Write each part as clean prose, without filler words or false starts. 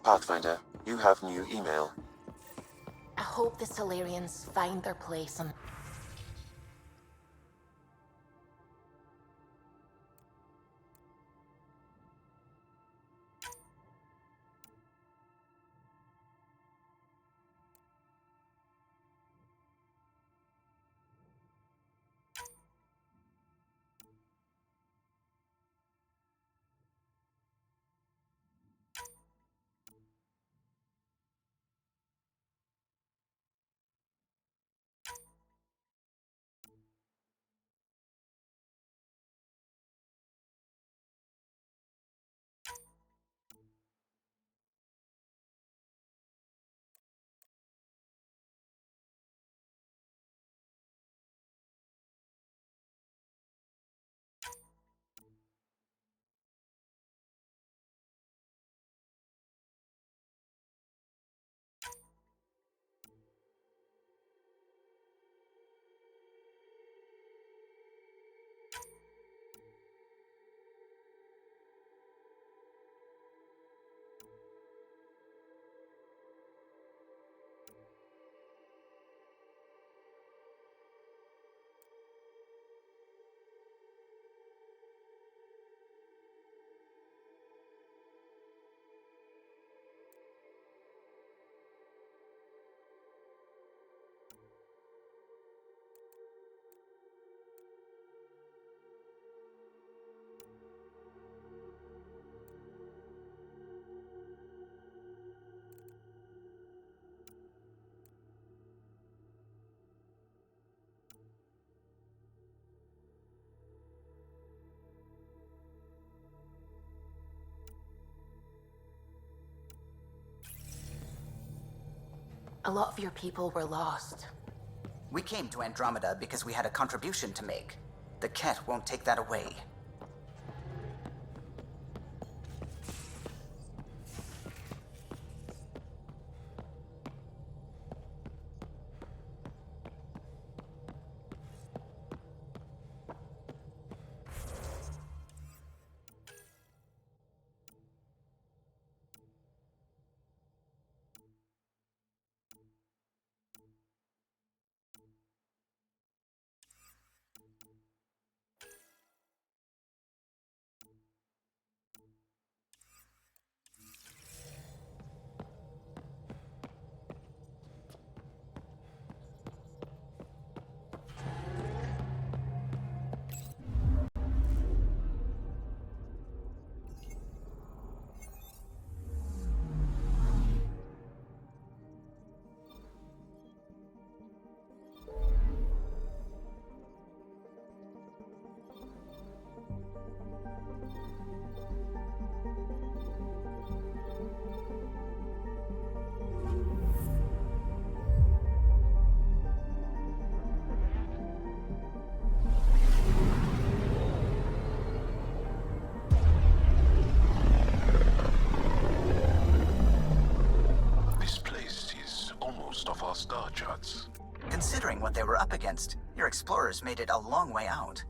Pathfinder, you have new email. I hope the Solarians find their place on... A lot of your people were lost. We came to Andromeda because we had a contribution to make. The Ket won't take that away. Star charts. Considering what they were up against, your explorers made it a long way out.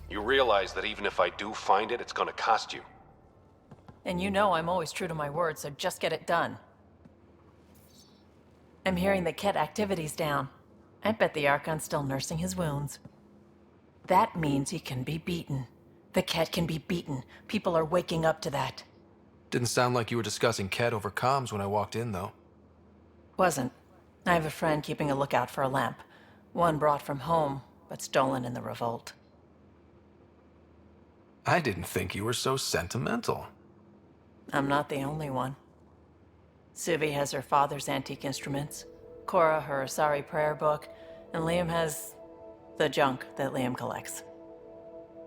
You realize that even if I do find it, it's gonna cost you. And you know I'm always true to my word, so just get it done. I'm hearing the Ket activity's down. I bet the Archon's still nursing his wounds. That means he can be beaten. The Ket can be beaten. People are waking up to that. Didn't sound like you were discussing Ket over comms when I walked in, though. Wasn't. I have a friend keeping a lookout for a lamp. One brought from home, but stolen in the revolt. I didn't think you were so sentimental. I'm not the only one. Suvi has her father's antique instruments, Cora her Asari prayer book, and Liam has the junk that Liam collects.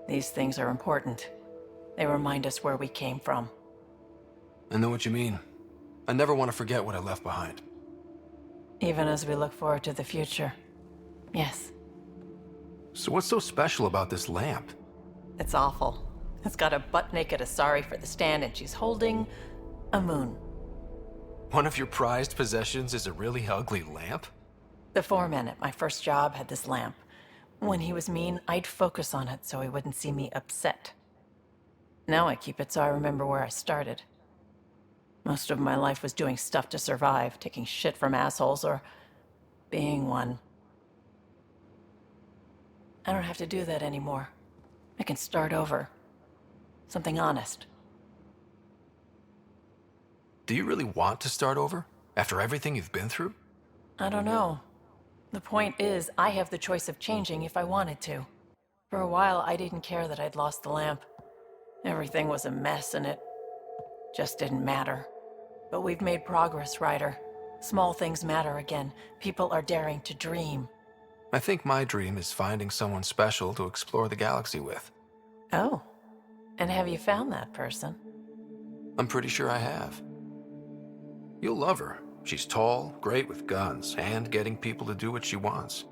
These things are important. They remind us where we came from. I know what you mean. I never want to forget what I left behind. Even as we look forward to the future. Yes, So what's so special about this lamp? it's awful. It's got a butt-naked Asari for the stand, and she's holding a moon. One of your prized possessions is a really ugly lamp? The foreman at my first job had this lamp. When he was mean, I'd focus on it so he wouldn't see me upset. Now I keep it so I remember where I started. Most of my life was doing stuff to survive, taking shit from assholes, or being one. I don't have to do that anymore. I can start over. Something honest. Do you really want to start over? After everything you've been through? I don't know. The point is, I have the choice of changing if I wanted to. For a while, I didn't care that I'd lost the lamp. Everything was a mess, and it just didn't matter. But we've made progress, Ryder. Small things matter again. People are daring to dream. I think my dream is finding someone special to explore the galaxy with. Oh. And have you found that person? I'm pretty sure I have. You'll love her. She's tall, great with guns, and getting people to do what she wants.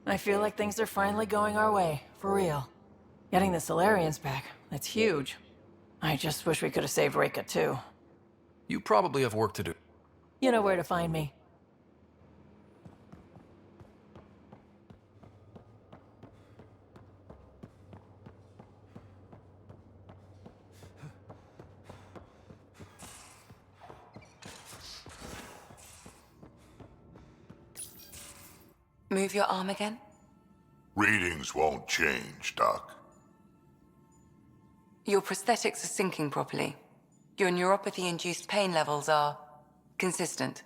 I feel like things are finally going our way, for real. Getting the Solarians back, that's huge. I just wish we could have saved Reka too. You probably have work to do. You know where to find me. Move your arm again? Readings won't change, Doc. Your prosthetics are syncing properly. Your neuropathy-induced pain levels are consistent.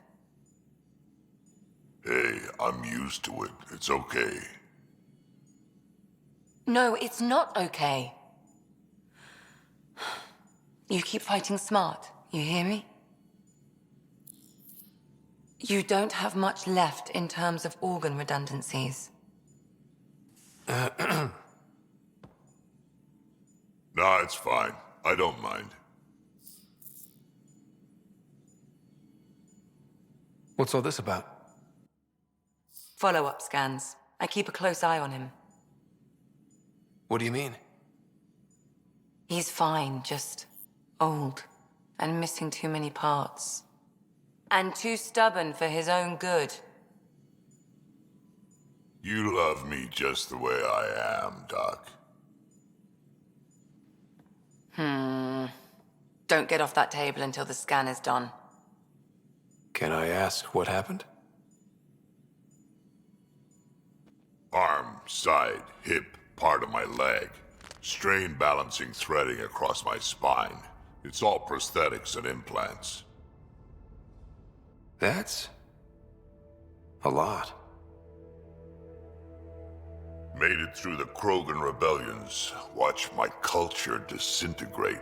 Hey, I'm used to it. It's okay. No, it's not okay. You keep fighting smart, you hear me? You don't have much left in terms of organ redundancies. Nah, it's fine. I don't mind. What's all this about? Follow-up scans. I keep a close eye on him. What do you mean? He's fine, just old and missing too many parts. And too stubborn for his own good. You love me just the way I am, Doc. Don't get off that table until the scan is done. Can I ask what happened? Arm, side, hip, part of my leg. Strain balancing threading across my spine. It's all prosthetics and implants. That's a lot. Made it through the Krogan rebellions. Watched my culture disintegrate.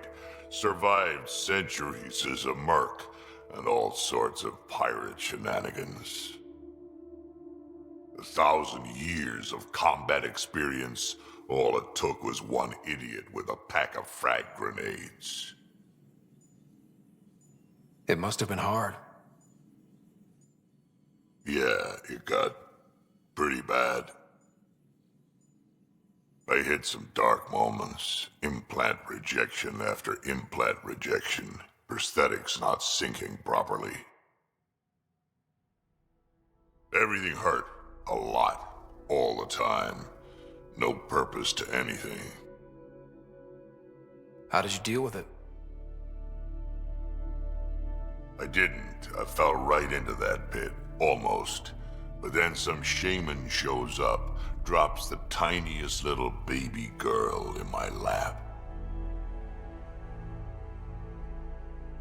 Survived centuries as a merc. And all sorts of pirate shenanigans. 1,000 years of combat experience. All it took was one idiot with a pack of frag grenades. It must have been hard. Yeah, it got pretty bad. I hit some dark moments. Implant rejection after implant rejection. Prosthetics not syncing properly. Everything hurt. A lot. All the time. No purpose to anything. How did you deal with it? I didn't. I fell right into that pit. Almost. But then some shaman shows up, drops the tiniest little baby girl in my lap.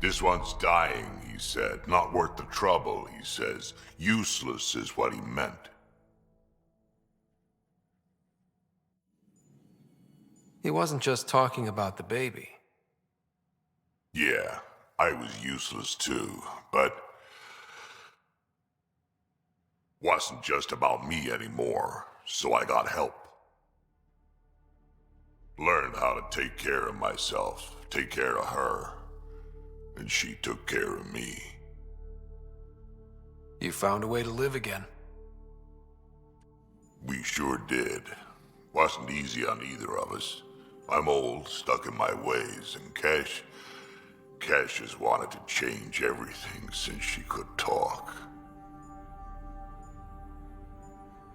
This one's dying, he said. Not worth the trouble, he says. Useless is what he meant. He wasn't just talking about the baby. Yeah, I was useless too, but wasn't just about me anymore, so I got help. Learned how to take care of myself, take care of her, and she took care of me. You found a way to live again. We sure did. Wasn't easy on either of us. I'm old, stuck in my ways, and Cash has wanted to change everything since she could talk.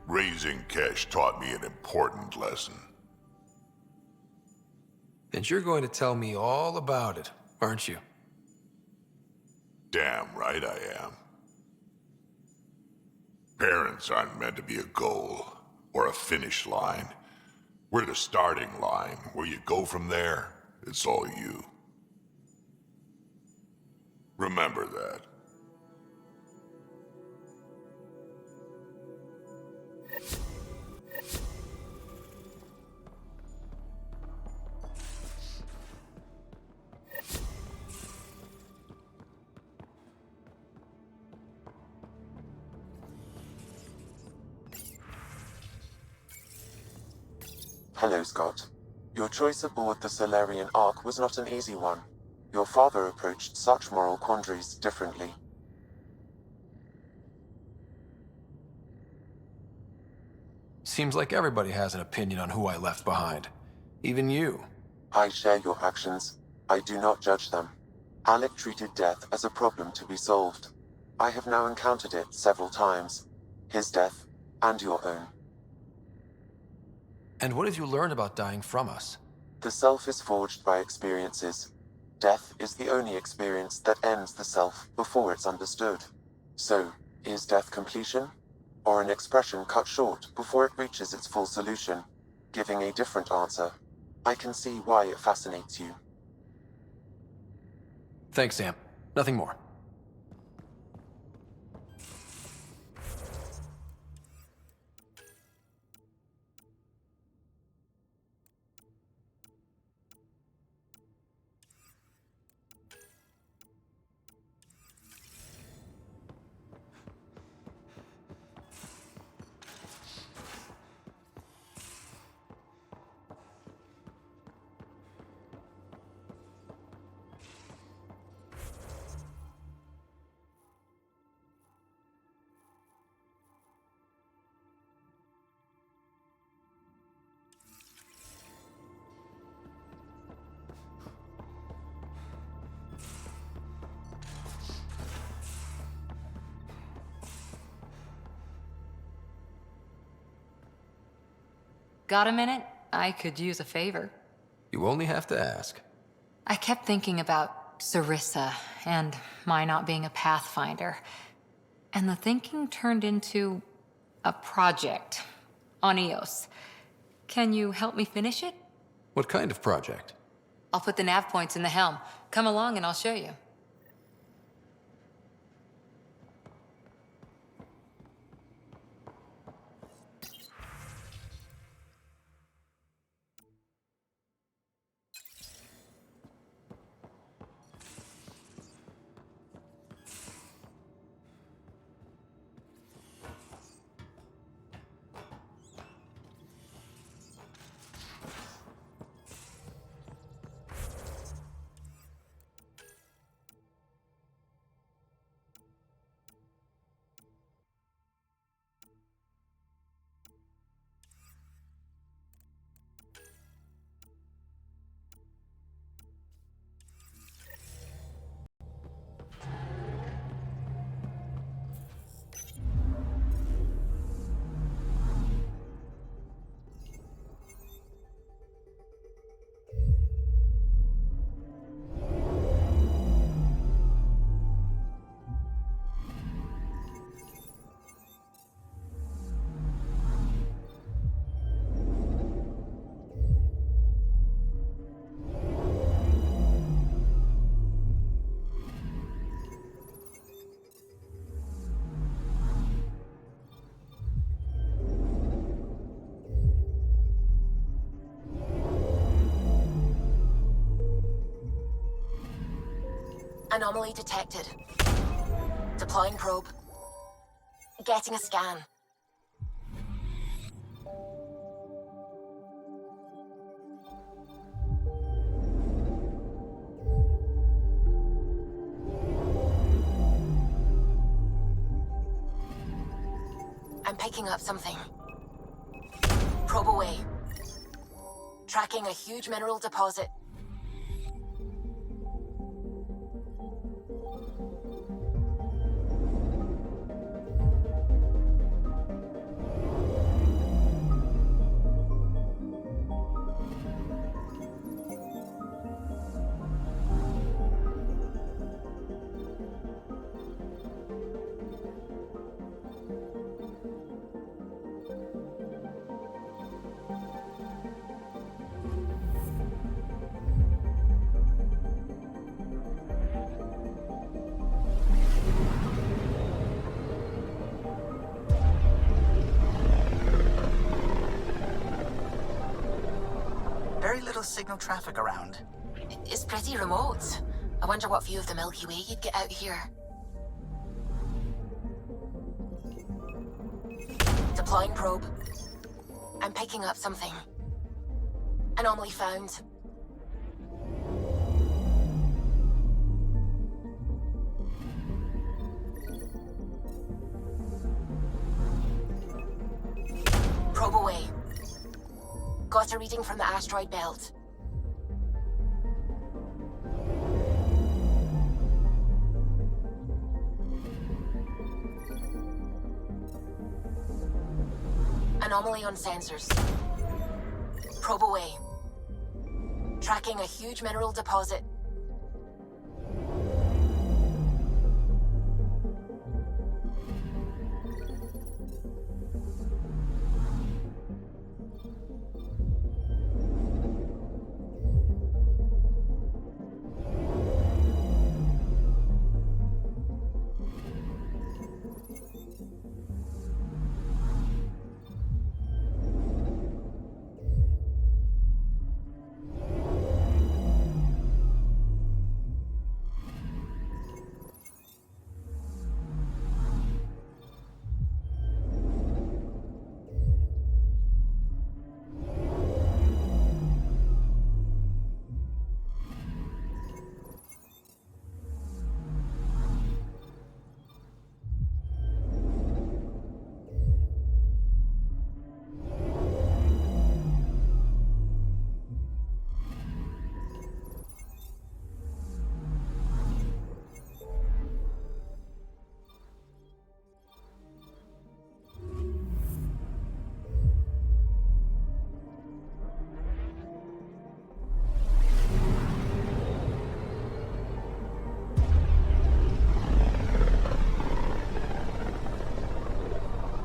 Raising Cash taught me an important lesson. And you're going to tell me all about it, aren't you? Damn right I am. Parents aren't meant to be a goal or a finish line. We're the starting line. Where you go from there, it's all you. Remember that. Hello, Scott. Your choice aboard the Solarian Ark was not an easy one. Your father approached such moral quandaries differently. Seems like everybody has an opinion on who I left behind. Even you. I share your actions. I do not judge them. Alec treated death as a problem to be solved. I have now encountered it several times. His death, and your own. And what did you learn about dying from us? The self is forged by experiences. Death is the only experience that ends the self before it's understood. So, is death completion? Or an expression cut short before it reaches its full solution, giving a different answer? I can see why it fascinates you. Thanks, Sam. Nothing more. Got a minute? I could use a favor. You only have to ask. I kept thinking about Sarissa and my not being a pathfinder. And the thinking turned into a project on Eos. Can you help me finish it? What kind of project? I'll put the nav points in the helm. Come along and I'll show you. Anomaly detected. Deploying probe. Getting a scan. I'm picking up something. Probe away. Tracking a huge mineral deposit. Very little signal traffic around. It's pretty remote. I wonder what view of the Milky Way you'd get out here. Deploying probe. I'm picking up something. Anomaly found. Probe away. Got a reading from the asteroid belt. Anomaly on sensors. Probe away. Tracking a huge mineral deposit.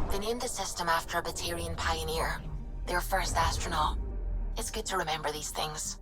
They named the system after a Batarian pioneer, their first astronaut. It's good to remember these things.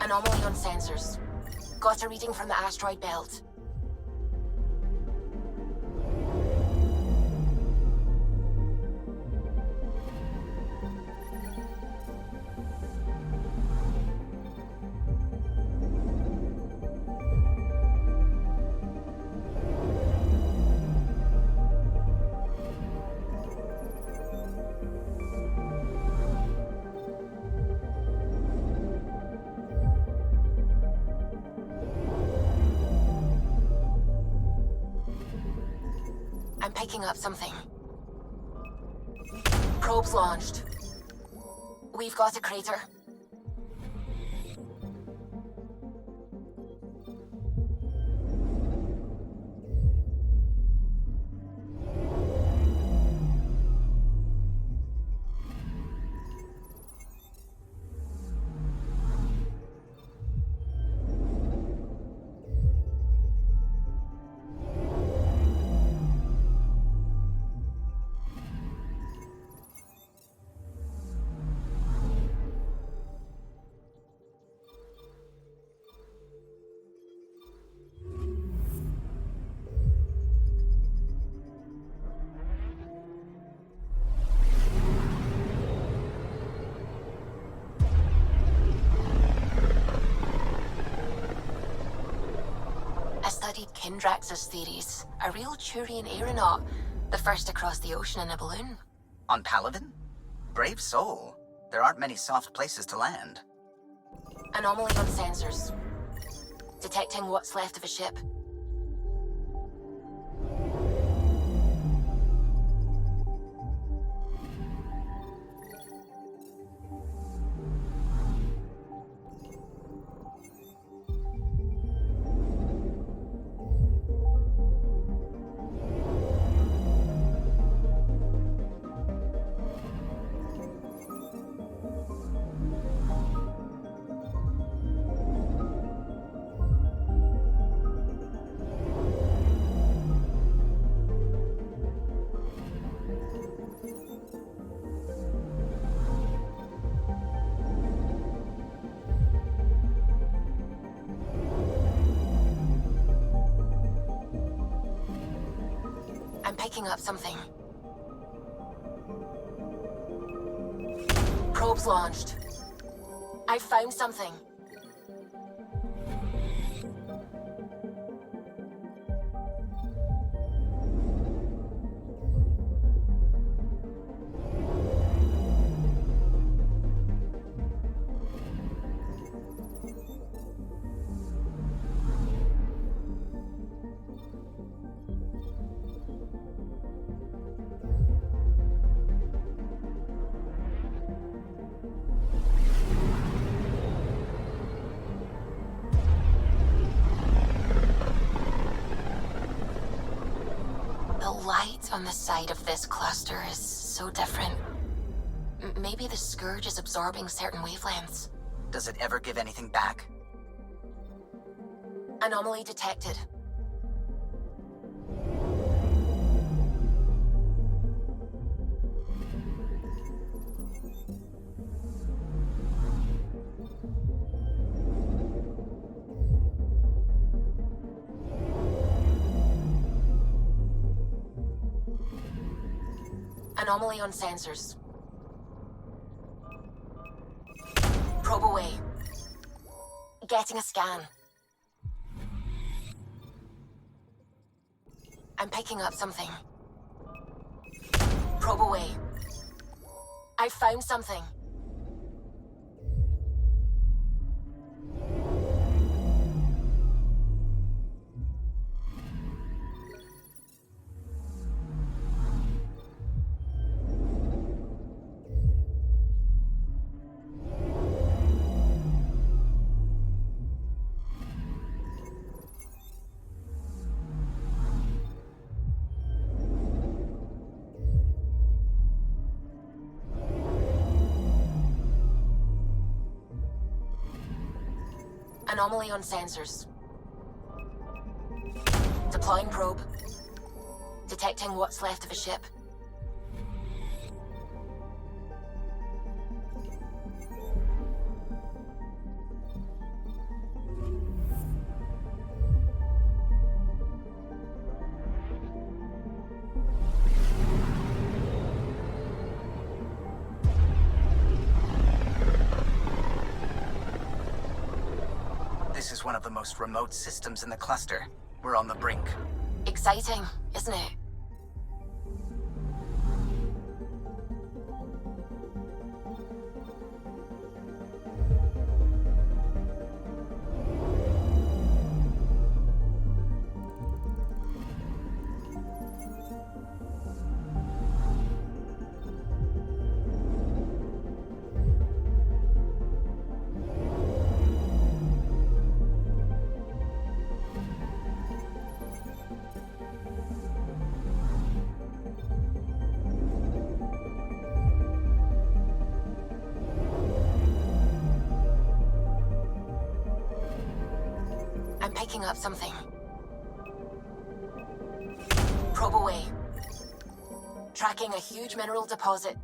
Anomaly on sensors. Got a reading from the asteroid belt. I'm picking up something. Probes launched. We've got a crater. studied Kindrax's theories. A real Turian aeronaut. The first to cross the ocean in a balloon. On Paladin? Brave soul. There aren't many soft places to land. Anomaly on sensors. Detecting what's left of a ship. I'm picking up something. Probes launched. I found something. The light on the side of this cluster is so different. Maybe the Scourge is absorbing certain wavelengths. Does it ever give anything back? Anomaly detected. Anomaly on sensors. Probe away. Getting a scan. I'm picking up something. Probe away. I found something. Anomaly on sensors. Deploying probe. Detecting what's left of a ship. This is one of the most remote systems in the cluster. We're on the brink. Exciting, isn't it? I'm picking up something. Probe away. Tracking a huge mineral deposit.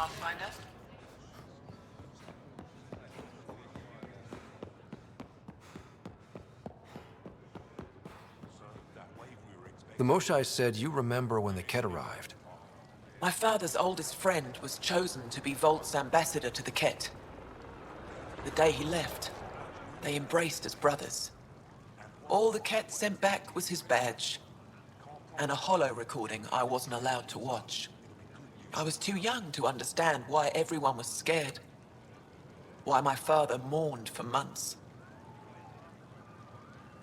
Pathfinder. The Moshai said you remember when the Ket arrived. My father's oldest friend was chosen to be Volt's ambassador to the Ket. The day he left, they embraced as brothers. All the Ket sent back was his badge, and a holo recording I wasn't allowed to watch. I was too young to understand why everyone was scared, why my father mourned for months.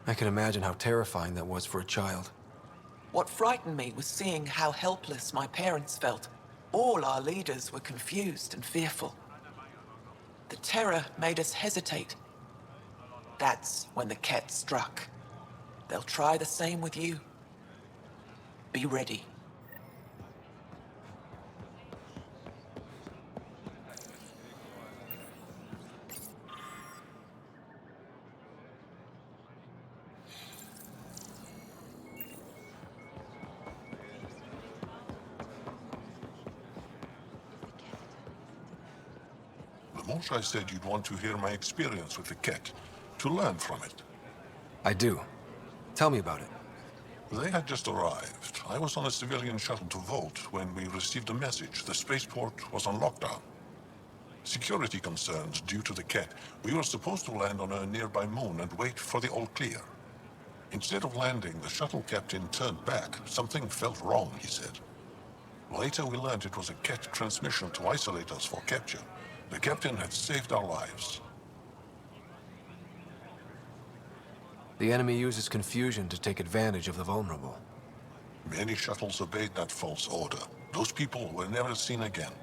I can imagine how terrifying that was for a child. What frightened me was seeing how helpless my parents felt. All our leaders were confused and fearful. The terror made us hesitate. That's when the Ket struck. They'll try the same with you. Be ready. The Moshai said you'd want to hear my experience with the Ket, to learn from it. I do. Tell me about it. They had just arrived. I was on a civilian shuttle to Volt when we received a message. The spaceport was on lockdown. Security concerns due to the Ket. We were supposed to land on a nearby moon and wait for the all clear. Instead of landing, the shuttle captain turned back. Something felt wrong, he said. Later we learned it was a Ket transmission to isolate us for capture. The captain had saved our lives. The enemy uses confusion to take advantage of the vulnerable. Many shuttles obeyed that false order. Those people were never seen again.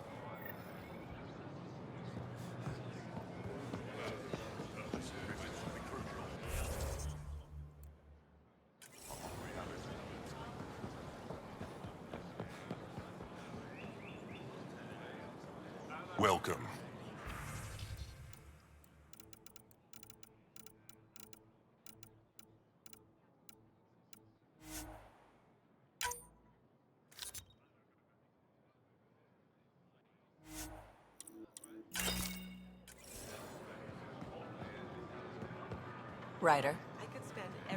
Welcome. Ryder.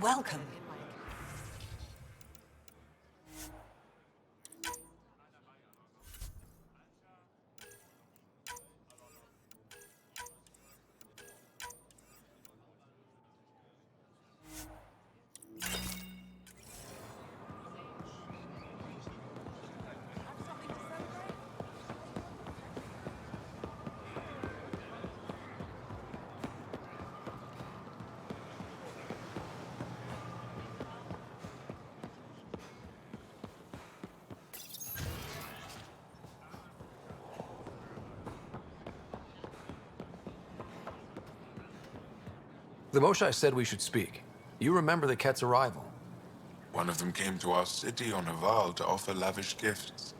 Welcome. The Moshai said we should speak. You remember the Ket's arrival. One of them came to our city on a vow to offer lavish gifts.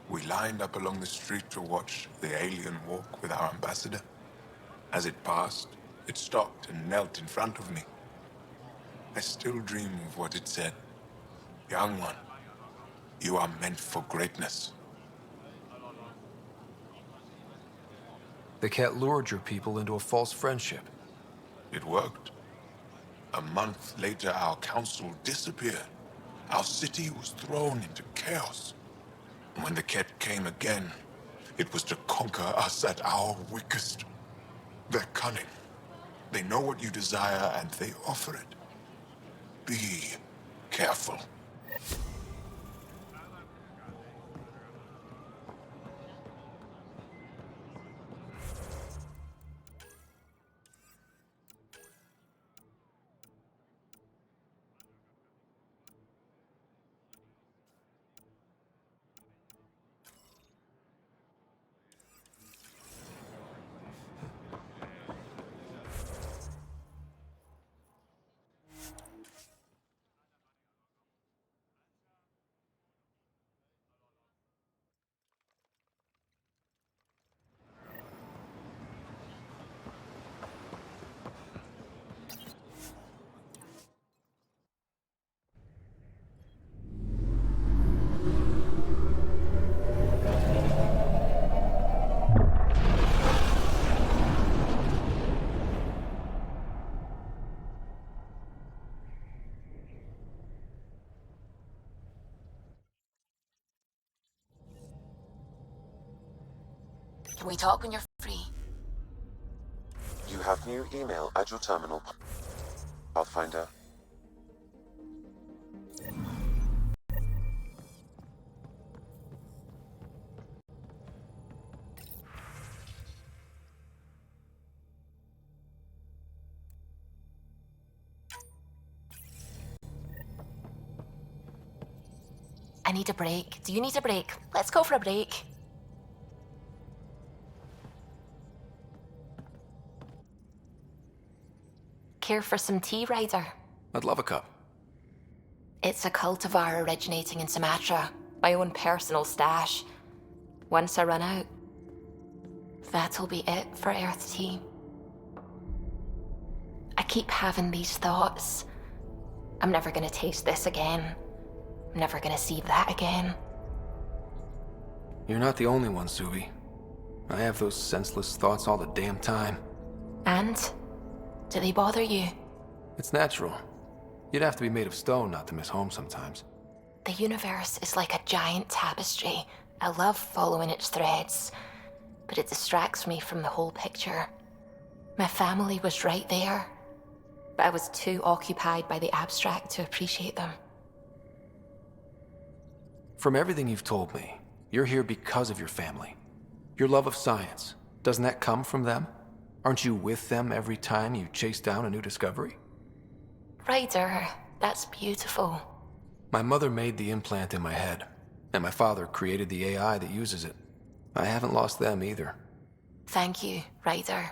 We lined up along the street to watch the alien walk with our ambassador. As it passed, it stopped and knelt in front of me. I still dream of what it said. Young one, you are meant for greatness. The Ket lured your people into a false friendship. It worked. A month later, our council disappeared. Our city was thrown into chaos. And when the Ket came again, it was to conquer us at our weakest. They're cunning. They know what you desire, and they offer it. Be careful. Can we talk when you're free? You have new email at your terminal, Pathfinder. I need a break. Do you need a break? Let's go for a break. Care for some tea, Ryder? I'd love a cup. It's a cultivar originating in Sumatra. My own personal stash. Once I run out, that'll be it for Earth tea. I keep having these thoughts. I'm never gonna taste this again. I'm never gonna see that again. You're not the only one, Subi. I have those senseless thoughts all the damn time. And? Do they bother you? It's natural. You'd have to be made of stone not to miss home sometimes. The universe is like a giant tapestry. I love following its threads, but it distracts me from the whole picture. My family was right there, but I was too occupied by the abstract to appreciate them. From everything you've told me, you're here because of your family. Your love of science, doesn't that come from them? Aren't you with them every time you chase down a new discovery? Ryder, that's beautiful. My mother made the implant in my head, and my father created the AI that uses it. I haven't lost them either. Thank you, Ryder.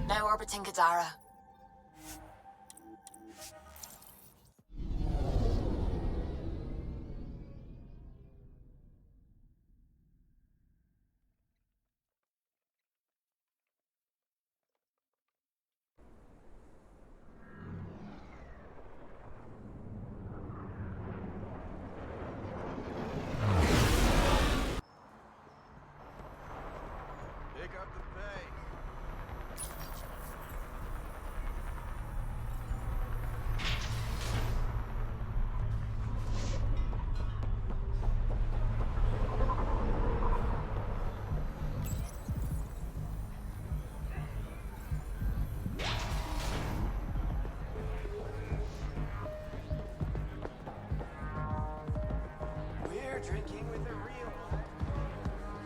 Now orbiting Gadara.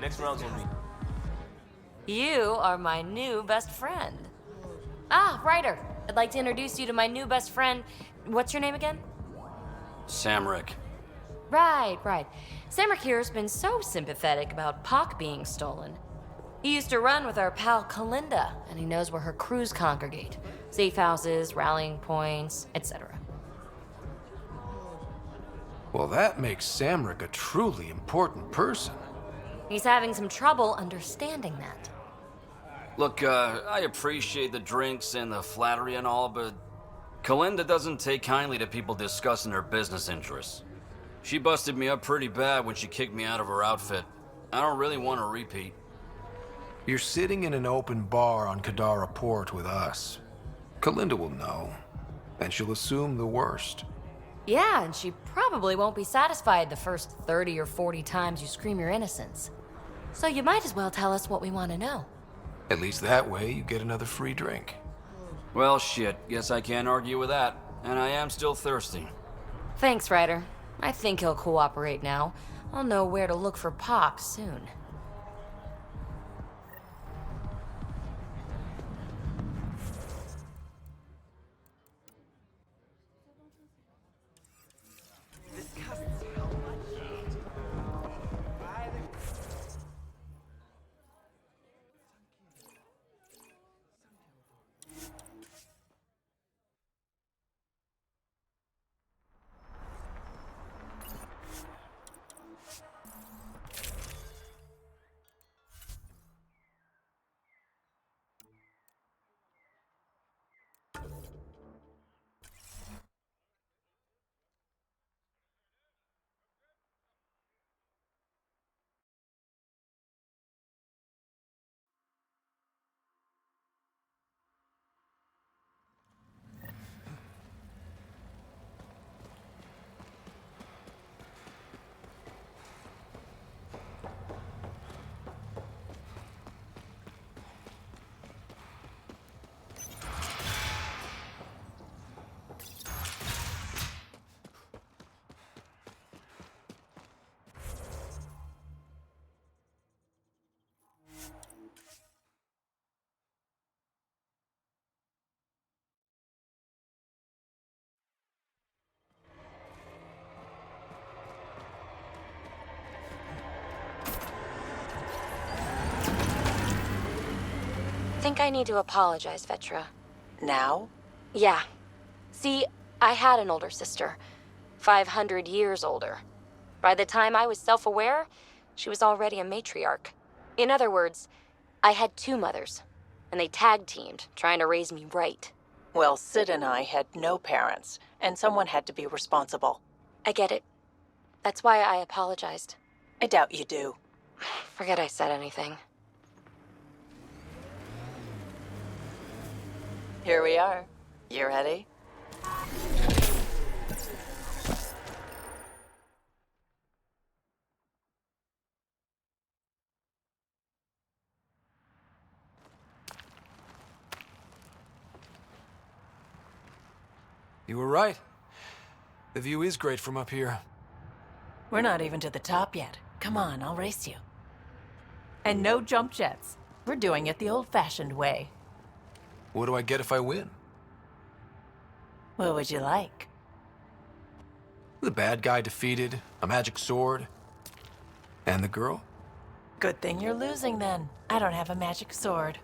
Next round's on me. You are my new best friend. Ah, Ryder. I'd like to introduce you to my new best friend. What's your name again? Samrick. Right. Samrick here's been so sympathetic about Pock being stolen. He used to run with our pal Kalinda, and he knows where her crews congregate. Safe houses, rallying points, etc. Well, that makes Samrick a truly important person. He's having some trouble understanding that. Look, I appreciate the drinks and the flattery and all, but Kalinda doesn't take kindly to people discussing her business interests. She busted me up pretty bad when she kicked me out of her outfit. I don't really want a repeat. You're sitting in an open bar on Kadara Port with us. Kalinda will know, and she'll assume the worst. Yeah, and she probably won't be satisfied the first 30 or 40 times you scream your innocence. So you might as well tell us what we want to know. At least that way you get another free drink. Well, shit. Guess I can't argue with that. And I am still thirsty. Thanks, Ryder. I think he'll cooperate now. I'll know where to look for Pock soon. Think I need to apologize, Vetra. Now? Yeah. See, I had an older sister. 500 years older. By the time I was self-aware, she was already a matriarch. In other words, I had two mothers, and they tag-teamed, trying to raise me right. Well, Sid and I had no parents, and someone had to be responsible. I get it. That's why I apologized. I doubt you do. Forget I said anything. Here we are. You ready? You were right. The view is great from up here. We're not even to the top yet. Come on, I'll race you. And no jump jets. We're doing it the old-fashioned way. What do I get if I win? What would you like? The bad guy defeated, a magic sword, and the girl? Good thing you're losing then. I don't have a magic sword.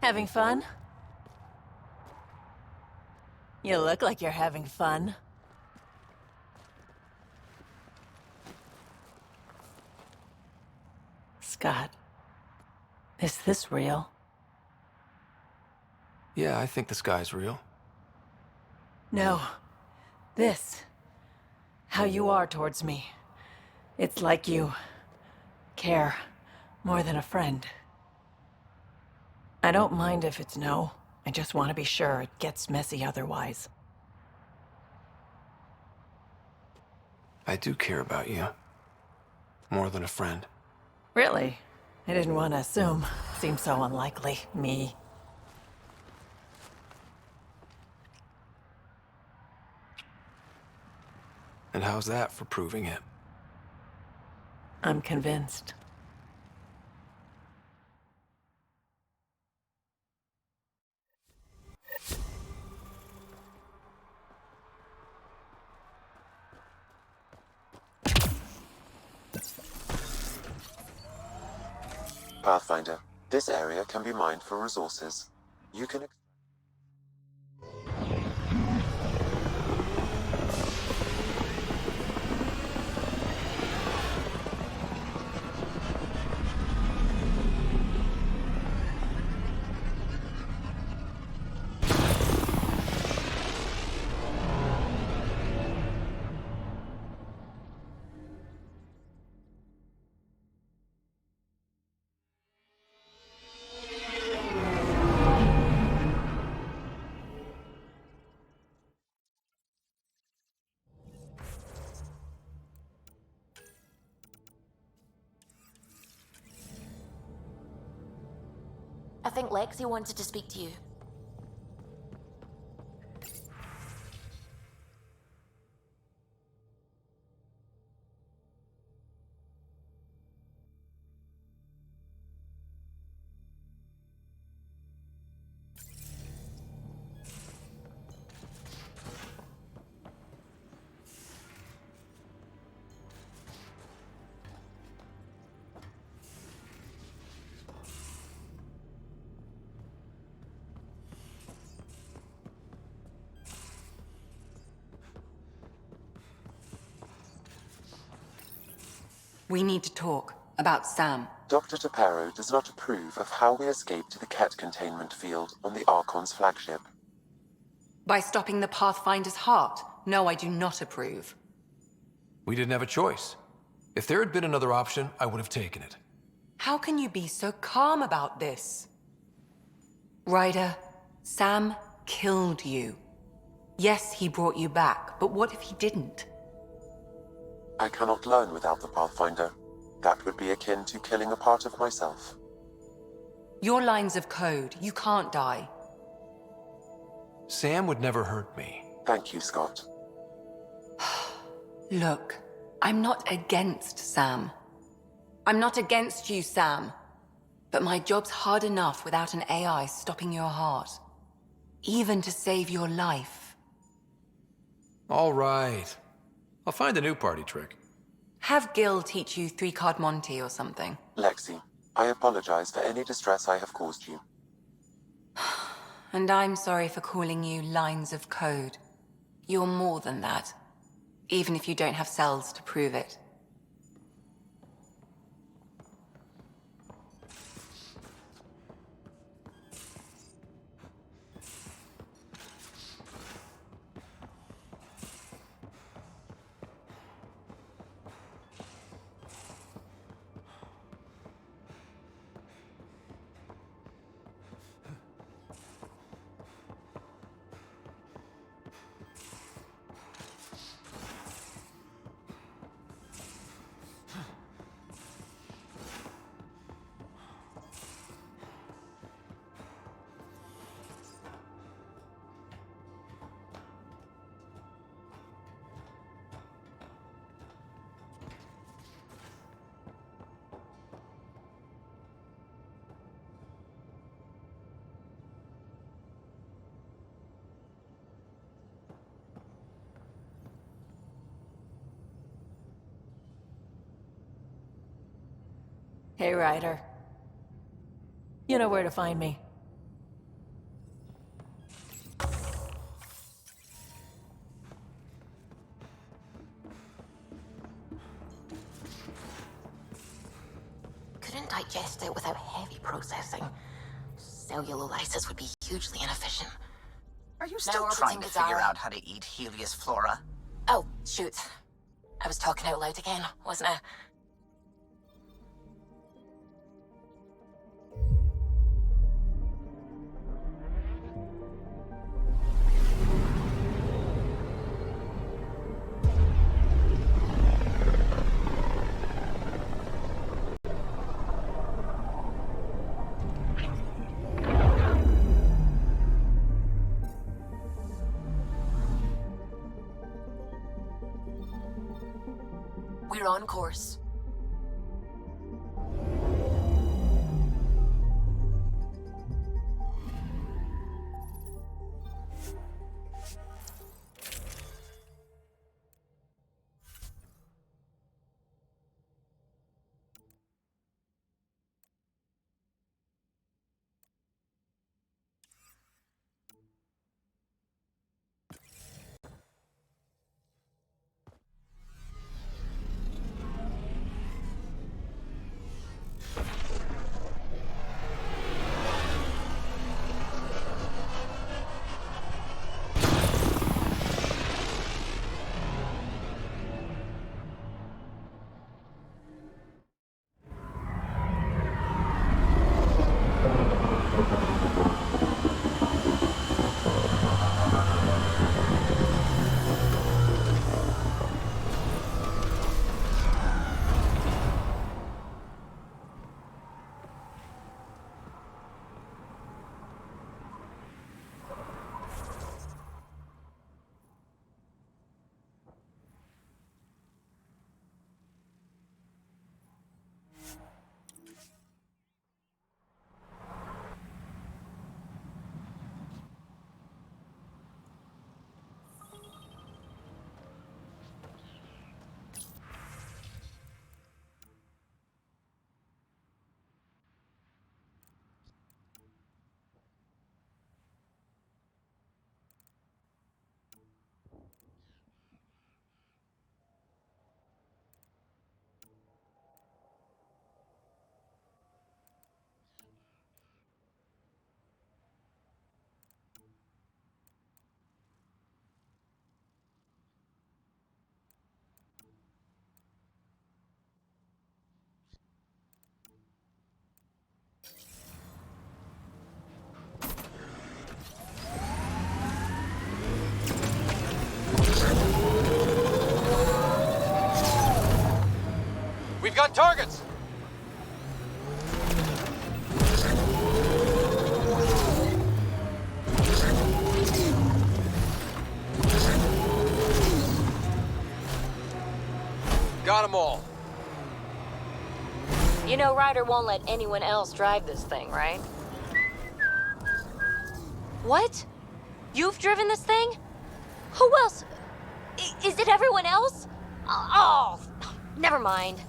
Having fun? You look like you're having fun. Scott, is this real? Yeah, I think the sky's real. No. This. How you are towards me. It's like you care more than a friend. I don't mind if it's no. I just want to be sure it gets messy otherwise. I do care about you. More than a friend. Really? I didn't want to assume. Seems so unlikely. Me. And how's that for proving it? I'm convinced. Pathfinder, this area can be mined for resources. You can I think Lexi wanted to speak to you. We need to talk about Sam. Dr. Taparo does not approve of how we escaped to the Ket containment field on the Archon's flagship. By stopping the Pathfinder's heart? No, I do not approve. We didn't have a choice. If there had been another option, I would have taken it. How can you be so calm about this? Ryder, Sam killed you. Yes, he brought you back, but what if he didn't? I cannot learn without the Pathfinder. That would be akin to killing a part of myself. Your lines of code, you can't die. Sam would never hurt me. Thank you, Scott. Look, I'm not against Sam. I'm not against you, Sam. But my job's hard enough without an AI stopping your heart. Even to save your life. All right. I'll find a new party trick. Have Gil teach you three-card Monty or something. Lexi, I apologize for any distress I have caused you. And I'm sorry for calling you lines of code. You're more than that. Even if you don't have cells to prove it. Hey, Ryder. You know where to find me. Couldn't digest it without heavy processing. Cellulolysis would be hugely inefficient. Are you Now still orbiting trying to Bizarre. figure out how to eat Helios flora? Oh, shoot. I was talking out loud again, wasn't I? We're on course. got targets! Got them all. You know Ryder won't let anyone else drive this thing, right? What? You've driven this thing? Who else? Is it everyone else? Oh, never mind.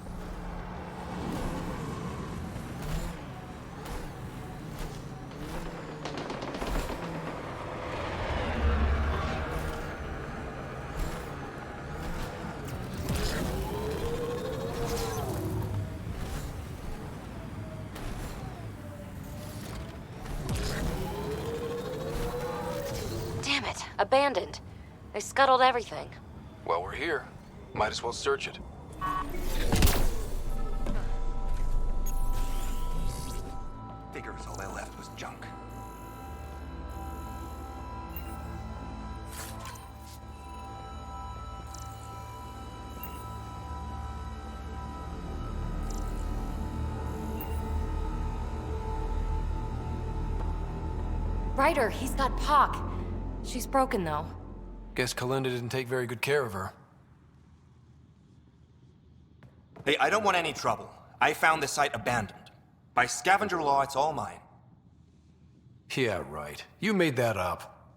Damn it, abandoned. They scuttled everything. Well, we're here. Might as well search it. Figures all they left was junk. Ryder, he's got Pock. She's broken, though. Guess Kalinda didn't take very good care of her. Hey, I don't want any trouble. I found this site abandoned. By scavenger law, it's all mine. Yeah, right. You made that up.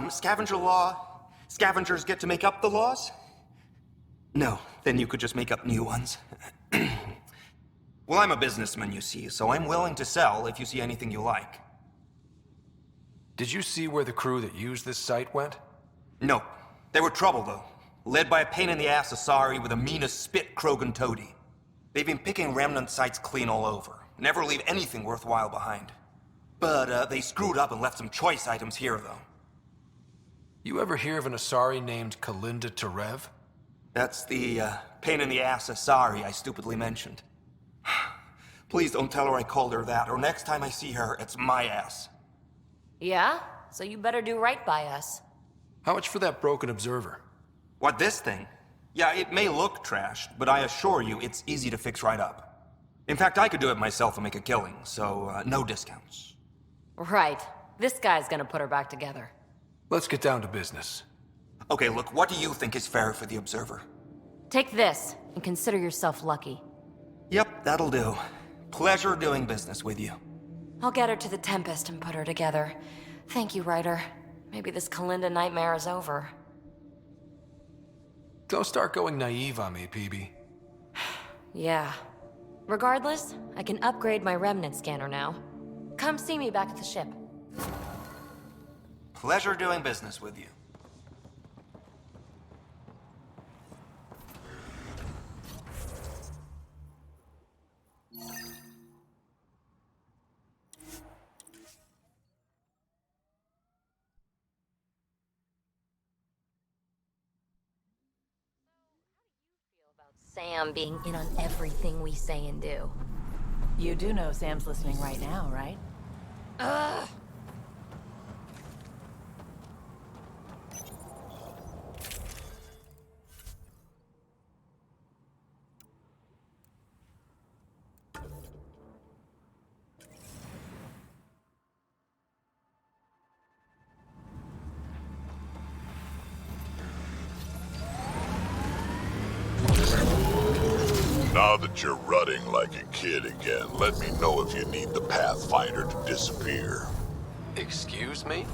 Scavenger law? Scavengers get to make up the laws? No, then you could just make up new ones. Well, I'm a businessman, you see, so I'm willing to sell if you see anything you like. Did you see where the crew that used this site went? No. They were trouble, though. Led by a pain-in-the-ass Asari with a mean as spit Krogan toady. They've been picking remnant sites clean all over. Never leave anything worthwhile behind. But, they screwed up and left some choice items here, though. You ever hear of an Asari named Kalinda Terev? That's the, pain-in-the-ass Asari I stupidly mentioned. Please don't tell her I called her that, or next time I see her, it's my ass. Yeah? So you better do right by us. How much for that broken observer? What, this thing? Yeah, it may look trashed, but I assure you it's easy to fix right up. In fact, I could do it myself and make a killing, so no discounts. Right. This guy's gonna put her back together. Let's get down to business. Okay, look, what do you think is fair for the observer? Take this, and consider yourself lucky. Yep, that'll do. Pleasure doing business with you. I'll get her to the Tempest and put her together. Thank you, Ryder. Maybe this Kalinda nightmare is over. Don't start going naive on me, PB. Yeah. Regardless, I can upgrade my remnant scanner now. Come see me back at the ship. Pleasure doing business with you. Sam being in on everything we say and do. You do know Sam's listening right now, right? Ugh! Now that you're rutting like a kid again, let me know if you need the Pathfinder to disappear. Excuse me?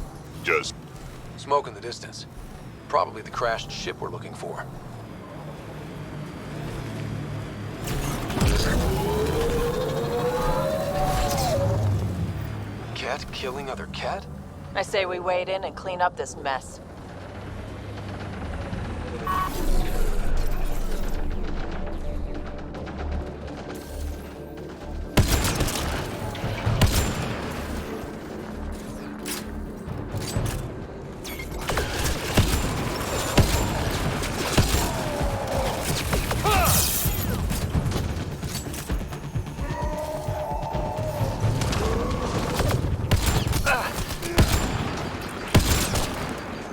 Just Smoke in the distance. Probably the crashed ship we're looking for. Cat killing other cat? I say we wade in and clean up this mess.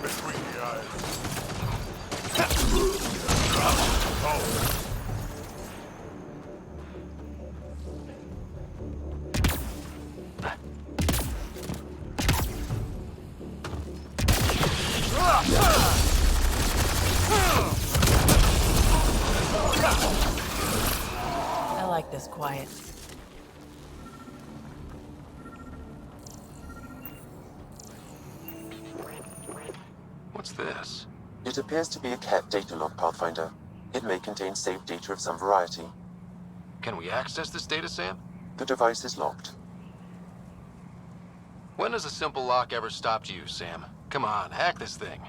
between the eyes. I like this quiet. What's this? It appears to be a cat data log, Pathfinder. It may contain saved data of some variety. Can we access this data, Sam? The device is locked. When has a simple lock ever stopped you, Sam? Come on, hack this thing.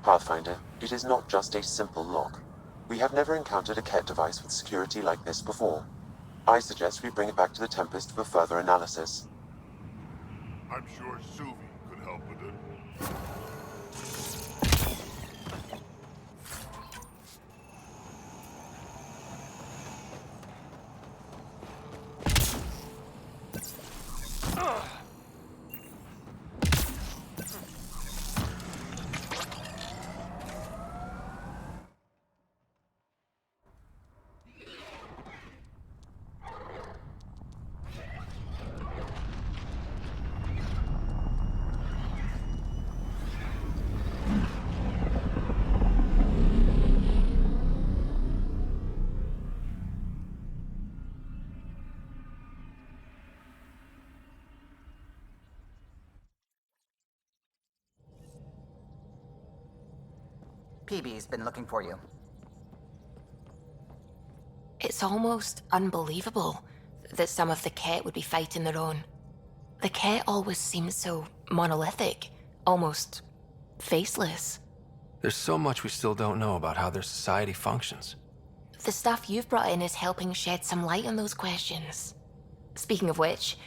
Pathfinder, it is not just a simple lock. We have never encountered a cat device with security like this before. I suggest we bring it back to the Tempest for further analysis. I'm sure Suvi could help with it. PB's been looking for you. It's almost unbelievable that some of the Ket would be fighting their own. The Ket always seems so monolithic, almost faceless. There's so much we still don't know about how their society functions. The stuff you've brought in is helping shed some light on those questions. Speaking of which,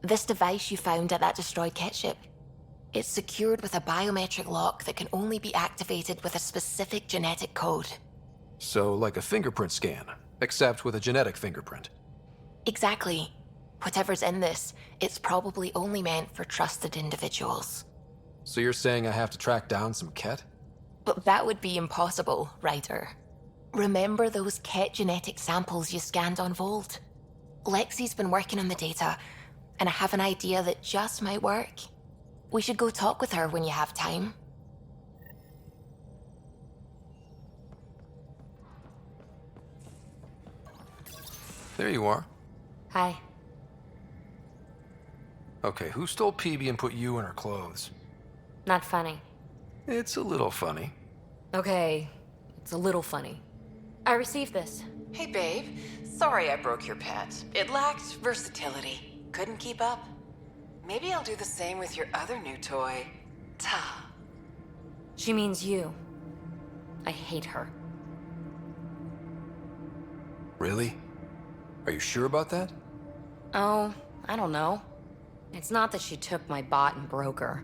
this device you found at that destroyed Ket ship, it's secured with a biometric lock that can only be activated with a specific genetic code. So, like a fingerprint scan, except with a genetic fingerprint. Exactly. Whatever's in this, it's probably only meant for trusted individuals. So you're saying I have to track down some Ket? But that would be impossible, Ryder. Remember those Ket genetic samples you scanned on Volt? Lexi's been working on the data, and I have an idea that just might work. We should go talk with her when you have time. There you are. Hi. Okay, who stole PB and put you in her clothes? Not funny. It's a little funny. Okay, it's a little funny. I received this. Hey, babe. Sorry I broke your pet. It lacked versatility. Couldn't keep up. Maybe I'll do the same with your other new toy. Ta. She means you. I hate her. Really? Are you sure about that? Oh, I don't know. It's not that she took my bot and broke her.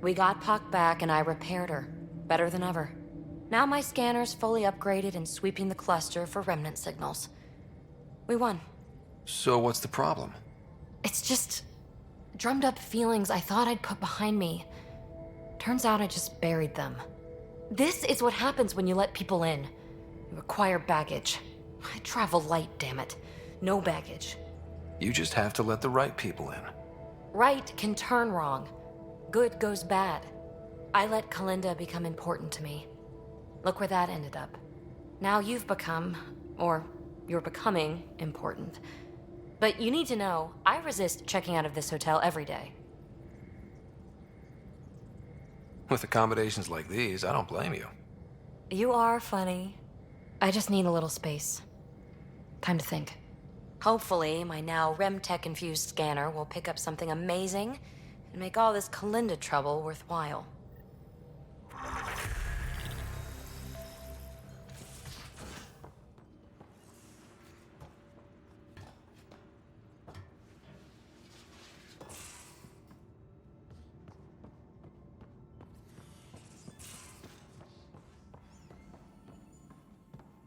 We got Puck back and I repaired her. Better than ever. Now my scanner's fully upgraded and sweeping the cluster for remnant signals. We won. So what's the problem? It's just drummed up feelings I thought I'd put behind me. Turns out I just buried them. This is what happens when you let people in. You acquire baggage. I travel light, damn it. No baggage. You just have to let the right people in. Right can turn wrong. Good goes bad. I let Kalinda become important to me. Look where that ended up. Now you've become, or you're becoming, important. But you need to know, I resist checking out of this hotel every day. With accommodations like these, I don't blame you. You are funny. I just need a little space. Time to think. Hopefully, my now RemTech-infused scanner will pick up something amazing and make all this Kalinda trouble worthwhile.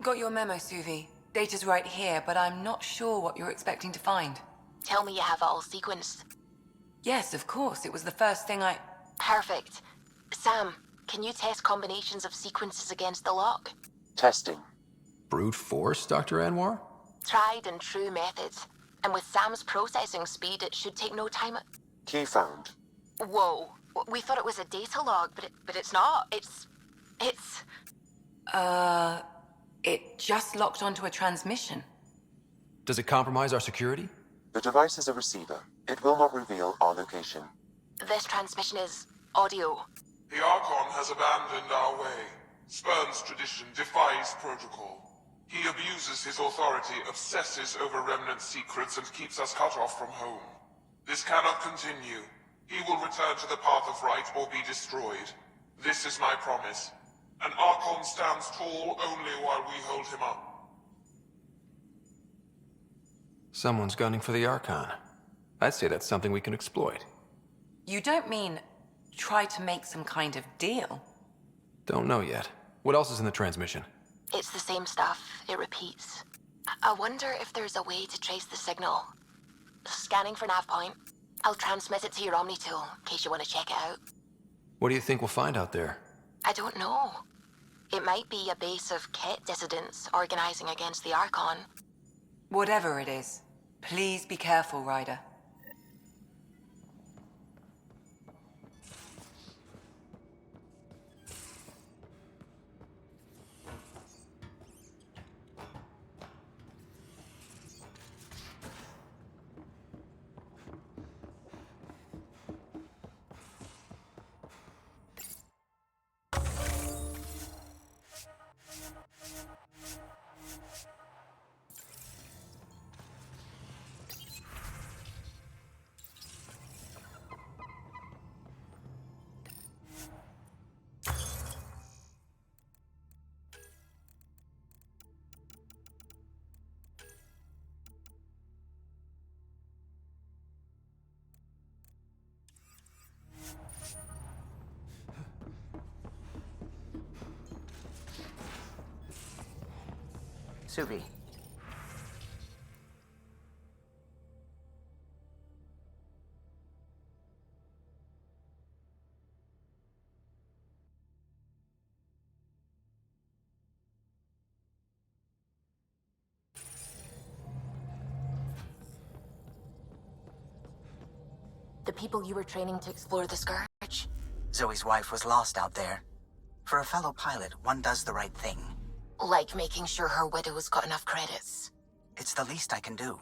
Got your memo, Suvi. Data's right here, but I'm not sure what you're expecting to find. Tell me you have it all sequenced. Yes, of course. It was the first thing I... Perfect. Sam, can you test combinations of sequences against the lock? Testing. Brute force, Dr. Anwar? Tried and true methods. And with Sam's processing speed, it should take no time. Key found. Whoa. We thought it was a data log, but it's not. It's... It just locked onto a transmission. Does it compromise our security? The device is a receiver. It will not reveal our location. This transmission is audio. The Archon has abandoned our way, spurns tradition, defies protocol. He abuses his authority, obsesses over Remnant secrets, and keeps us cut off from home. This cannot continue. He will return to the path of right or be destroyed. This is my promise. An Archon stands tall only while we hold him up. Someone's gunning for the Archon. I'd say that's something we can exploit. You don't mean try to make some kind of deal? Don't know yet. What else is in the transmission? It's the same stuff. It repeats. I wonder if there's a way to trace the signal. Scanning for nav point. I'll transmit it to your Omni tool, in case you want to check it out. What do you think we'll find out there? I don't know. It might be a base of Ket dissidents organizing against the Archon. Whatever it is, please be careful, Ryder. Suvi. The people you were training to explore the Scourge? Zoe's wife was lost out there. For a fellow pilot, one does the right thing. Like making sure her widow's got enough credits. It's the least I can do.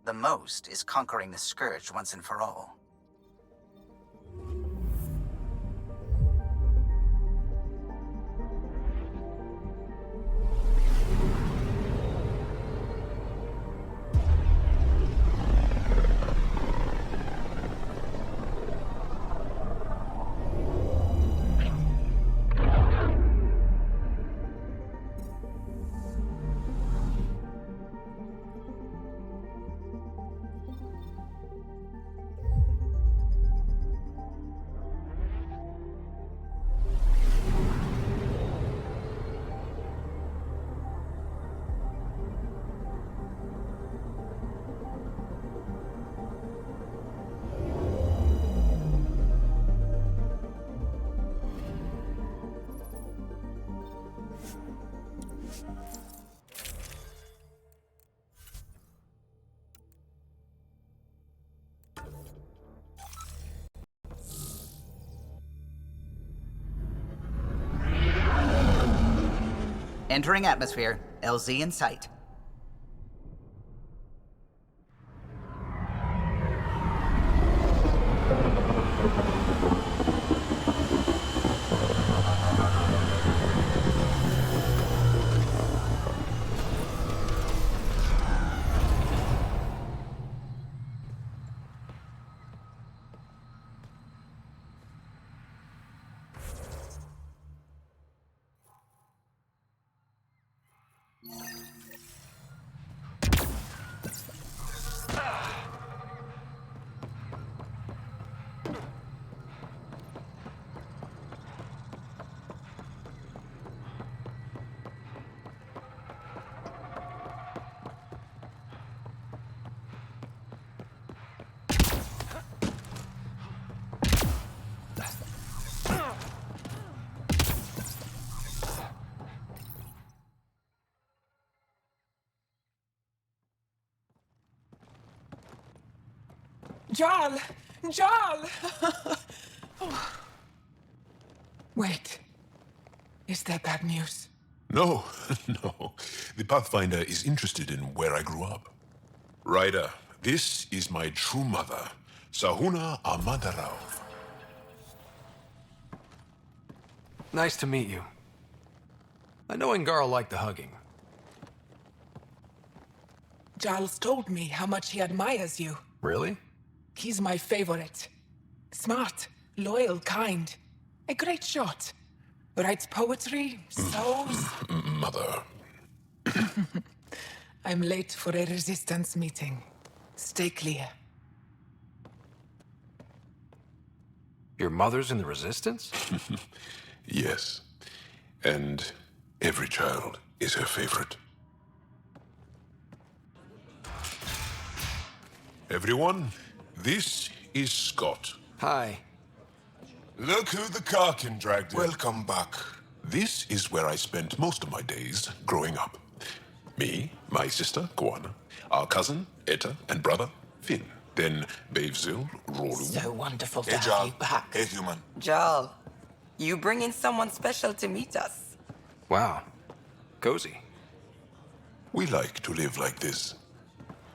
The most is conquering the Scourge once and for all. Entering atmosphere. LZ in sight. Jarl! Jarl! Wait. Is that bad news? No, no. The Pathfinder is interested in where I grew up. Ryder, this is my true mother, Sahuna Amadarao. Nice to meet you. I know Ingarl liked the hugging. Giles told me how much he admires you. Really? He's my favorite. Smart, loyal, kind. A great shot. Writes poetry, sews. Mother. I'm late for a resistance meeting. Stay clear. Your mother's in the Resistance? Yes. And every child is her favorite. Everyone, this is Scott. Hi. Look who the Karkin dragged in. Welcome back. This is where I spent most of my days growing up. Me, my sister, Koana, our cousin, Etta, and brother, Finn. Then Bavzil, Rolu. So wonderful to Hey, have Jarl. you back. Hey, human. Jarl, you bring in someone special to meet us. Wow. Cozy. We like to live like this.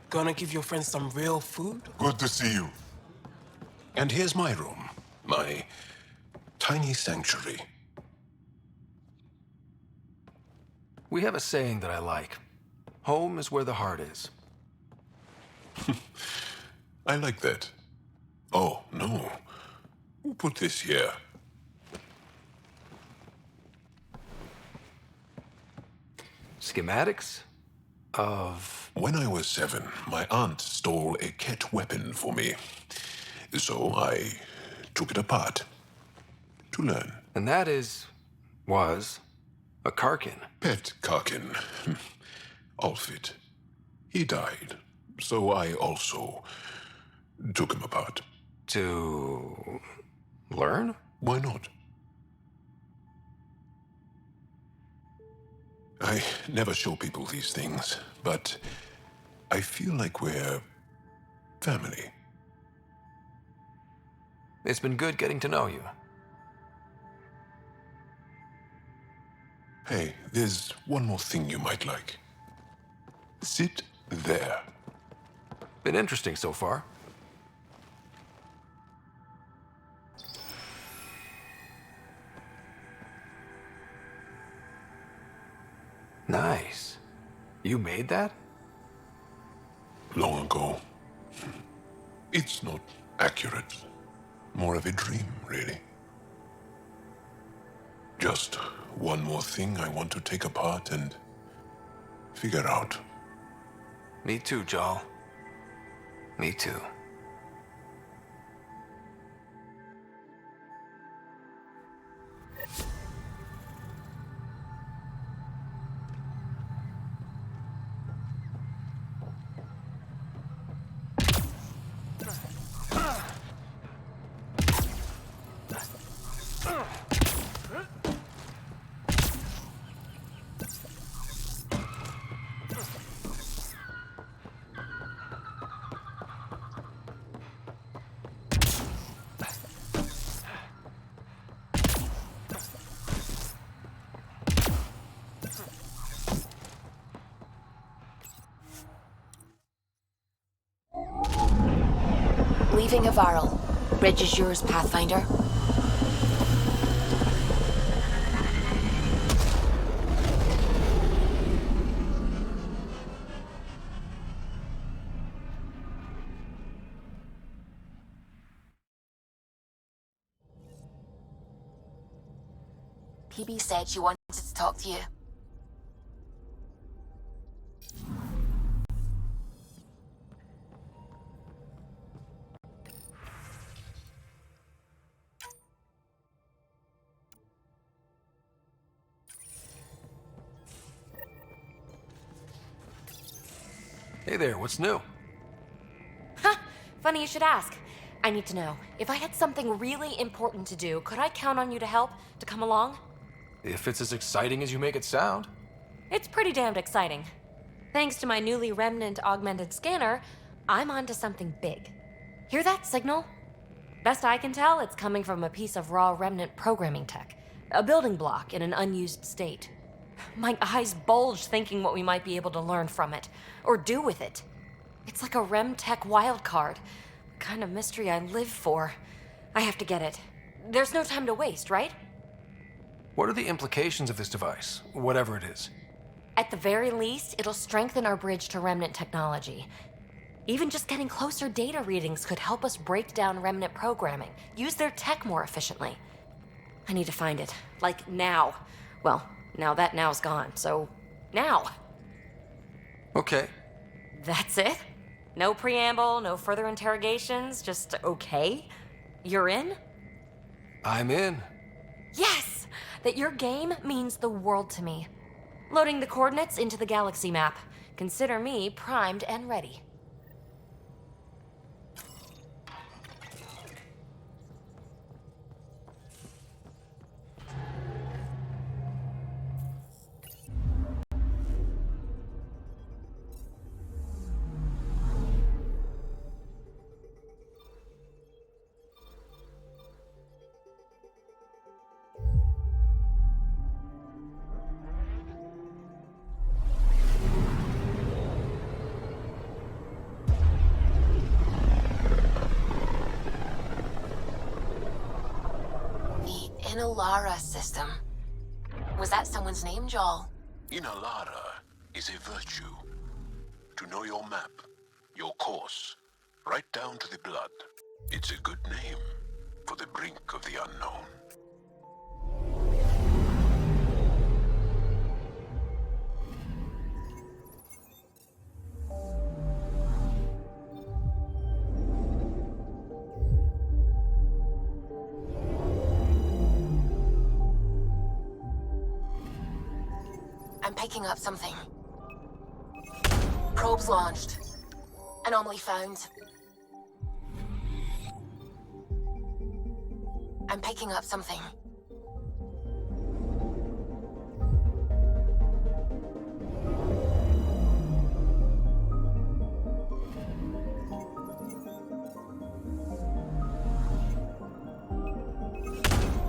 Gonna give your friends some real food? Good to see you. And here's my room. My tiny sanctuary. We have a saying that I like. Home is where the heart is. I like that. Oh, no. Who put this here? Schematics of... When I was 7, my aunt stole a Ket weapon for me. So I took it apart to learn. And that was a Karkin. Pet Karkin. Alfit. He died. So I also took him apart. To learn? Why not? I never show people these things, but I feel like we're family. It's been good getting to know you. Hey, there's one more thing you might like. Sit there. Been interesting so far. Nice. You made that? Long ago. It's not accurate. More of a dream, really. Just one more thing I want to take apart and figure out. Me too, Jarl. Me too. Leaving Avaril. Bridge is yours, Pathfinder. PB said she wanted to talk to you. Hey there, what's new? Ha! Funny you should ask. I need to know. If I had something really important to do, could I count on you to help? To come along? If it's as exciting as you make it sound. It's pretty damned exciting. Thanks to my newly remnant augmented scanner, I'm onto something big. Hear that signal? Best I can tell, it's coming from a piece of raw remnant programming tech. A building block in an unused state. My eyes bulge thinking what we might be able to learn from it, or do with it. It's like a rem tech wildcard. The kind of mystery I live for. I have to get it. There's no time to waste, right? What are the implications of this device, whatever it is? At the very least, it'll strengthen our bridge to remnant technology. Even just getting closer data readings could help us break down remnant programming, use their tech more efficiently. I need to find it. Like, now. Well, now that now's gone, so now. Okay. That's it? No preamble, no further interrogations, just okay? You're in? I'm in. Yes! That your game means the world to me. Loading the coordinates into the galaxy map. Consider me primed and ready. Inalara system. Was that someone's name, Joel? Inalara is a virtue. To know your map, your course, right down to the blood. It's a good name for the brink of the unknown. I'm picking up something. Probes launched. Anomaly found. I'm picking up something.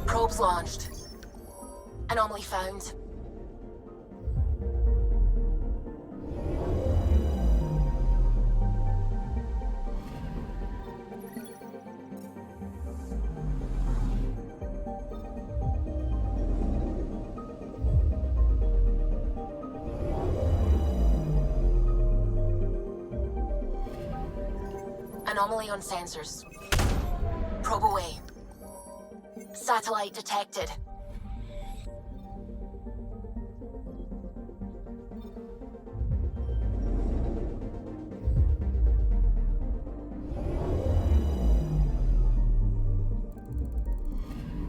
Probes launched. Anomaly found. Anomaly on sensors. Probe away. Satellite detected.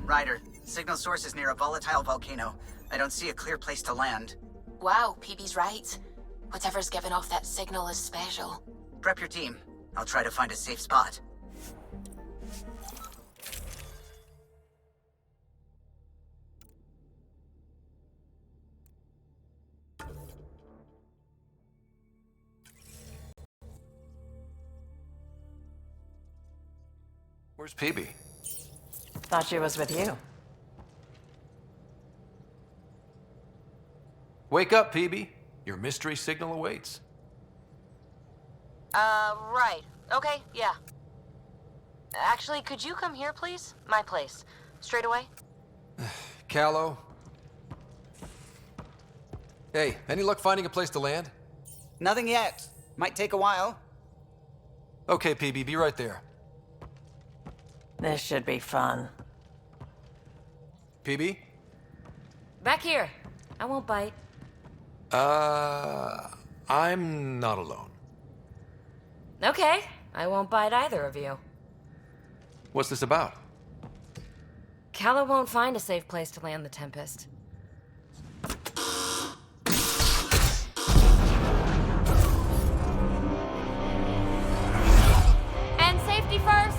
Ryder, signal source is near a volatile volcano. I don't see a clear place to land. Wow, PB's right. Whatever's giving off that signal is special. Prep your team. I'll try to find a safe spot. Where's PB? Thought she was with you. Wake up, PB. Your mystery signal awaits. Right. Okay, yeah. Actually, could you come here, please? My place. Straight away? Callow. Hey, any luck finding a place to land? Nothing yet. Might take a while. Okay, PB, be right there. This should be fun. PB? Back here. I won't bite. I'm not alone. Okay. I won't bite either of you. What's this about? Calla won't find a safe place to land the Tempest. And safety first!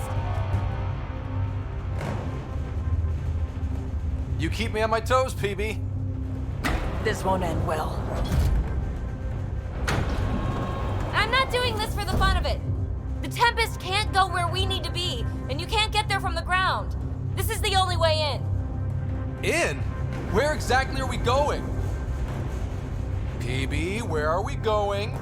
You keep me on my toes, PB. This won't end well. I'm not doing this for the fun of it. The Tempest can't go where we need to be, and you can't get there from the ground. This is the only way in. In? Where exactly are we going? PB, where are we going?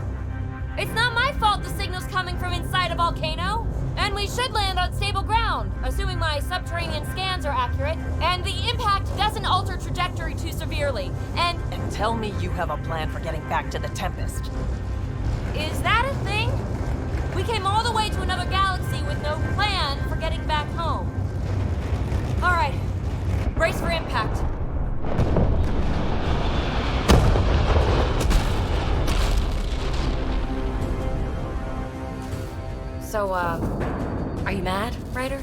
It's not my fault the signal's coming from inside a volcano. And we should land on stable ground, assuming my subterranean scans are accurate, and the impact doesn't alter trajectory too severely. And tell me you have a plan for getting back to the Tempest. is that a thing? We came all the way to another galaxy with no plan for getting back home. All right, brace for impact. So, are you mad, Ryder?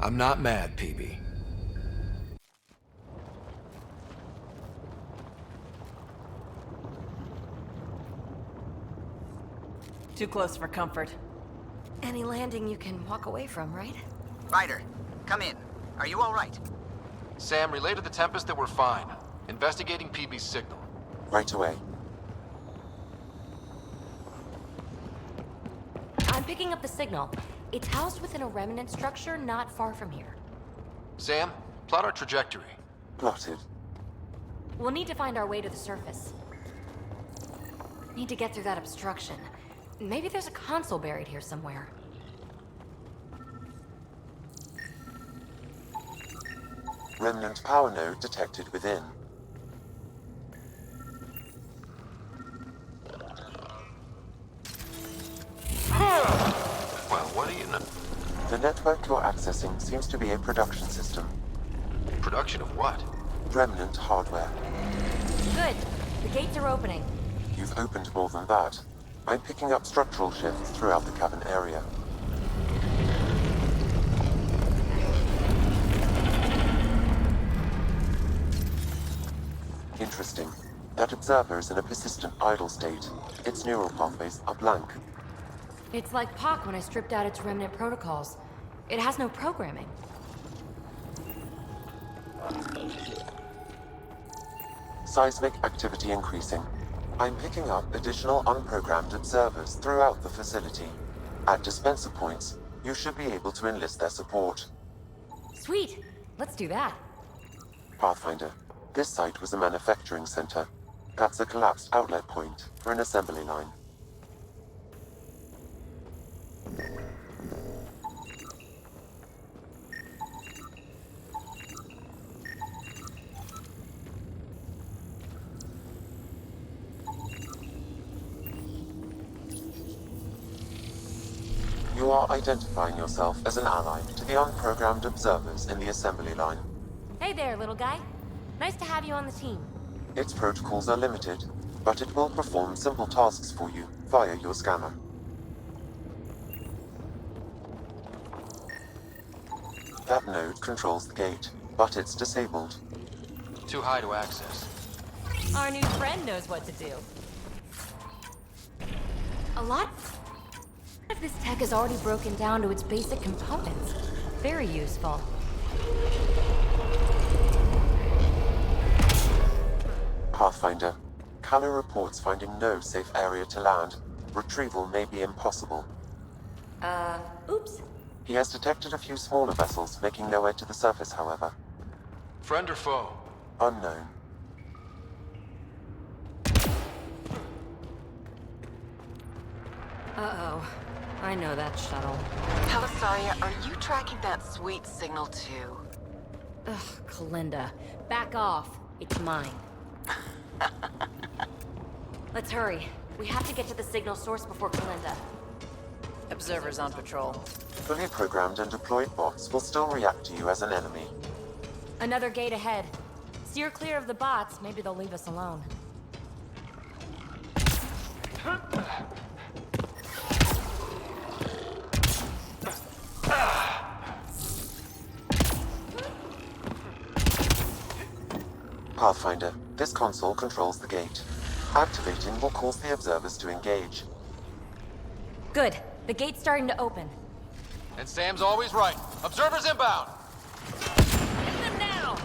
I'm not mad, PB. Too close for comfort. Any landing you can walk away from, right? Ryder, come in. Are you all right? Sam, relay to the Tempest that we're fine. Investigating PB's signal. Right away. I'm picking up the signal. It's housed within a remnant structure not far from here. Sam, plot our trajectory. Plotted. We'll need to find our way to the surface. Need to get through that obstruction. Maybe there's a console buried here somewhere. Remnant power node detected within. Well, what do you know? The network you're accessing seems to be a production system. Production of what? Remnant hardware. Good. The gates are opening. You've opened more than that. I'm picking up structural shifts throughout the cavern area. Interesting. That observer is in a persistent idle state. Its neural pathways are blank. It's like Pac when I stripped out its remnant protocols. It has no programming. Seismic activity increasing. I'm picking up additional unprogrammed observers throughout the facility. At dispenser points, you should be able to enlist their support. Sweet. Let's do that. Pathfinder, this site was a manufacturing center. That's a collapsed outlet point for an assembly line. You are identifying yourself as an ally to the unprogrammed observers in the assembly line. Hey there, little guy. Nice to have you on the team. Its protocols are limited, but it will perform simple tasks for you via your scanner. That node controls the gate, but it's disabled. Too high to access. Our new friend knows what to do. A lot of this tech is already broken down to its basic components. Very useful. Pathfinder, Callow reports finding no safe area to land. Retrieval may be impossible. Oops. He has detected a few smaller vessels making their way to the surface, however. Friend or foe? Unknown. Uh-oh. I know that shuttle. Pelisaria, are you tracking that sweet signal too? Ugh, Kalinda. Back off. It's mine. Let's hurry. We have to get to the signal source before Kalinda. Observers on patrol. Fully programmed and deployed bots will still react to you as an enemy. Another gate ahead. Steer clear of the bots. Maybe they'll leave us alone. Pathfinder, this console controls the gate. Activating will cause the observers to engage. Good. The gate's starting to open. And Sam's always right. Observers inbound! Hit them now!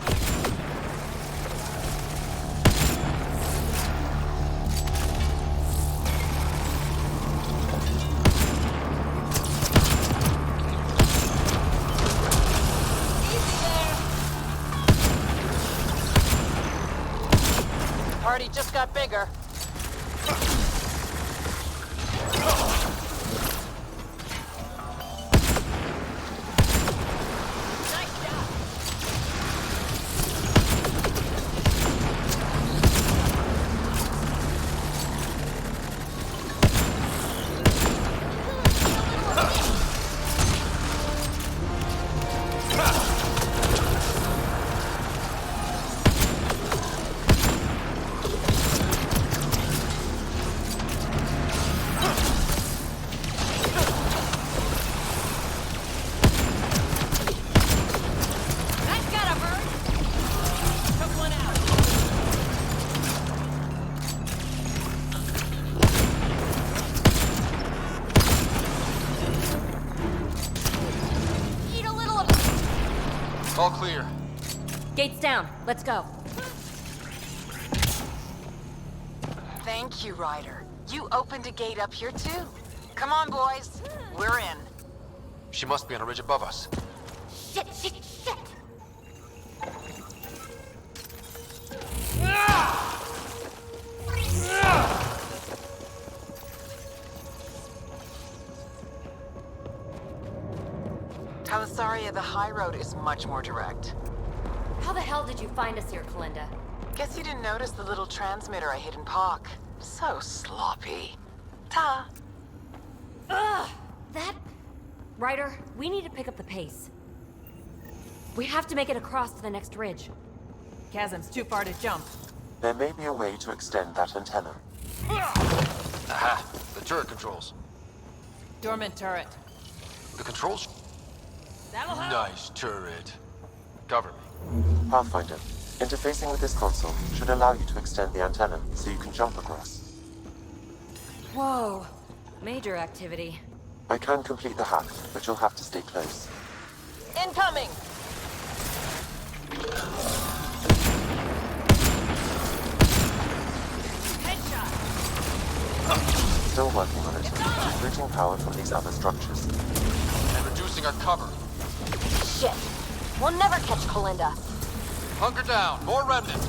got bigger. All clear. Gates down. Let's go. Thank you, Ryder. You opened a gate up here, too. Come on, boys. We're in. She must be on a ridge above us. Shit, shit, shit! Talisaria, the high road is much more direct. How the hell did you find us here, Kalinda? Guess you didn't notice the little transmitter I hid in Pock. So sloppy. Ta. Ugh! That... Ryder, we need to pick up the pace. We have to make it across to the next ridge. Chasm's too far to jump. There may be a way to extend that antenna. Aha! The turret controls. Dormant turret. The controls? That'll help. Nice turret. Cover me. Pathfinder, interfacing with this console should allow you to extend the antenna so you can jump across. Whoa. Major activity. I can complete the hack, but you'll have to stay close. Incoming! Still working on it. Recruiting power from these other structures. And reducing our cover. Shit. We'll never catch Kalinda. Hunker down. More remnant.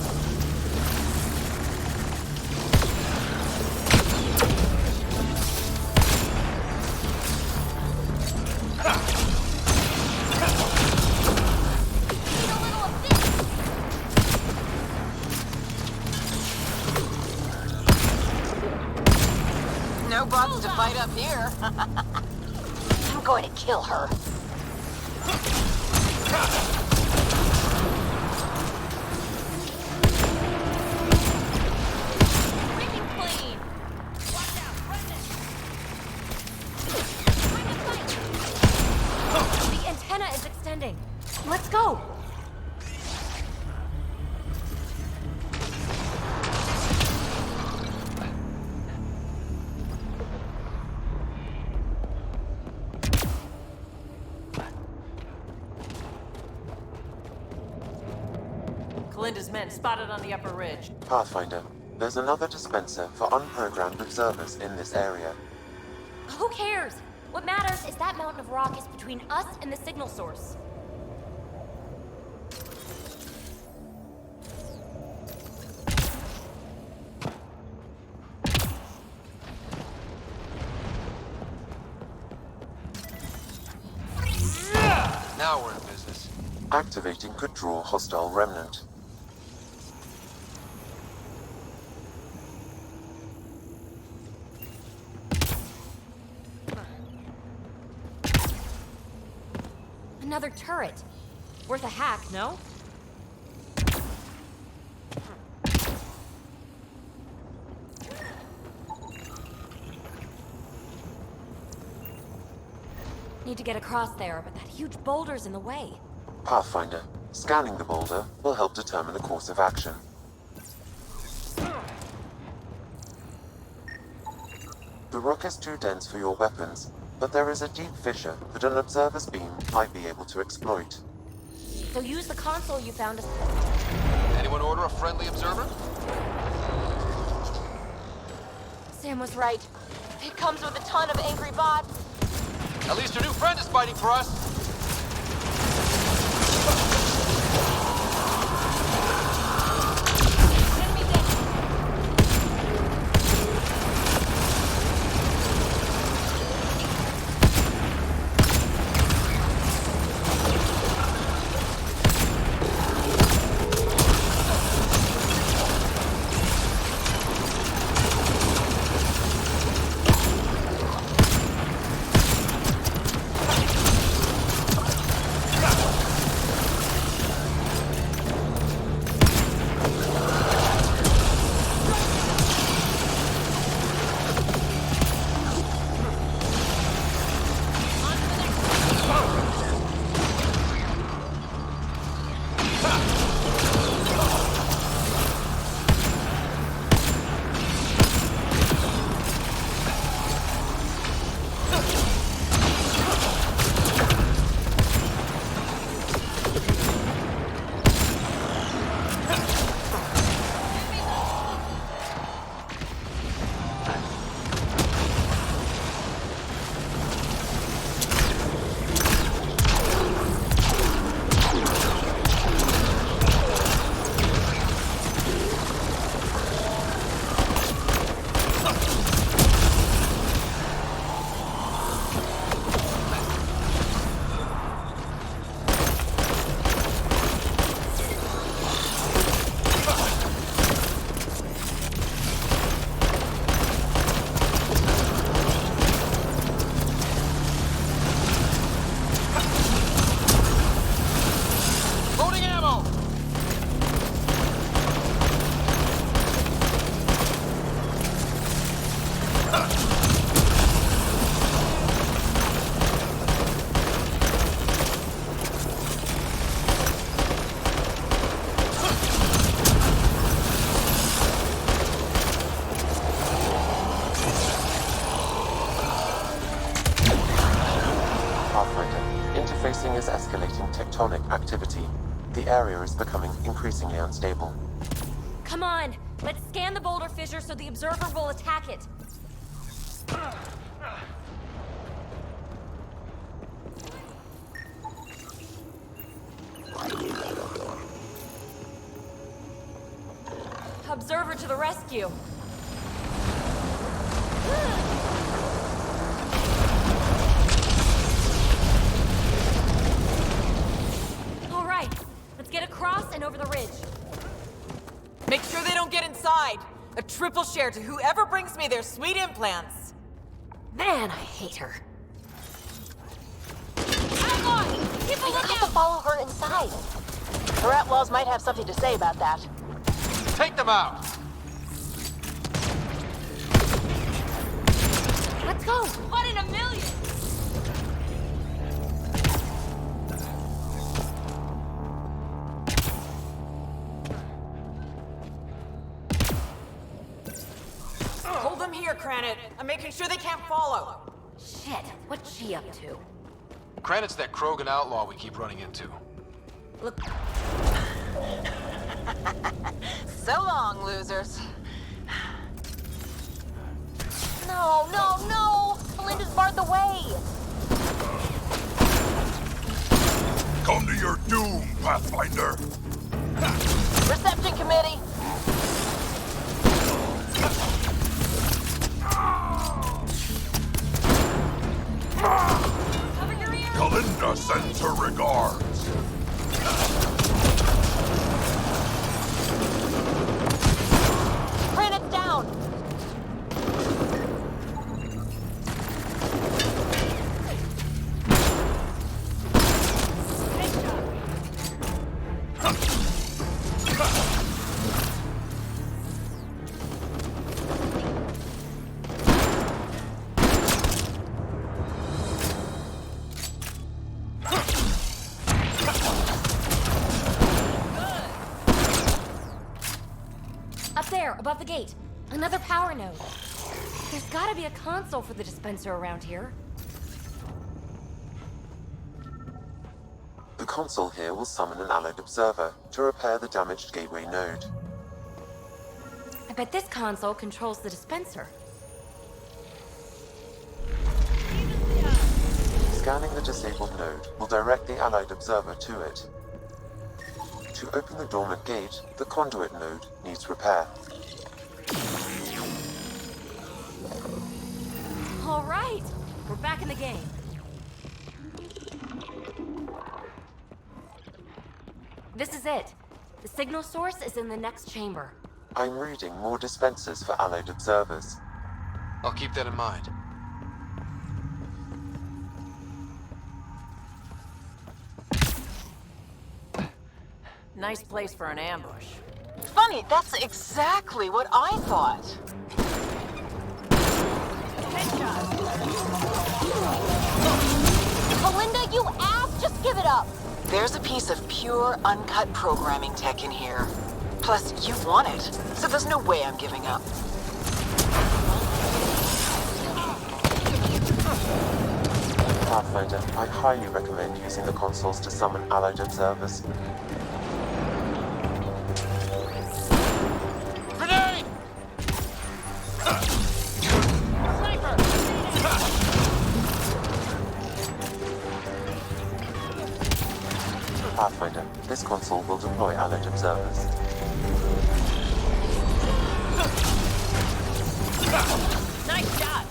No bots to fight up here. I'm going to kill her. Freaking clean. Watch out, the antenna is extending. Let's go. Kalinda's men spotted on the upper ridge. Pathfinder, there's another dispenser for unprogrammed observers in this area. Who cares? What matters is that mountain of rock is between us and the signal source. Now we're in business. Activating could draw hostile remnant. Another turret. Worth a hack, no? Need to get across there, but that huge boulder's in the way. Pathfinder, scanning the boulder will help determine the course of action. The rock is too dense for your weapons, but there is a deep fissure that an observer's beam might be able to exploit. So use the console you found us. Anyone order a friendly observer? Sam was right. It comes with a ton of angry bots. At least your new friend is fighting for us. Enemy down. Pathfinder, interfacing is escalating tectonic activity. The area is becoming increasingly unstable. Come on, let's scan the boulder fissure so the observer will attack it. Observer to the rescue. All right, let's get across and over the ridge. Make sure they don't get inside. A triple share to whoever brings me their sweet implants. Man, I hate her. People look out! To follow her inside. Her outlaws might have something to say about that. Take them out! Let's go! One in a million! Hold them here, Cranit. I'm making sure they can't follow. Shit, what's she up to? Cranit's that Krogan outlaw we keep running into. Look. So long, losers. No, no, no! Melinda's barred the way! Come to your doom, Pathfinder! Reception committee! Kalinda sends her regards. Cranit's down! Up there, above the gate. Another power node. There's gotta be a console for the dispenser around here. The console here will summon an allied observer to repair the damaged gateway node. I bet this console controls the dispenser. Scanning the disabled node will direct the allied observer to it. To open the dormant gate, the conduit node needs repair. All right, we're back in the game. This is it. The signal source is in the next chamber. I'm reading more dispensers for allied observers. I'll keep that in mind. Nice place for an ambush. Funny, that's exactly what I thought. Melinda, you ass! Just give it up! There's a piece of pure, uncut programming tech in here. Plus, you want it, so there's no way I'm giving up. Pathfinder, I highly recommend using the consoles to summon allied observers. Grenade! Sniper! Pathfinder, this console will deploy allied observers. Nice shot.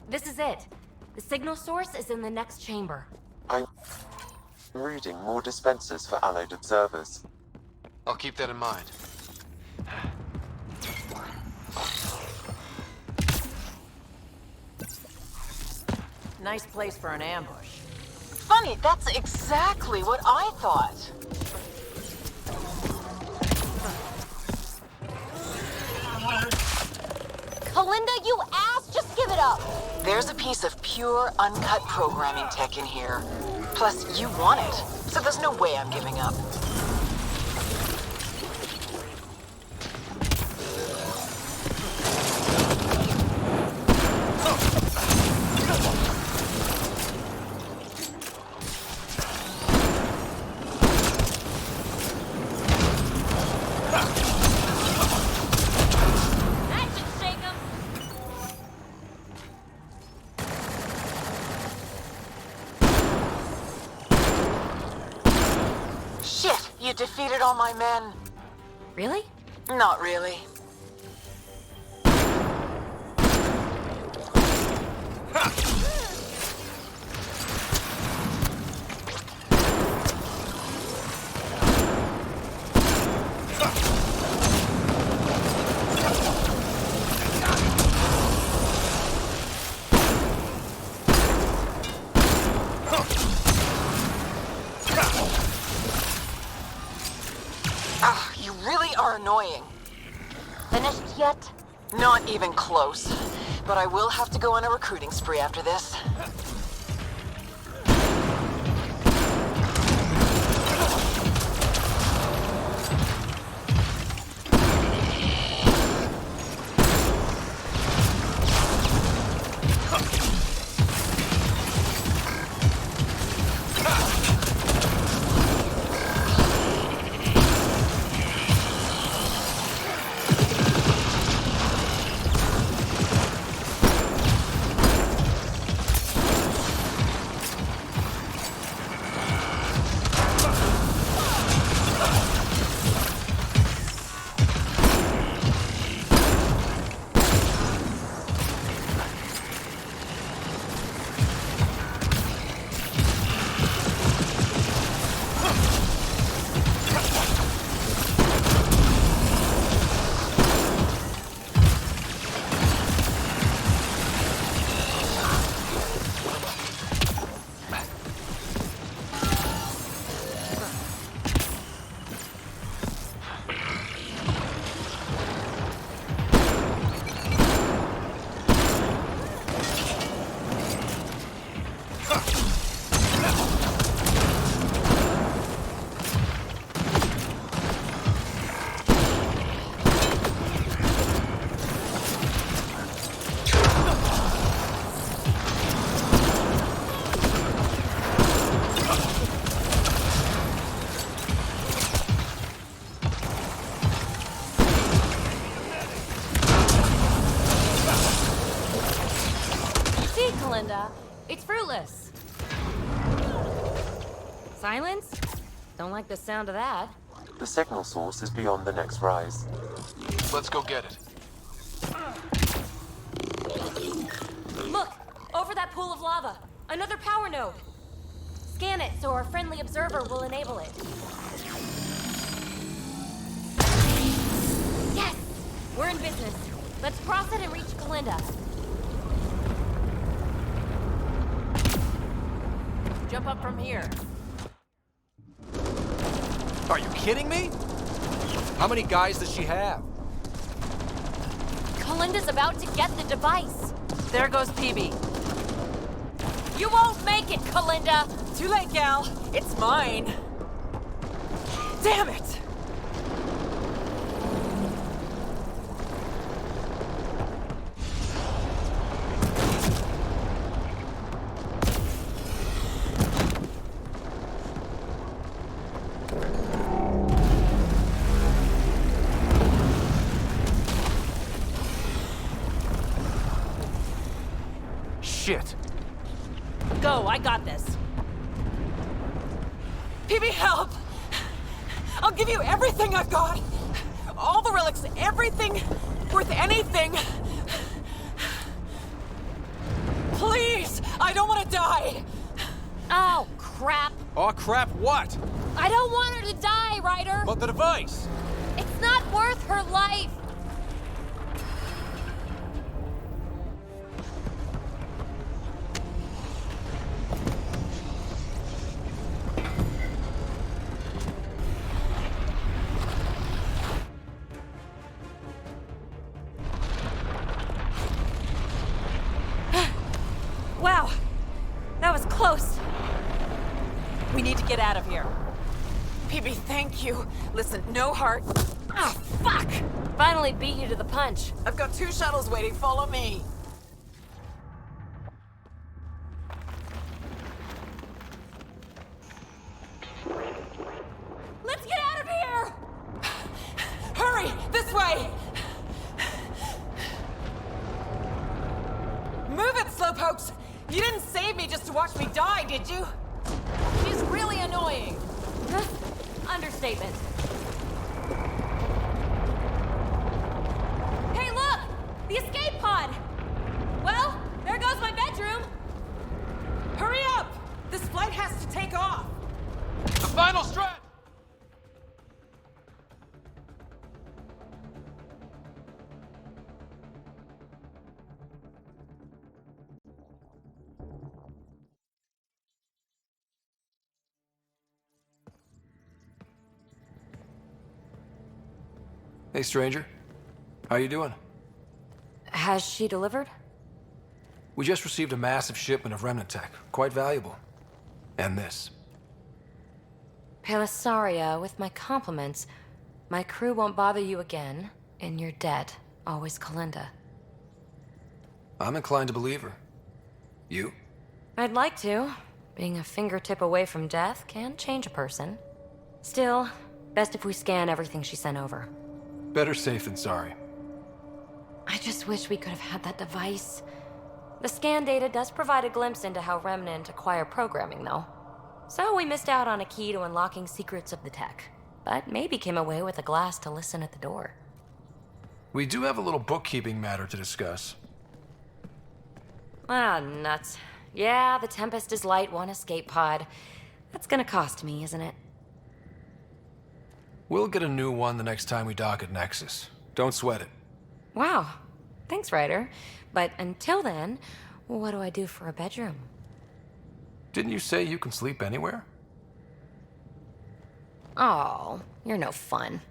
This is it. The signal source is in the next chamber. I'm reading more dispensers for allied observers. I'll keep that in mind. Nice place for an ambush. Funny, that's exactly what I thought. Kalinda, you ass! Just give it up! There's a piece of pure, uncut programming tech in here. Plus, you want it, so there's no way I'm giving up. That should shake 'em. Shit, you defeated all my men. Really? Not really. Ah, you really are annoying. Finished yet? Not even close. But I will have to go on a recruiting spree after this. See, Kalinda, it's fruitless. Silence? Don't like the sound of that. The signal source is beyond the next rise. Let's go get it. Look! Over that pool of lava! Another power node! Scan it so our friendly observer will enable it. Yes! We're in business. Let's cross it and reach Kalinda. Jump up from here. Are you kidding me? How many guys does she have? Kalinda's about to get the device. There goes PB. You won't make it, Kalinda! Too late, gal. It's mine. Damn it! Shit. Go, I got this. PB, help! I'll give you everything I've got. All the relics, everything worth anything. Please, I don't want to die. Oh, crap. Oh, crap, what? I don't want her to die, Ryder. But the device. It's not worth her life. Wow, that was close. We need to get out of here. PB, thank you. Listen, no heart. Ah, fuck! Finally beat you to the punch. I've got 2 shuttles waiting. Follow me. Let's get out of here! Hurry! This way! Move it, slowpokes! You didn't save me just to watch me die, did you? She's really annoying. Understatement. Hey, look! The escape pod! Well, there goes my bedroom. Hurry up! This flight has to take off. The final stretch! Hey, stranger. How you doing? Has she delivered? We just received a massive shipment of remnant tech. Quite valuable. And this. Pelisaria, with my compliments. My crew won't bother you again, and you're dead. Always Kalinda. I'm inclined to believe her. You? I'd like to. Being a fingertip away from death can change a person. Still, best if we scan everything she sent over. Better safe than sorry. I just wish we could have had that device. The scan data does provide a glimpse into how Remnant acquire programming, though. So we missed out on a key to unlocking secrets of the tech. But maybe came away with a glass to listen at the door. We do have a little bookkeeping matter to discuss. Ah, nuts. Yeah, the Tempest is light, 1 escape pod. That's gonna cost me, isn't it? We'll get a new one the next time we dock at Nexus. Don't sweat it. Wow. Thanks, Ryder. But until then, what do I do for a bedroom? Didn't you say you can sleep anywhere? Oh, you're no fun.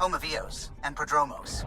home of Eos and Prodromos.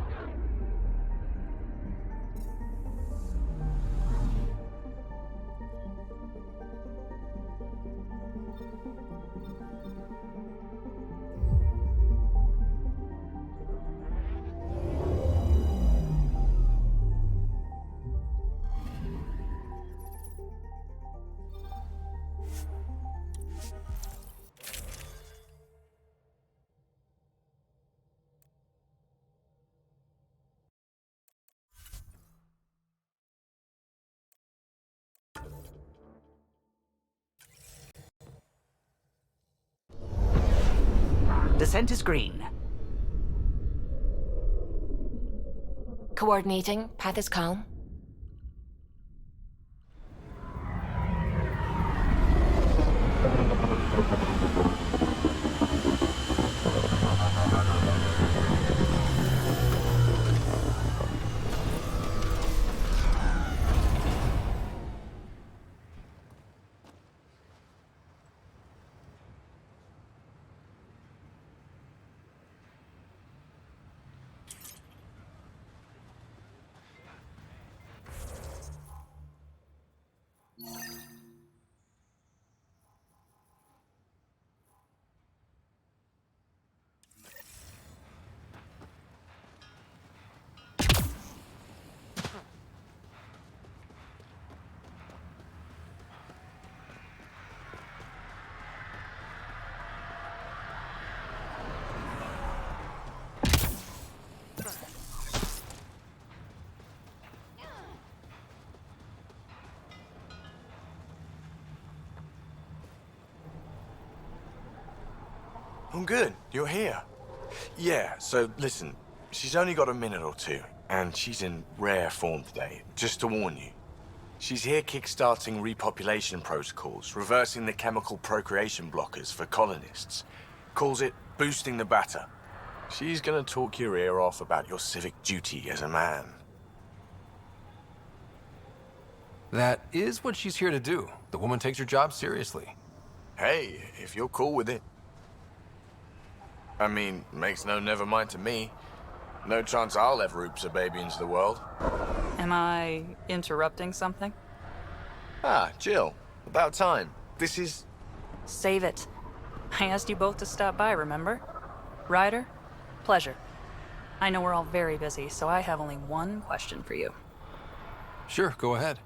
Descent is green. Coordinating. Path is calm. I'm good. You're here. Yeah, so listen, she's only got a minute or two, and she's in rare form today, just to warn you. She's here kickstarting repopulation protocols, reversing the chemical procreation blockers for colonists. Calls it boosting the batter. She's gonna talk your ear off about your civic duty as a man. That is what she's here to do. The woman takes her job seriously. Hey, if you're cool with it. I mean, makes no never mind to me. No chance I'll ever oops a baby into the world. Am I interrupting something? Ah, Jill. About time. This is... Save it. I asked you both to stop by, remember? Ryder, pleasure. I know we're all very busy, so I have only one question for you. Sure, go ahead.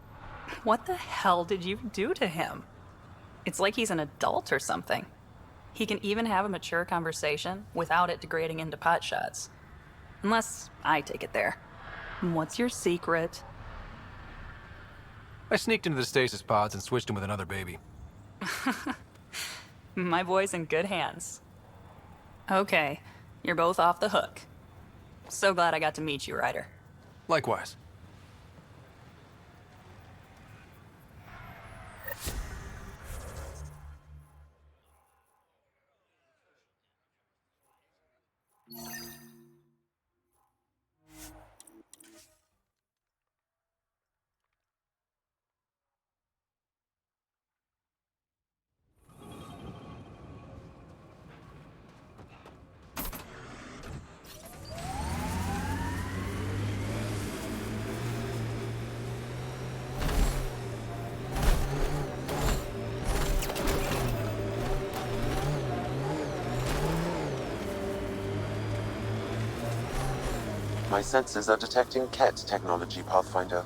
What the hell did you do to him? It's like he's an adult or something. He can even have a mature conversation without it degrading into pot shots. Unless I take it there. What's your secret? I sneaked into the stasis pods and switched him with another baby. My boy's in good hands. Okay, you're both off the hook. So glad I got to meet you, Ryder. Likewise. My sensors are detecting Ket technology, Pathfinder.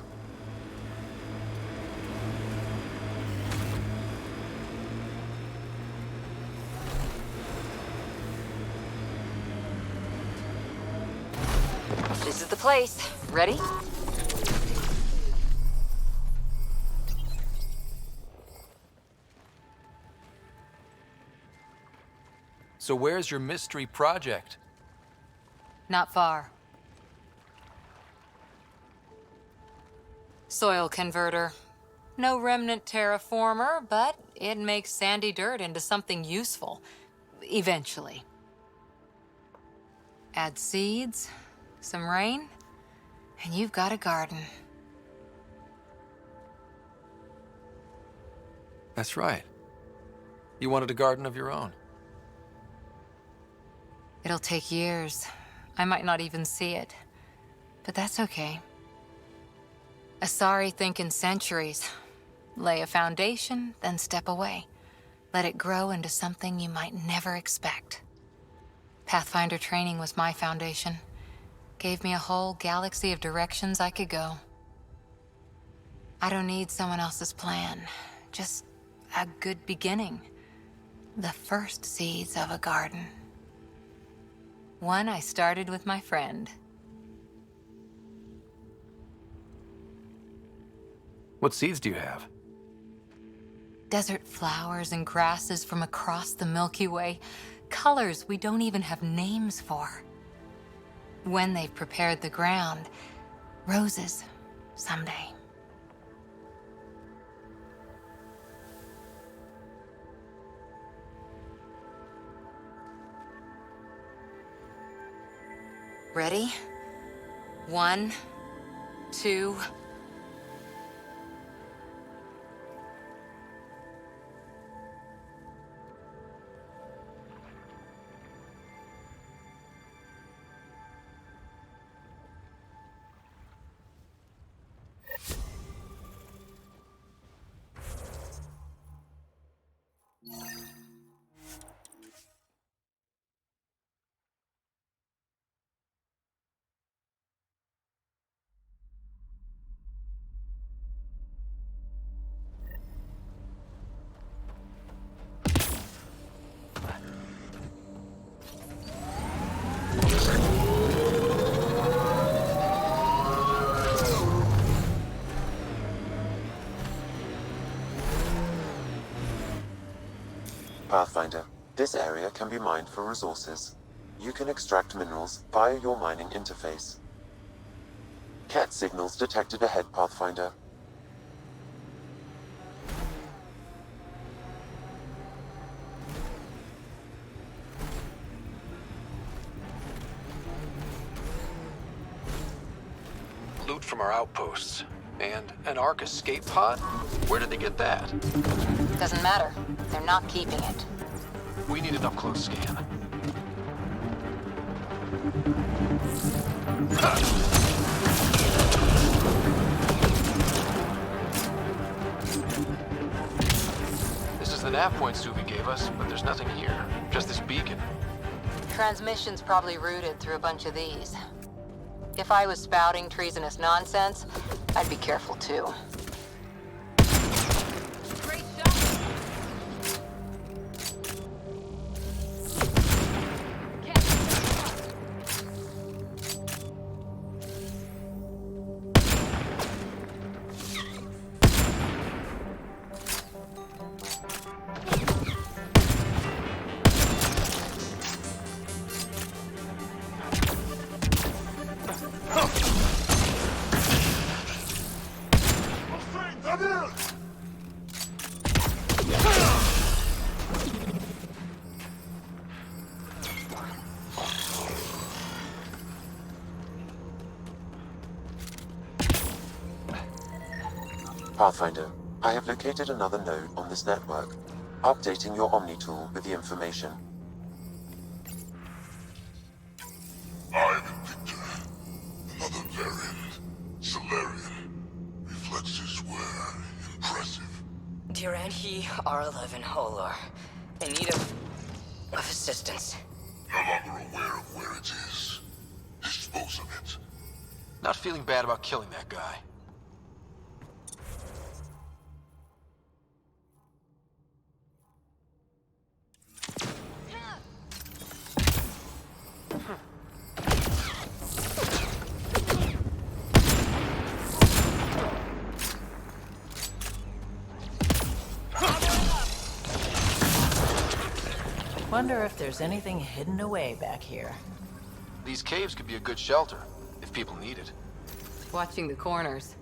This is the place. Ready? So where's your mystery project? Not far. Soil converter. No remnant terraformer, but it makes sandy dirt into something useful. Eventually. Add seeds, some rain, and you've got a garden. That's right. You wanted a garden of your own. It'll take years, I might not even see it. But that's okay. Asari think in centuries. Lay a foundation, then step away. Let it grow into something you might never expect. Pathfinder training was my foundation. Gave me a whole galaxy of directions I could go. I don't need someone else's plan. Just a good beginning. The first seeds of a garden. One I started with my friend. What seeds do you have? Desert flowers and grasses from across the Milky Way. Colors we don't even have names for. When they've prepared the ground, roses someday. Ready? 1, 2... Pathfinder, this area can be mined for resources. You can extract minerals via your mining interface. Cat signals detected ahead, Pathfinder. Loot from our outposts. And an Ark escape pod? Where did they get that? Doesn't matter. They're not keeping it. We need an up-close scan. This is the nav point Suvi gave us, but there's nothing here. Just this beacon. Transmission's probably routed through a bunch of these. If I was spouting treasonous nonsense, I'd be careful too. Pathfinder, I have located another node on this network, updating your Omni tool with the information. I'm Victor. Another variant. Solarian. Reflexes were impressive. Dear and he are alive in Holor. In need of assistance. No longer aware of where it is. Dispose of it. Not feeling bad about killing that guy. Wonder if there's anything hidden away back here. These caves could be a good shelter, if people need it. Watching the corners.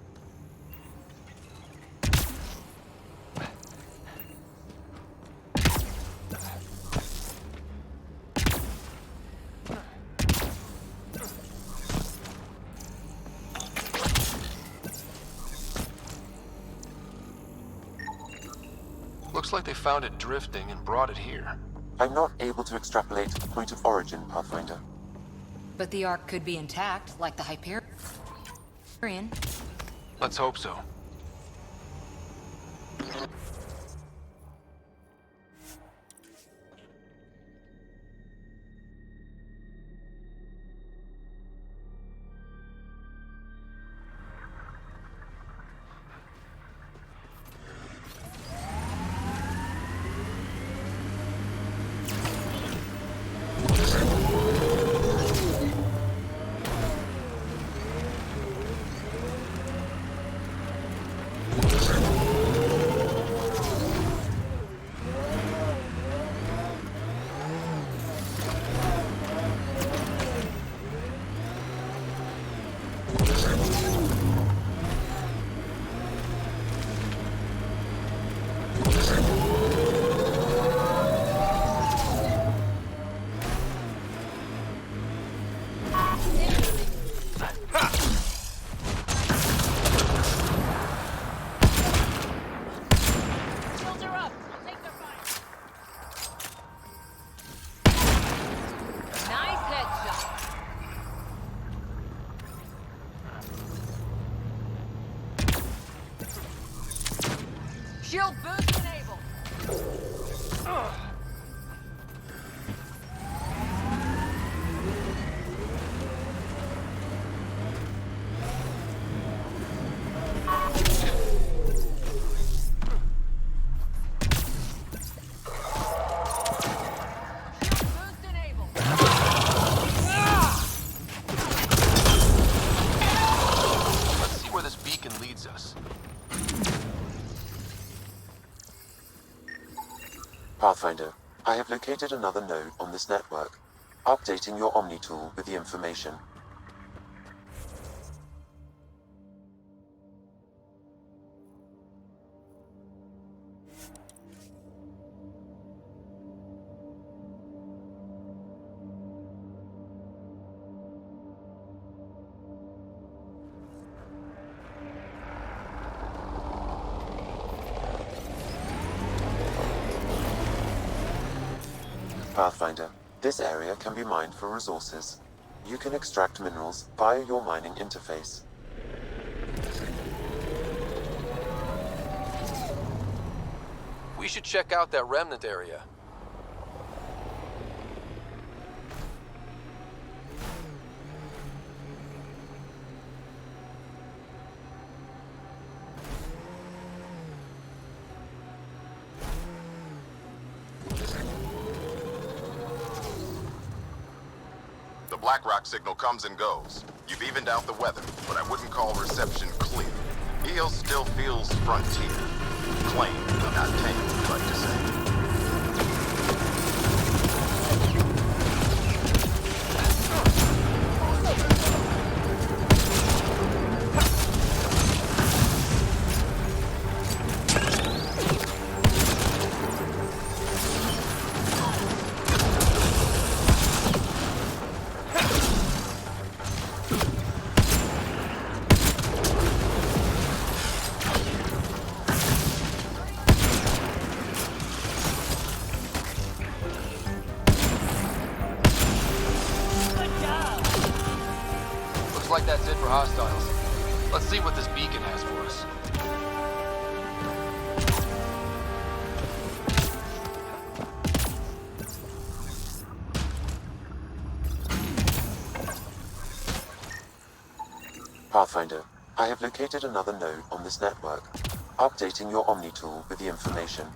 Looks like they found it drifting and brought it here. I'm not able to extrapolate point of origin, Pathfinder. But the Ark could be intact, like the Hyperion. Let's hope so. Shield boost enabled. Let's see where this beacon leads us. Pathfinder, I have located another node on this network. Updating your Omni tool with the information. Pathfinder, this area can be mined for resources. You can extract minerals via your mining interface. We should check out that remnant area. The BlackRock signal comes and goes. You've evened out the weather, but I wouldn't call reception clear. EOS still feels frontier. Claimed, not tamed, I'd like to say. Looks like that's it for hostiles. Let's see what this beacon has for us. Pathfinder, I have located another node on this network. Updating your Omni tool with the information.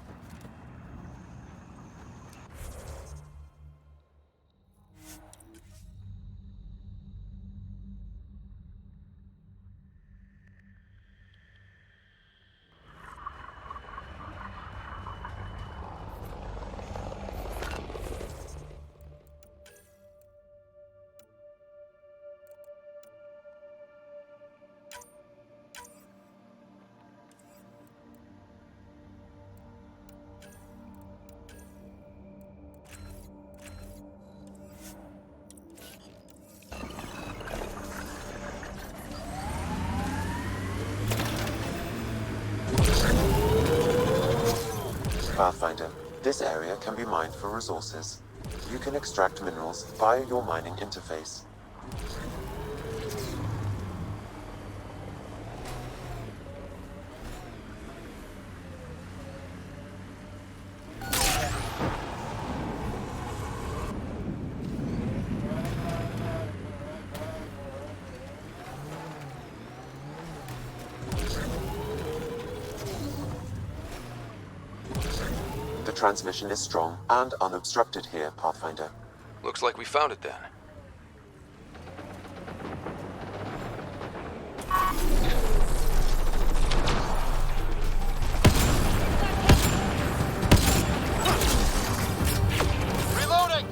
Pathfinder, this area can be mined for resources. You can extract minerals via your mining interface. The transmission is strong and unobstructed here, Pathfinder. Looks like we found it then. Reloading!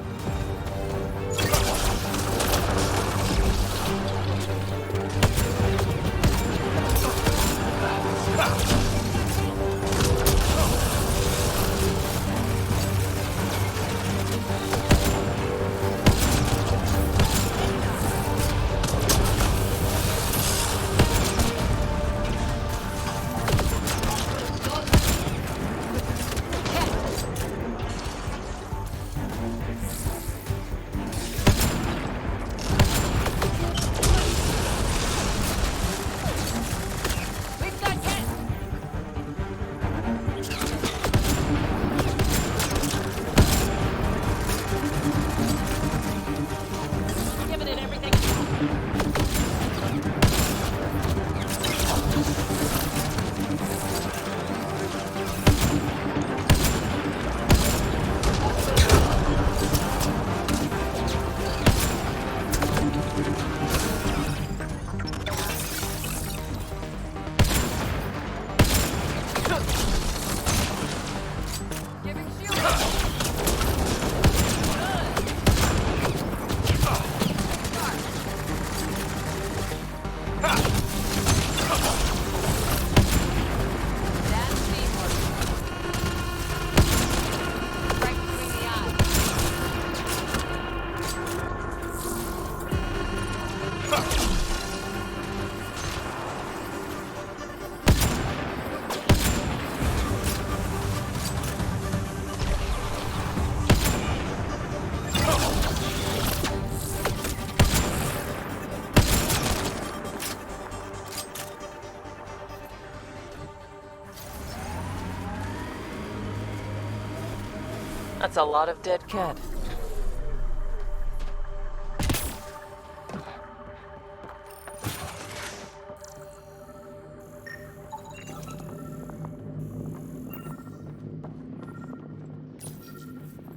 That's a lot of dead cat.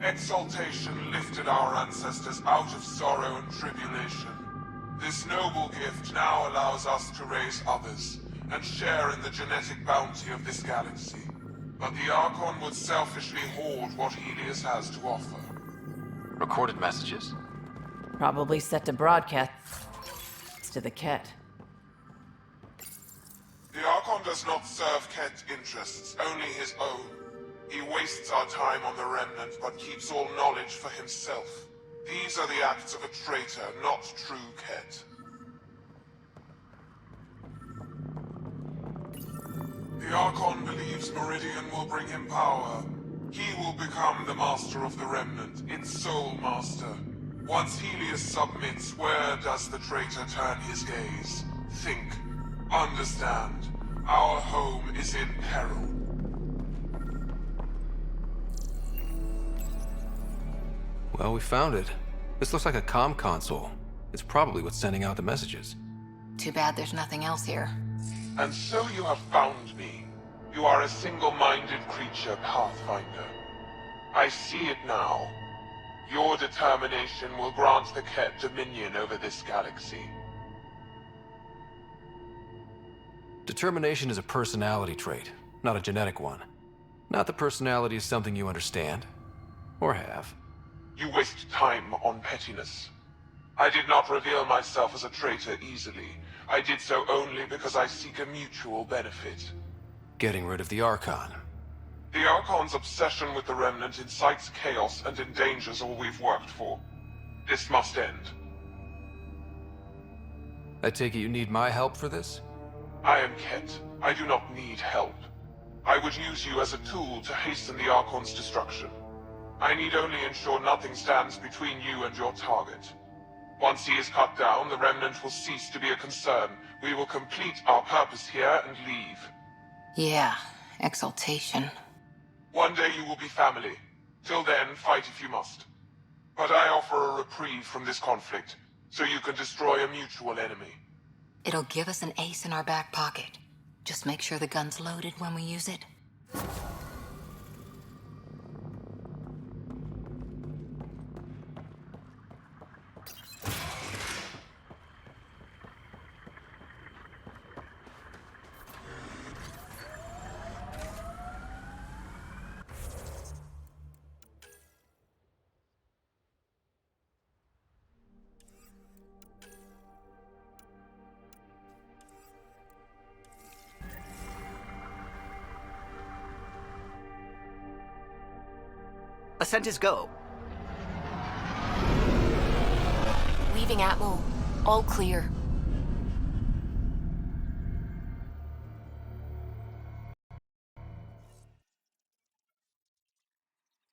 Exaltation lifted our ancestors out of sorrow and tribulation. This noble gift now allows us to raise others and share in the genetic bounty of this galaxy. But the Archon would selfishly hoard what Helios has to offer. Recorded messages? Probably set to broadcast to the Ket. The Archon does not serve Ket interests, only his own. He wastes our time on the Remnant, but keeps all knowledge for himself. These are the acts of a traitor, not true Ket. The Archon believes Meridian will bring him power. He will become the master of the Remnant, its sole master. Once Helios submits, where does the traitor turn his gaze? Think. Understand. Our home is in peril. Well, we found it. This looks like a comm console. It's probably what's sending out the messages. Too bad there's nothing else here. And so you have found me. You are a single-minded creature, Pathfinder. I see it now. Your determination will grant the Ket dominion over this galaxy. Determination is a personality trait, not a genetic one. Not that personality is something you understand. Or have. You waste time on pettiness. I did not reveal myself as a traitor easily. I did so only because I seek a mutual benefit. Getting rid of the Archon. The Archon's obsession with the Remnant incites chaos and endangers all we've worked for. This must end. I take it you need my help for this? I am Ket. I do not need help. I would use you as a tool to hasten the Archon's destruction. I need only ensure nothing stands between you and your target. Once he is cut down, the Remnant will cease to be a concern. We will complete our purpose here and leave. Yeah, exaltation. One day you will be family. Till then, fight if you must. But I offer a reprieve from this conflict, so you can destroy a mutual enemy. It'll give us an ace in our back pocket. Just make sure the gun's loaded when we use it. Ascent is go. Leaving Atmo. All clear.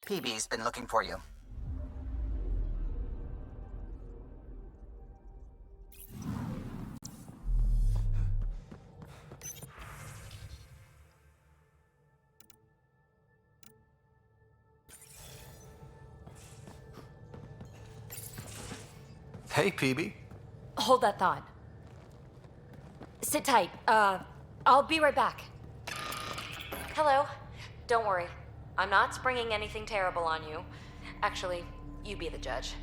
PB's been looking for you. Hey, PB. Hold that thought. Sit tight. I'll be right back. Hello. Don't worry. I'm not springing anything terrible on you. Actually, you be the judge.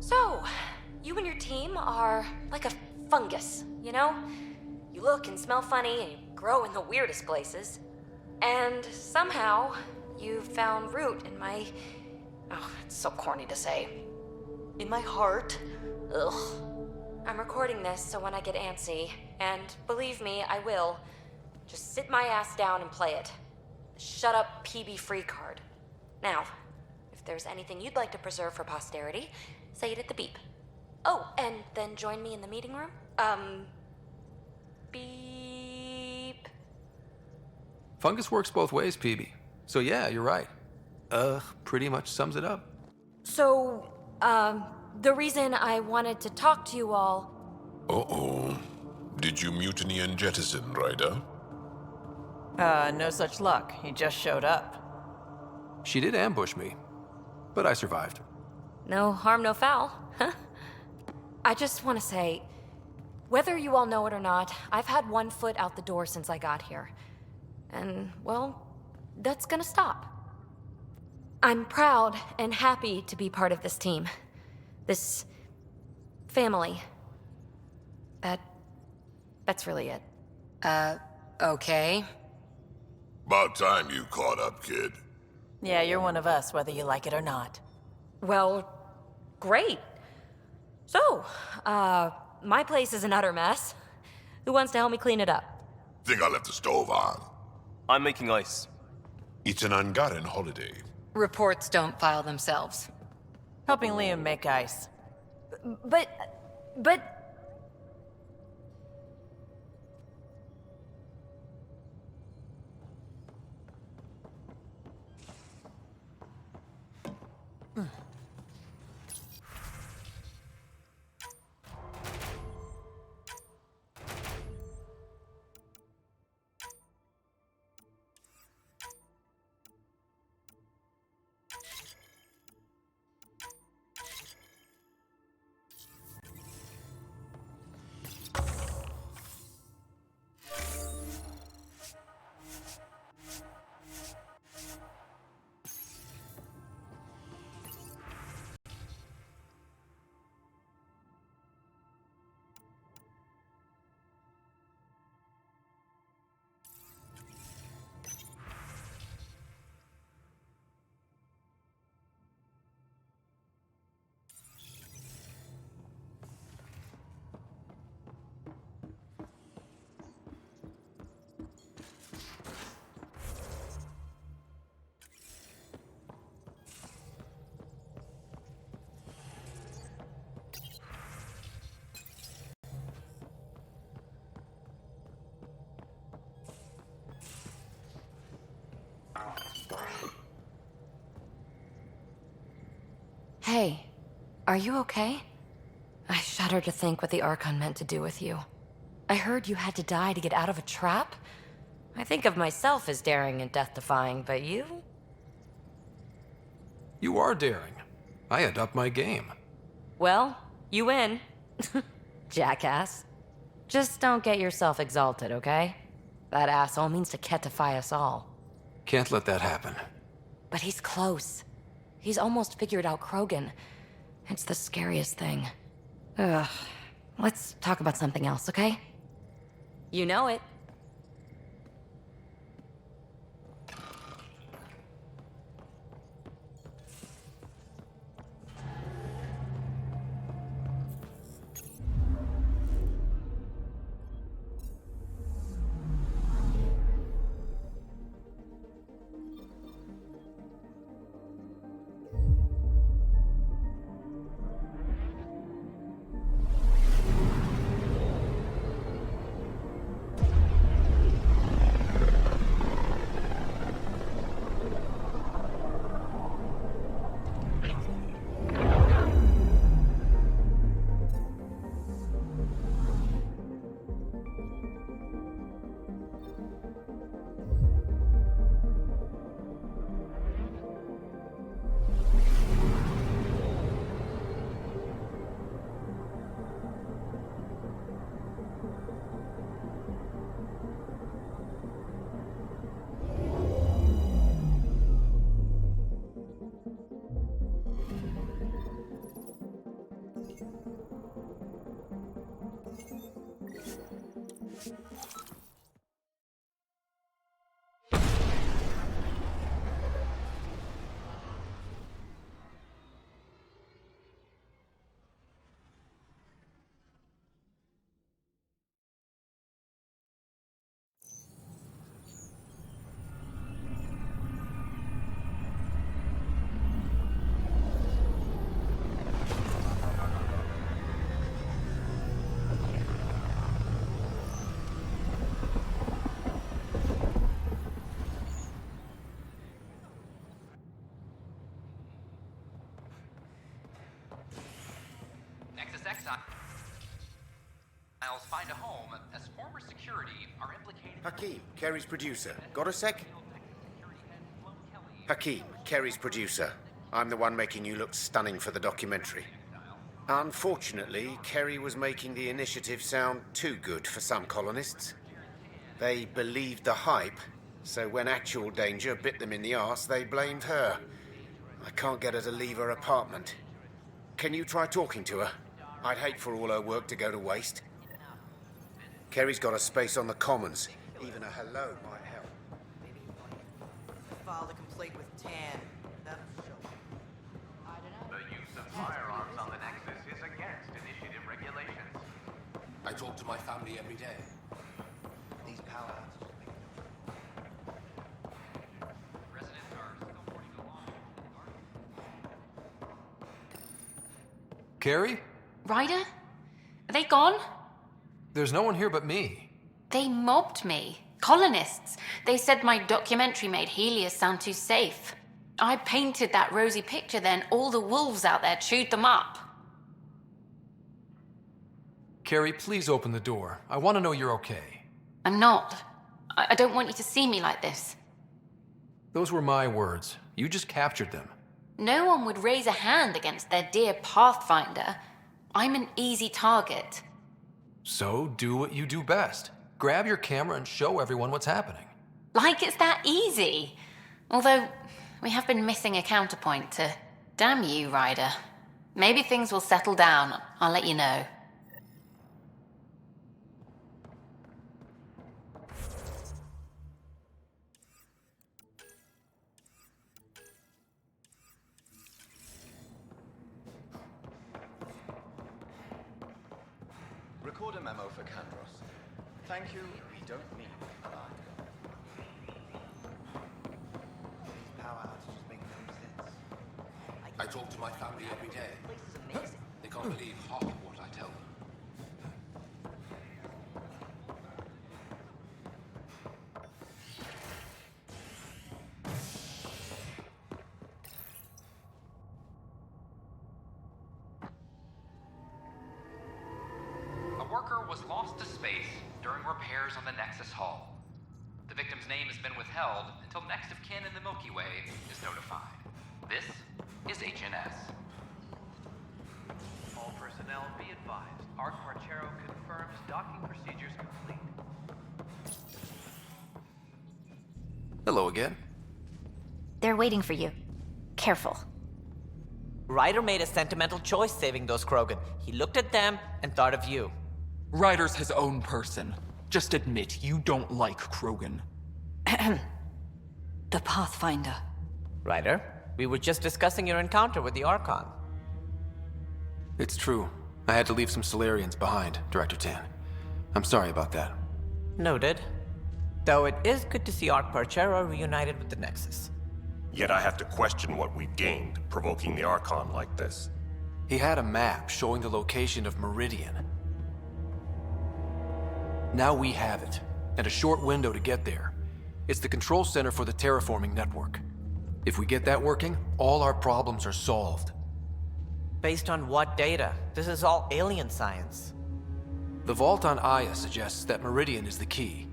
So, you and your team are like a fungus, you know? You look and smell funny and you grow in the weirdest places. And somehow, you found root in my... Oh, it's so corny to say. In my heart. Ugh. I'm recording this so when I get antsy, and believe me, I will, just sit my ass down and play it. Shut up PB free card. Now, if there's anything you'd like to preserve for posterity, say it at the beep. Oh, and then join me in the meeting room? Beep. Fungus works both ways, PB. So yeah, you're right. Pretty much sums it up. So, the reason I wanted to talk to you all... Uh-oh. Did you mutiny and jettison, Ryder? No such luck. He just showed up. She did ambush me, but I survived. No harm, no foul, huh? I just want to say, whether you all know it or not, I've had one foot out the door since I got here. And, well, that's gonna stop. I'm proud and happy to be part of this team. This family. That's really it. Okay. About time you caught up, kid. Yeah, you're one of us, whether you like it or not. Well, great. So, my place is an utter mess. Who wants to help me clean it up? Think I left the stove on. I'm making ice. It's an Angaran holiday. Reports don't file themselves. Helping Liam make ice. But... Hey, are you okay? I shudder to think what the Archon meant to do with you. I heard you had to die to get out of a trap? I think of myself as daring and death-defying, but you? You are daring. I had upped my game. Well, you win. Jackass. Just don't get yourself exalted, okay? That asshole means to ketify us all. Can't let that happen. But he's close. He's almost figured out Krogan. It's the scariest thing. Ugh. Let's talk about something else, okay? You know it. I'll find a home as former security are implicated. Hakeem, Kerry's producer. Got a sec? Hakeem, Kerry's producer. I'm the one making you look stunning for the documentary. Unfortunately, Kerry was making the initiative sound too good for some colonists. They believed the hype, so when actual danger bit them in the arse, they blamed her. I can't get her to leave her apartment. Can you try talking to her? I'd hate for all her work to go to waste. Kerry's got a space on the Commons. Even a hello might help. File the complaint with Tan. That'll show. The use of firearms on the Nexus is against initiative regulations. I talk to my family every day. These power Residents are still boarding along. Carrie? Ryder? Are they gone? There's no one here but me. They mobbed me. Colonists. They said my documentary made Helios sound too safe. I painted that rosy picture, then all the wolves out there chewed them up. Carrie, please open the door. I want to know you're okay. I'm not. I don't want you to see me like this. Those were my words. You just captured them. No one would raise a hand against their dear Pathfinder. I'm an easy target. So do what you do best. Grab your camera and show everyone what's happening. Like it's that easy. Although, we have been missing a counterpoint to... Damn you, Ryder. Maybe things will settle down. I'll let you know. Record a memo for Kandros. Thank you, we don't mean These power outages make no sense. I talk to my family every day. They can't believe half of what I tell them. worker was lost to space during repairs on the Nexus hull. The victim's name has been withheld until next of kin in the Milky Way is notified. This is HNS. All personnel be advised. Arc Marchero confirms docking procedures complete. Hello again. They're waiting for you. Careful. Ryder made a sentimental choice saving those Krogan. He looked at them and thought of you. Ryder's his own person. Just admit you don't like Krogan. The Pathfinder. Ryder, we were just discussing your encounter with the Archon. It's true. I had to leave some Solarians behind, Director Tan. I'm sorry about that. Noted. Though it is good to see Arc Parchero reunited with the Nexus. Yet I have to question what we've gained, provoking the Archon like this. He had a map showing the location of Meridian. Now we have it, and a short window to get there. It's the control center for the terraforming network. If we get that working, all our problems are solved. Based on what data? This is all alien science. The vault on Aya suggests that Meridian is the key.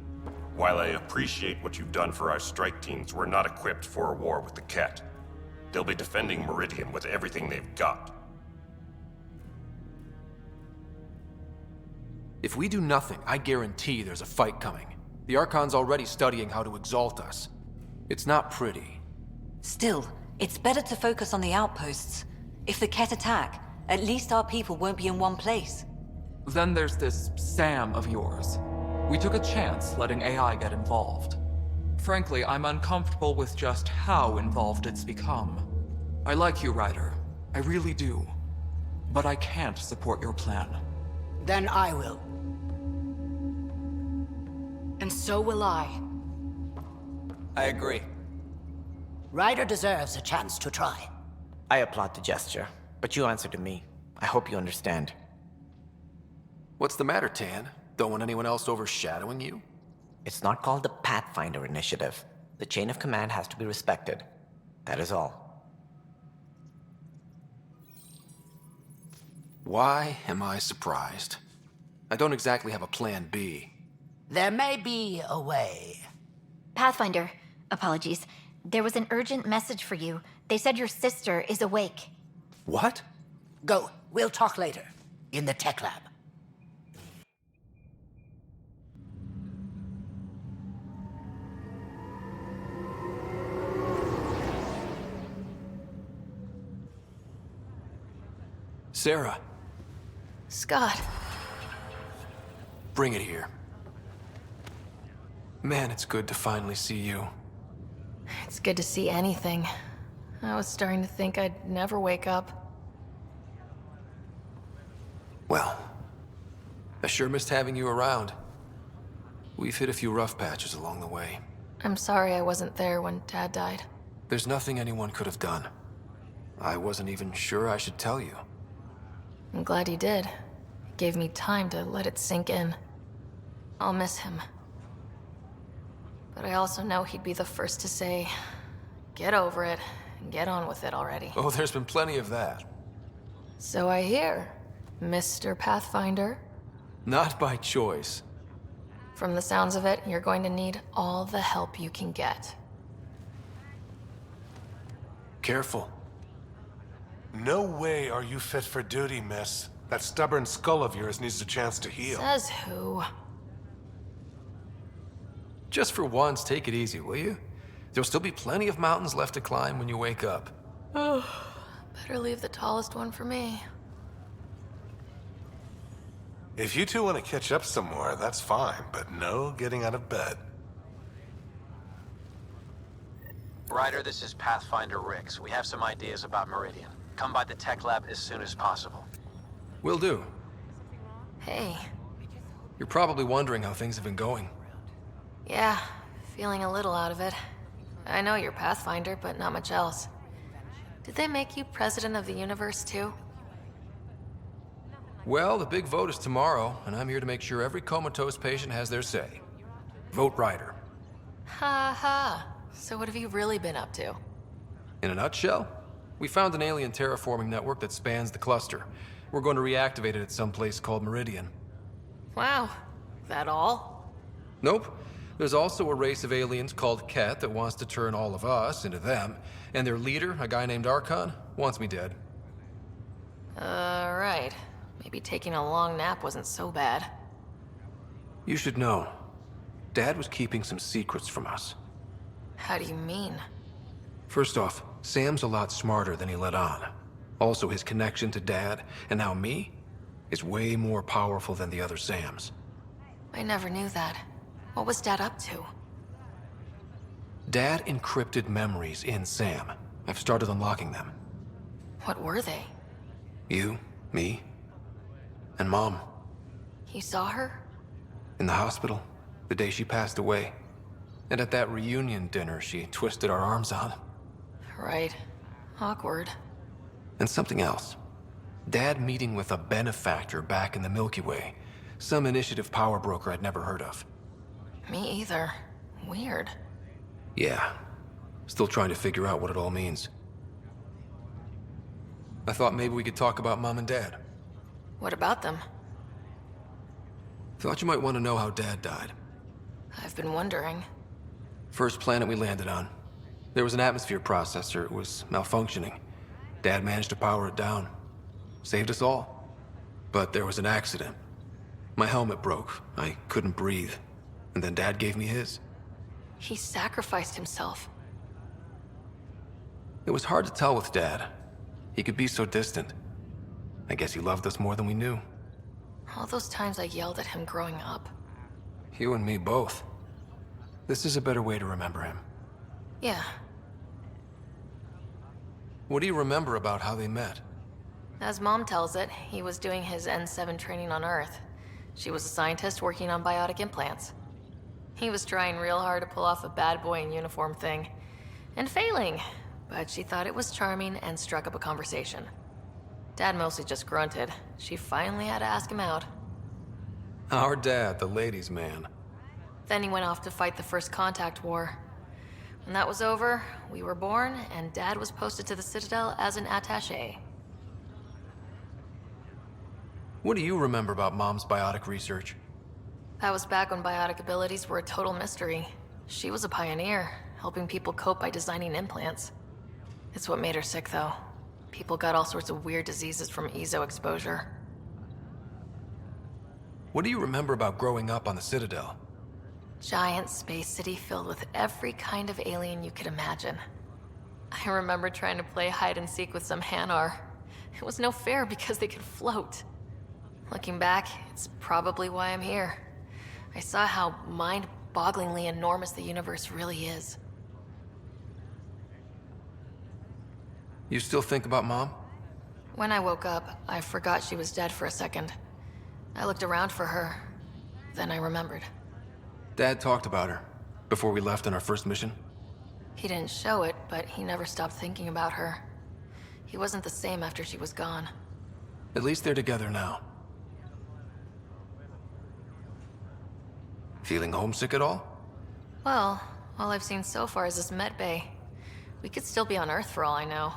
While I appreciate what you've done for our strike teams, we're not equipped for a war with the Ket. They'll be defending Meridian with everything they've got. If we do nothing, I guarantee there's a fight coming. The Archon's already studying how to exalt us. It's not pretty. Still, it's better to focus on the outposts. If the Ket attack, at least our people won't be in one place. Then there's this Sam of yours. We took a chance letting AI get involved. Frankly, I'm uncomfortable with just how involved it's become. I like you, Ryder. I really do. But I can't support your plan. Then I will. And so will I. I agree. Ryder deserves a chance to try. I applaud the gesture, but you answer to me. I hope you understand. What's the matter, Tan? Don't want anyone else overshadowing you? It's not called the Pathfinder Initiative. The chain of command has to be respected. That is all. Why am I surprised? I don't exactly have a plan B. There may be a way. Pathfinder, apologies. There was an urgent message for you. They said your sister is awake. What? Go. We'll talk later. In the tech lab. Sarah. Scott. Bring it here. Man, it's good to finally see you. It's good to see anything. I was starting to think I'd never wake up. Well, I sure missed having you around. We've hit a few rough patches along the way. I'm sorry I wasn't there when Dad died. There's nothing anyone could have done. I wasn't even sure I should tell you. I'm glad you did. It gave me time to let it sink in. I'll miss him. But I also know he'd be the first to say, get over it and get on with it already. Oh, there's been plenty of that. So I hear, Mr. Pathfinder. Not by choice. From the sounds of it, you're going to need all the help you can get. Careful. No way are you fit for duty, miss. That stubborn skull of yours needs a chance to heal. Says who? Just for once, take it easy, will you? There'll still be plenty of mountains left to climb when you wake up. Oh, better leave the tallest one for me. If you two want to catch up some more, that's fine, but no getting out of bed. Ryder, this is Pathfinder Rix. We have some ideas about Meridian. Come by the tech lab as soon as possible. Will do. Hey. You're probably wondering how things have been going. Yeah, feeling a little out of it. I know you're Pathfinder, but not much else. Did they make you president of the universe, too? Well, the big vote is tomorrow, and I'm here to make sure every comatose patient has their say. Vote Ryder. Ha ha. So what have you really been up to? In a nutshell, we found an alien terraforming network that spans the cluster. We're going to reactivate it at some place called Meridian. Wow. That all? Nope. There's also a race of aliens called Ket that wants to turn all of us into them, and their leader, a guy named Archon, wants me dead. Right. Maybe taking a long nap wasn't so bad. You should know. Dad was keeping some secrets from us. How do you mean? First off, Sam's a lot smarter than he let on. Also, his connection to Dad, and now me, is way more powerful than the other Sams. I never knew that. What was Dad up to? Dad encrypted memories in Sam. I've started unlocking them. What were they? You, me, and Mom. You saw her? In the hospital, the day she passed away. And at that reunion dinner she twisted our arms on. Right. Awkward. And something else. Dad meeting with a benefactor back in the Milky Way. Some initiative power broker I'd never heard of. Me either. Weird. Yeah. Still trying to figure out what it all means. I thought maybe we could talk about Mom and Dad. What about them? Thought you might want to know how Dad died. I've been wondering. First planet we landed on. There was an atmosphere processor. It was malfunctioning. Dad managed to power it down. Saved us all. But there was an accident. My helmet broke. I couldn't breathe. And then Dad gave me his. He sacrificed himself. It was hard to tell with Dad. He could be so distant. I guess he loved us more than we knew. All those times I yelled at him growing up. You and me both. This is a better way to remember him. Yeah. What do you remember about how they met? As Mom tells it, he was doing his N7 training on Earth. She was a scientist working on biotic implants. He was trying real hard to pull off a bad boy in uniform thing. And failing. But she thought it was charming and struck up a conversation. Dad mostly just grunted. She finally had to ask him out. Our dad, the ladies' man. Then he went off to fight the First Contact War. When that was over, we were born, and Dad was posted to the Citadel as an attaché. What do you remember about Mom's biotic research? That was back when biotic abilities were a total mystery. She was a pioneer, helping people cope by designing implants. It's what made her sick, though. People got all sorts of weird diseases from EZO exposure. What do you remember about growing up on the Citadel? Giant space city filled with every kind of alien you could imagine. I remember trying to play hide and seek with some Hanar. It was no fair because they could float. Looking back, it's probably why I'm here. I saw how mind-bogglingly enormous the universe really is. You still think about Mom? When I woke up, I forgot she was dead for a second. I looked around for her, then I remembered. Dad talked about her before we left on our first mission. He didn't show it, but he never stopped thinking about her. He wasn't the same after she was gone. At least they're together now. Feeling homesick at all? Well, all I've seen so far is this med bay. We could still be on Earth for all I know.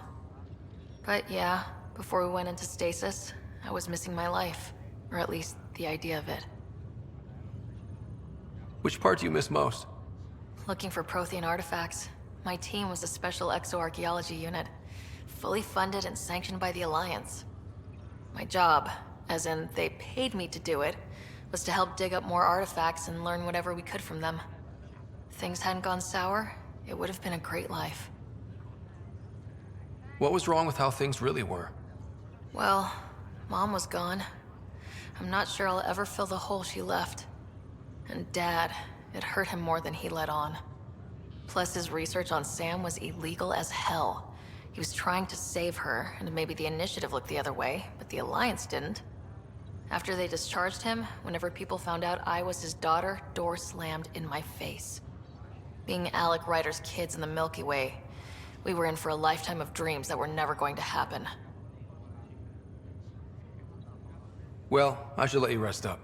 But yeah, before we went into stasis, I was missing my life. Or at least the idea of it. Which part do you miss most? Looking for Prothean artifacts. My team was a special exoarchaeology unit, fully funded and sanctioned by the Alliance. My job, as in they paid me to do it, was to help dig up more artifacts and learn whatever we could from them. If things hadn't gone sour, it would have been a great life. What was wrong with how things really were? Well, Mom was gone. I'm not sure I'll ever fill the hole she left. And Dad, it hurt him more than he let on. Plus, his research on Sam was illegal as hell. He was trying to save her, and maybe the Initiative looked the other way, but the Alliance didn't. After they discharged him, whenever people found out I was his daughter, doors slammed in my face. Being Alec Ryder's kids in the Milky Way, we were in for a lifetime of dreams that were never going to happen. Well, I should let you rest up.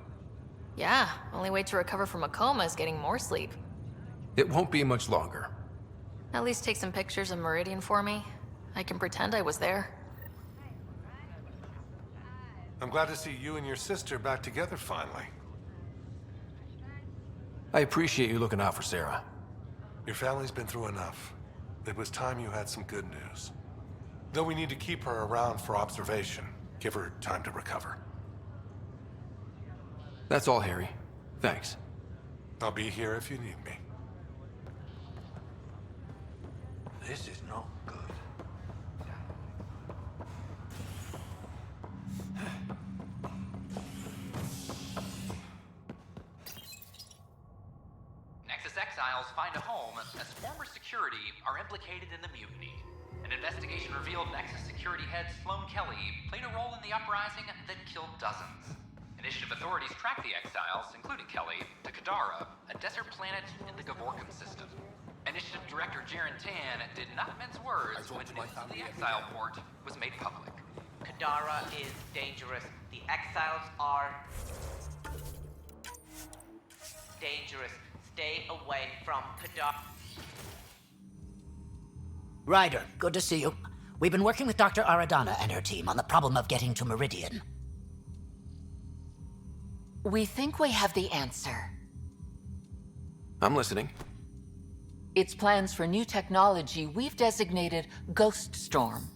Yeah, only way to recover from a coma is getting more sleep. It won't be much longer. At least take some pictures of Meridian for me. I can pretend I was there. I'm glad to see you and your sister back together finally. I appreciate you looking out for Sarah. Your family's been through enough. It was time you had some good news. Though we need to keep her around for observation. Give her time to recover. That's all, Harry. Thanks. I'll be here if you need me. This is not good. Nexus exiles find a home as former security are implicated in the mutiny. An investigation revealed Nexus security head Sloan Kelly played a role in the uprising that killed dozens. Initiative authorities tracked the exiles, including Kelly, to Kadara, a desert planet in the Gavorkan system. Initiative Director Jaren Tan did not mince words when news of the exile port was made public. Kadara is dangerous. The exiles are dangerous. Stay away from Kadara. Ryder, good to see you. We've been working with Dr. Aradana and her team on the problem of getting to Meridian. We think we have the answer. I'm listening. It's plans for new technology we've designated Ghost Storm.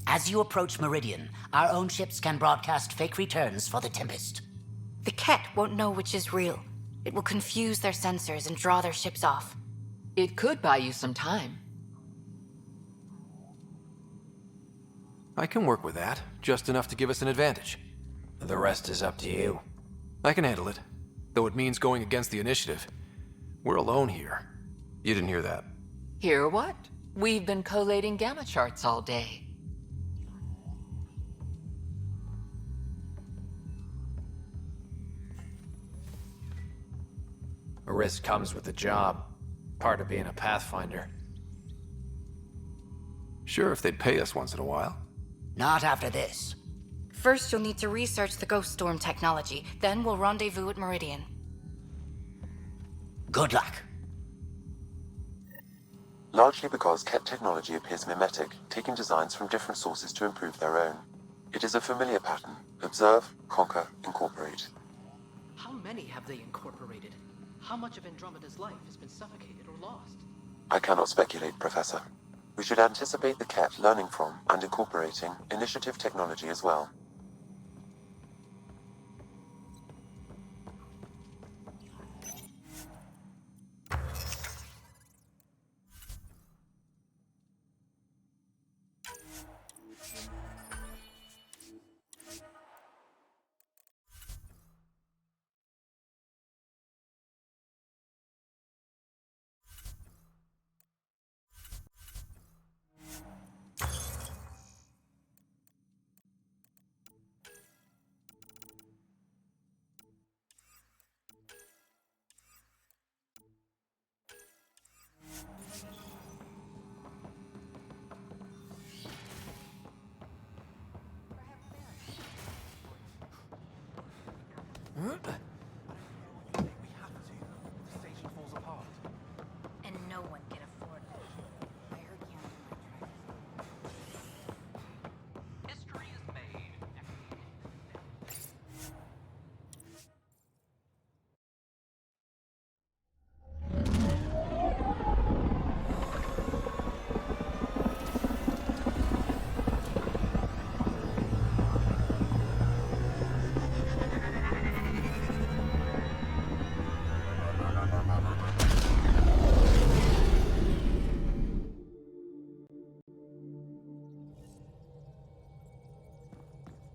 As you approach Meridian, our own ships can broadcast fake returns for the Tempest. The Ket won't know which is real. It will confuse their sensors and draw their ships off. It could buy you some time. I can work with that, just enough to give us an advantage. The rest is up to you. I can handle it, though it means going against the initiative. We're alone here. You didn't hear that. Hear what? We've been collating gamma charts all day. A risk comes with the job. Part of being a Pathfinder. Sure, if they'd pay us once in a while. Not after this. First, you'll need to research the Ghost Storm technology. Then we'll rendezvous at Meridian. Good luck. Largely because Ket technology appears mimetic, taking designs from different sources to improve their own. It is a familiar pattern. Observe, conquer, incorporate. How many have they incorporated? How much of Andromeda's life has been suffocated or lost? I cannot speculate, Professor. We should anticipate the Ket learning from and incorporating initiative technology as well. And no one can afford it. I heard History is made.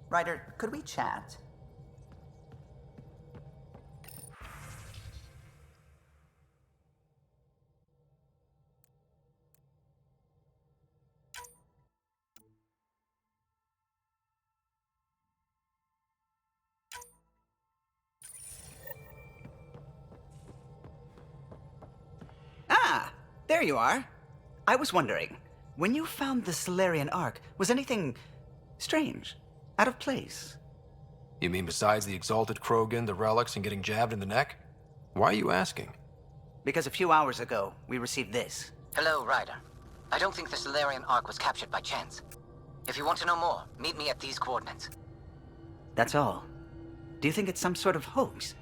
Ryder, could we chat? Ah, there you are. I was wondering, when you found the Solarian Ark, was anything strange? Out of place? You mean besides the Exalted Krogan, the relics, and getting jabbed in the neck? Why are you asking? Because a few hours ago, we received this. Hello, Ryder. I don't think the Solarian Ark was captured by chance. If you want to know more, meet me at these coordinates. That's all. Do you think it's some sort of hoax?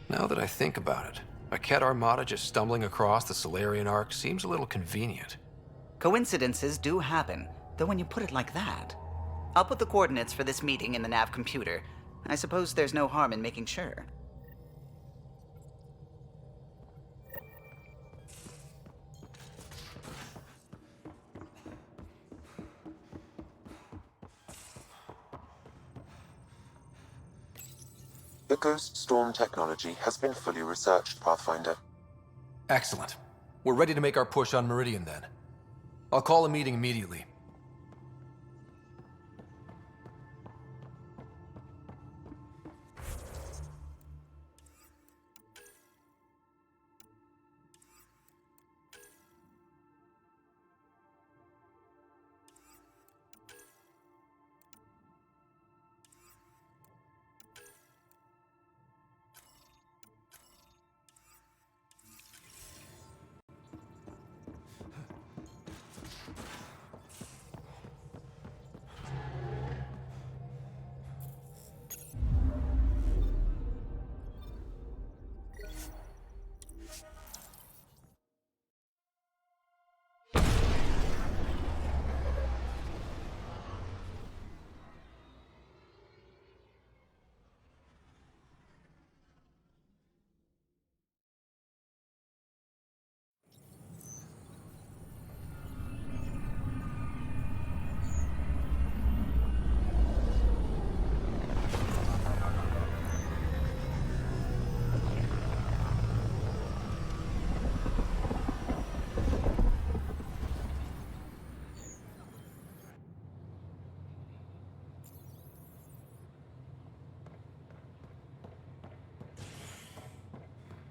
Now that I think about it, a Ket armada just stumbling across the Solarian Arc seems a little convenient. Coincidences do happen, though when you put it like that. I'll put the coordinates for this meeting in the nav computer. I suppose there's no harm in making sure. The Ghost Storm technology has been fully researched, Pathfinder. Excellent. We're ready to make our push on Meridian then. I'll call a meeting immediately.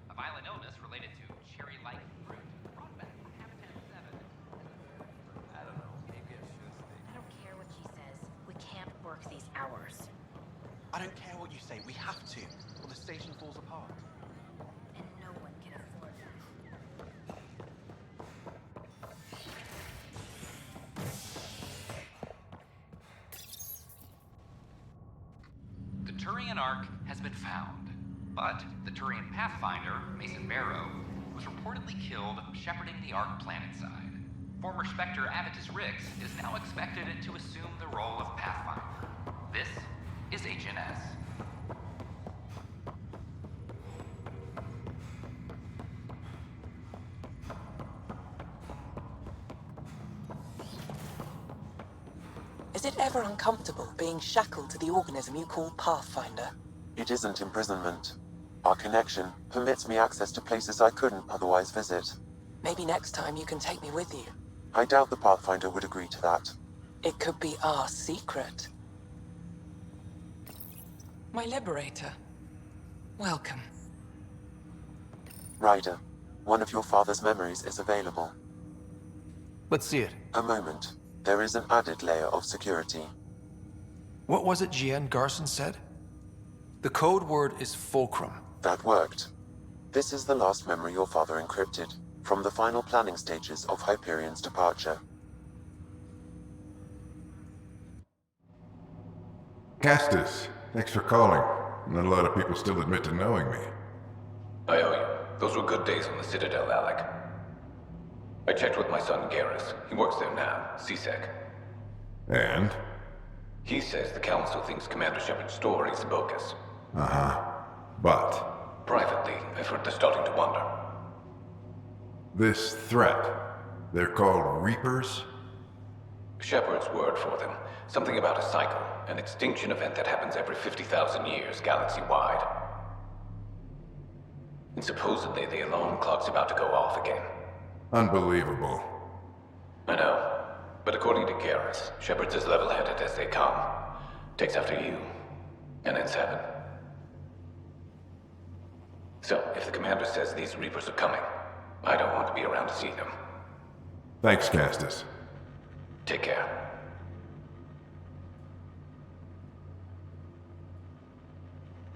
A violent illness related to cherry-like fruit brought back from Habitat 7. I don't know. Maybe I should stay. I don't care what she says. We can't work these hours. I don't care what you say. We have to, or the station falls apart. And no one can afford that. The Turian Ark has been found, but the Turian Pathfinder, Mason Barrow, was reportedly killed shepherding the Ark planetside. Former Spectre Avitus Rix is now expected to assume the role of Pathfinder. This is HNS. Is it ever uncomfortable being shackled to the organism you call Pathfinder? It isn't imprisonment. Our connection permits me access to places I couldn't otherwise visit. Maybe next time you can take me with you. I doubt the Pathfinder would agree to that. It could be our secret. My liberator. Welcome. Ryder, one of your father's memories is available. Let's see it. A moment. There is an added layer of security. What was it Jian Garson said? The code word is Fulcrum. That worked. This is the last memory your father encrypted, from the final planning stages of Hyperion's departure. Castus, thanks for calling. Not a lot of people still admit to knowing me. I owe you. Those were good days on the Citadel, Alec. I checked with my son Garrus. He works there now, CSEC. And? He says the Council thinks Commander Shepard's story is bogus. Uh-huh. But? Privately, I've heard they're starting to wonder. This threat, they're called Reapers? Shepard's word for them. Something about a cycle, an extinction event that happens every 50,000 years, galaxy-wide. And supposedly the alarm clock's about to go off again. Unbelievable. I know. But according to Garrus, Shepard's as level-headed as they come. Takes after you. And then 7. So, if the commander says these Reapers are coming, I don't want to be around to see them. Thanks, Castus. Take care.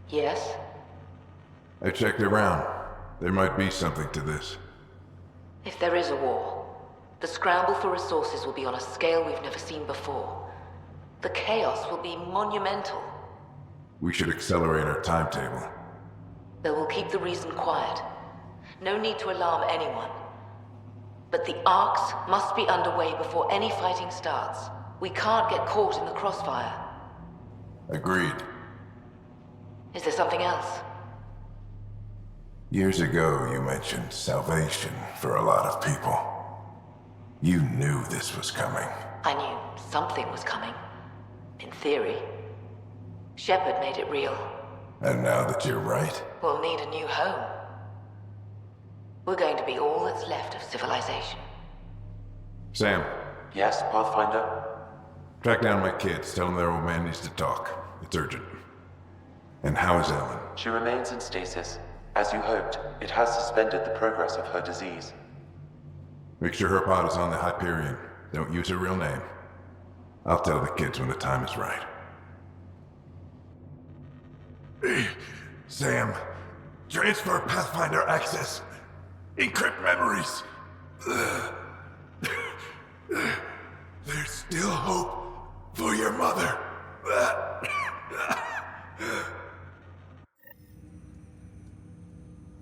Yes? I checked around. There might be something to this. If there is a war, the scramble for resources will be on a scale we've never seen before. The chaos will be monumental. We should accelerate our timetable. Though we'll keep the reason quiet. No need to alarm anyone. But the arcs must be underway before any fighting starts. We can't get caught in the crossfire. Agreed. Is there something else? Years ago, you mentioned salvation for a lot of people. You knew this was coming. I knew something was coming. In theory. Shepard made it real. And now that you're right, We'll need a new home. We're going to be all that's left of civilization. Sam, Yes, Pathfinder? track down my kids. Tell them their old man needs to talk. It's urgent. And how is Ellen? She remains in stasis. As you hoped, it has suspended the progress of her disease. Make sure her pod is on the Hyperion. Don't use her real name. I'll tell the kids when the time is right. Sam, transfer Pathfinder access. Encrypt memories. There's still hope for your mother.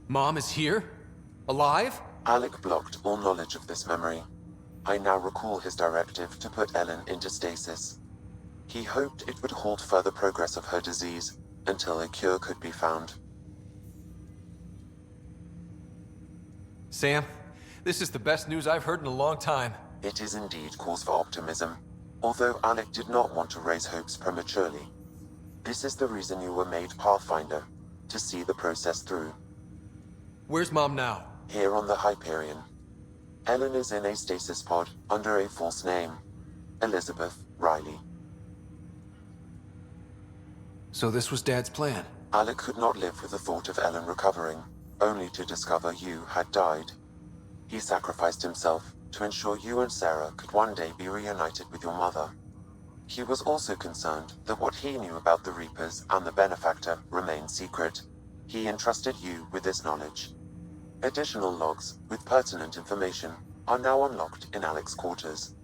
Mom is here? Alive? Alec blocked all knowledge of this memory. I now recall his directive to put Ellen into stasis. He hoped it would halt further progress of her disease until a cure could be found. Sam, this is the best news I've heard in a long time. It is indeed cause for optimism, although Alec did not want to raise hopes prematurely. This is the reason you were made Pathfinder, to see the process through. Where's Mom now? Here on the Hyperion. Ellen is in a stasis pod under a false name. Elizabeth Riley. So this was Dad's plan? Alec could not live with the thought of Ellen recovering, only to discover you had died. He sacrificed himself to ensure you and Sarah could one day be reunited with your mother. He was also concerned that what he knew about the Reapers and the Benefactor remained secret. He entrusted you with this knowledge. Additional logs with pertinent information are now unlocked in Alec's quarters.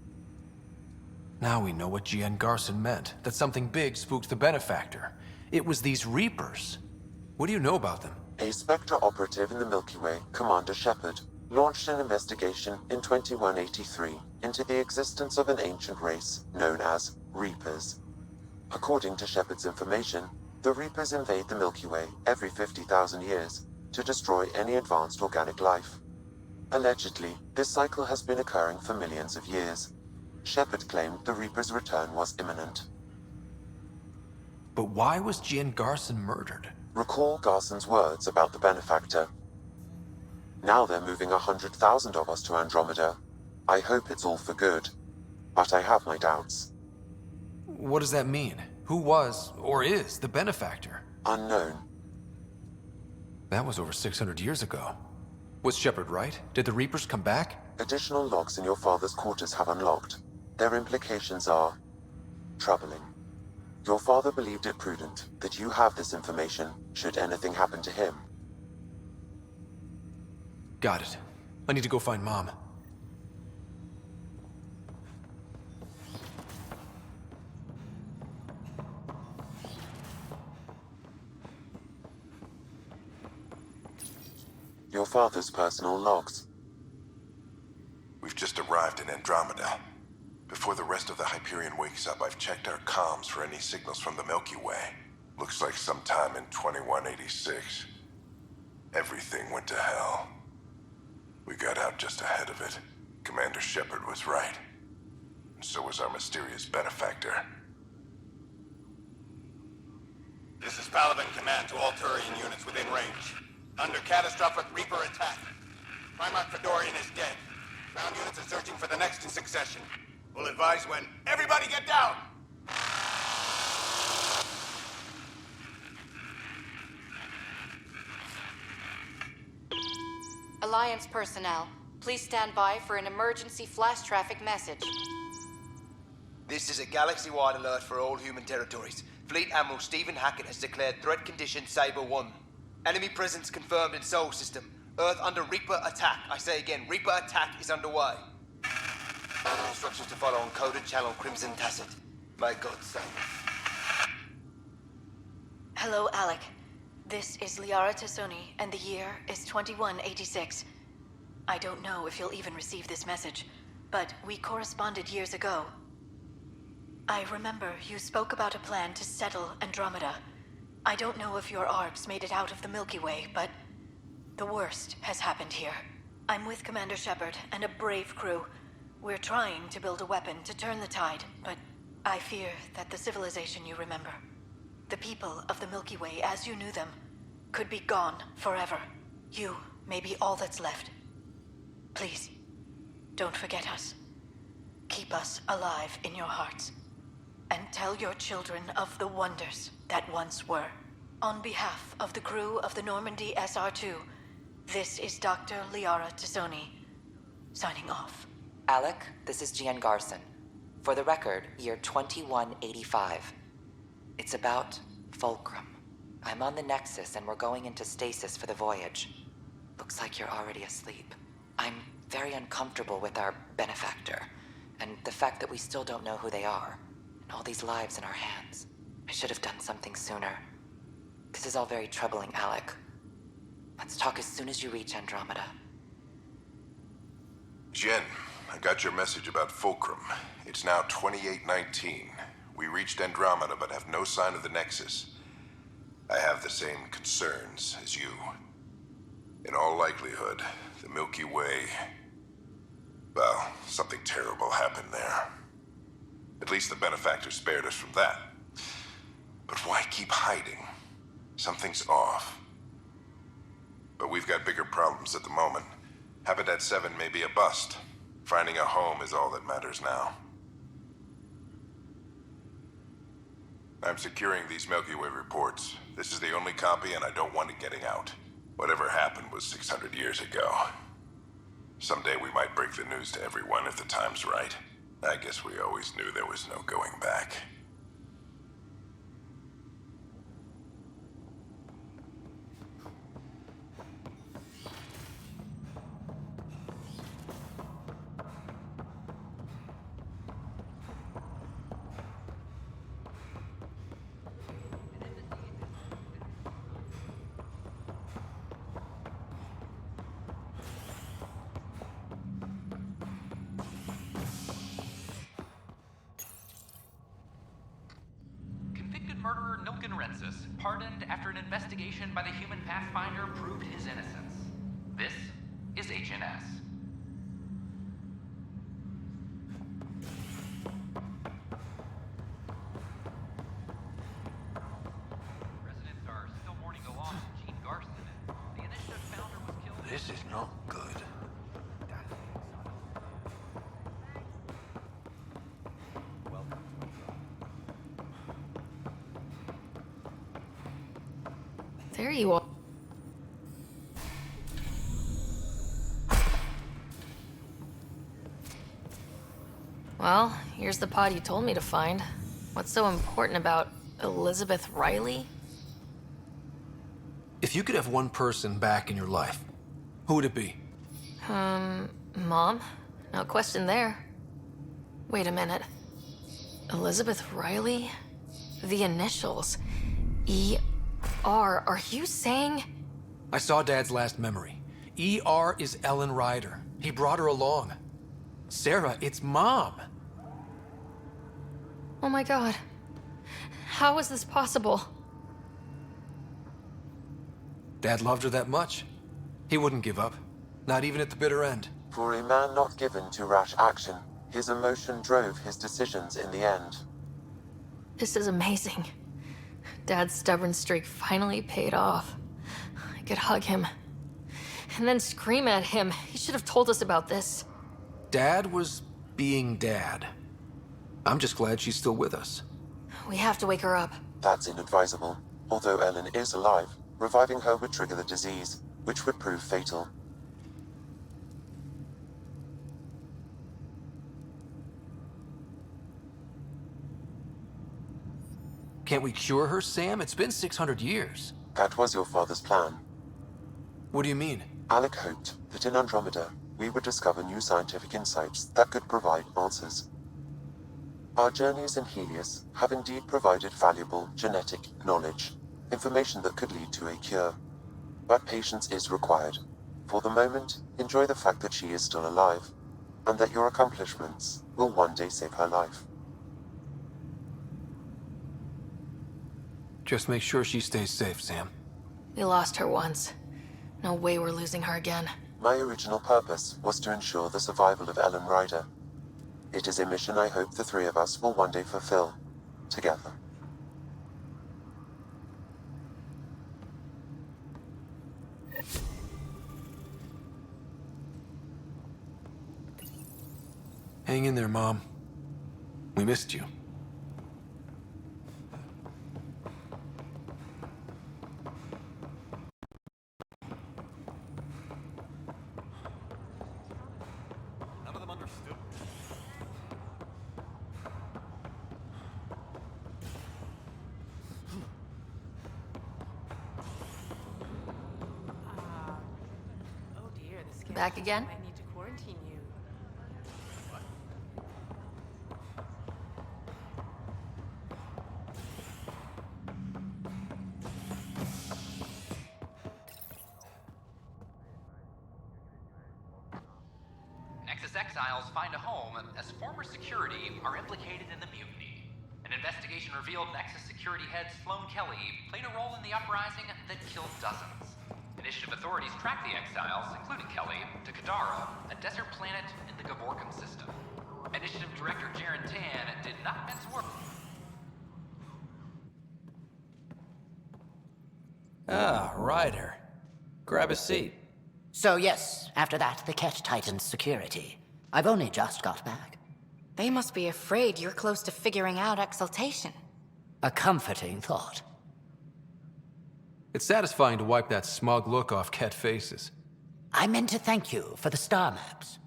Now we know what Gian Garson meant, that something big spooked the Benefactor. It was these Reapers. What do you know about them? A Spectre operative in the Milky Way, Commander Shepard, launched an investigation in 2183 into the existence of an ancient race known as Reapers. According to Shepard's information, the Reapers invade the Milky Way every 50,000 years to destroy any advanced organic life. Allegedly, this cycle has been occurring for millions of years. Shepard claimed the Reapers' return was imminent. But why was Gian Garson murdered? Recall Garson's words about the Benefactor. Now they're moving 100,000 of us to Andromeda. I hope it's all for good, but I have my doubts. What does that mean? Who was, or is, the Benefactor? Unknown. That was over 600 years ago. Was Shepard right? Did the Reapers come back? Additional logs in your father's quarters have unlocked. Their implications are troubling. Your father believed it prudent that you have this information should anything happen to him. Got it. I need to go find Mom. Your father's personal logs. We've just arrived in Andromeda. Before the rest of the Hyperion wakes up, I've checked our comms for any signals from the Milky Way. Looks like sometime in 2186. Everything went to hell. We got out just ahead of it. Commander Shepard was right. And so was our mysterious Benefactor. This is Paladin Command to all Turian units within range. Under catastrophic Reaper attack. Primarch Fedorian is dead. Ground units are searching for the next in succession. We'll advise when. Everybody get down! Alliance personnel, please stand by for an emergency flash traffic message. This is a galaxy-wide alert for all human territories. Fleet Admiral Stephen Hackett has declared threat condition Saber 1. Enemy presence confirmed in Sol System. Earth under Reaper attack. I say again, Reaper attack is underway. Instructions to follow on coded channel Crimson Tacit. May God save. Hello, Alec. This is Liara Tassoni, and the year is 2186. I don't know if you'll even receive this message, but we corresponded years ago. I remember you spoke about a plan to settle Andromeda. I don't know if your arcs made it out of the Milky Way, but the worst has happened here. I'm with Commander Shepard and a brave crew. We're trying to build a weapon to turn the tide, but I fear that the civilization you remember, the people of the Milky Way as you knew them, could be gone forever. You may be all that's left. Please, don't forget us. Keep us alive in your hearts. And tell your children of the wonders that once were. On behalf of the crew of the Normandy SR2, this is Dr. Liara Tassoni, signing off. Alec, this is Gian Garson. For the record, year 2185. It's about Fulcrum. I'm on the Nexus and we're going into stasis for the voyage. Looks like you're already asleep. I'm very uncomfortable with our benefactor, and the fact that we still don't know who they are, and all these lives in our hands. I should have done something sooner. This is all very troubling, Alec. Let's talk as soon as you reach Andromeda. Jen, I got your message about Fulcrum. It's now 2819. We reached Andromeda but have no sign of the Nexus. I have the same concerns as you. In all likelihood, the Milky Way... well, something terrible happened there. At least the benefactor spared us from that. But why keep hiding? Something's off. But we've got bigger problems at the moment. Habitat 7 may be a bust. Finding a home is all that matters now. I'm securing these Milky Way reports. This is the only copy, and I don't want it getting out. Whatever happened was 600 years ago. Someday we might break the news to everyone if the time's right. I guess we always knew there was no going back. Murderer Nilken Rensis, pardoned after an investigation by the human Pathfinder proved his innocence. This is HNS. Residents are still mourning the loss of Gene Garson. The initiative founder was killed. This is not good. There you are. Well, here's the pod you told me to find. What's so important about Elizabeth Riley? If you could have one person back in your life, who would it be? Mom? No question there. Wait a minute. Elizabeth Riley? The initials. E.R. Are you saying? I saw Dad's last memory. E.R. is Ellen Ryder. He brought her along. Sarah, it's Mom. Oh my god. How is this possible? Dad loved her that much. He wouldn't give up. Not even at the bitter end. For a man not given to rash action, his emotion drove his decisions in the end. This is amazing. Dad's stubborn streak finally paid off. I could hug him. And then scream at him. He should have told us about this. Dad was being Dad. I'm just glad she's still with us. We have to wake her up. That's inadvisable. Although Ellen is alive, reviving her would trigger the disease, which would prove fatal. Can't we cure her, Sam? It's been 600 years. That was your father's plan. What do you mean? Alec hoped that in Andromeda, we would discover new scientific insights that could provide answers. Our journeys in Helios have indeed provided valuable genetic knowledge. information that could lead to a cure. But patience is required. For the moment, enjoy the fact that she is still alive, and that your accomplishments will one day save her life. Just make sure she stays safe, Sam. We lost her once. No way we're losing her again. My original purpose was to ensure the survival of Ellen Ryder. It is a mission I hope the three of us will one day fulfill, together. Hang in there, Mom. We missed you. None of them understood. Oh dear, the scan Back again? might need to quarantine you. Nexus exiles find a home as former security are implicated in the mutiny. An investigation revealed Nexus security head Sloan Kelly played a role in the uprising that killed dozens. Initiative authorities tracked the exiles, including Kelly, to Kadara, a desert planet in the Gavorkan system. Initiative Director Jaren Tan did not mince words. Ah, Ryder. Grab a seat. So yes, after that, the Ket tightened security. I've only just got back. They must be afraid you're close to figuring out exaltation. A comforting thought. It's satisfying to wipe that smug look off Ket faces. I meant to thank you for the star maps.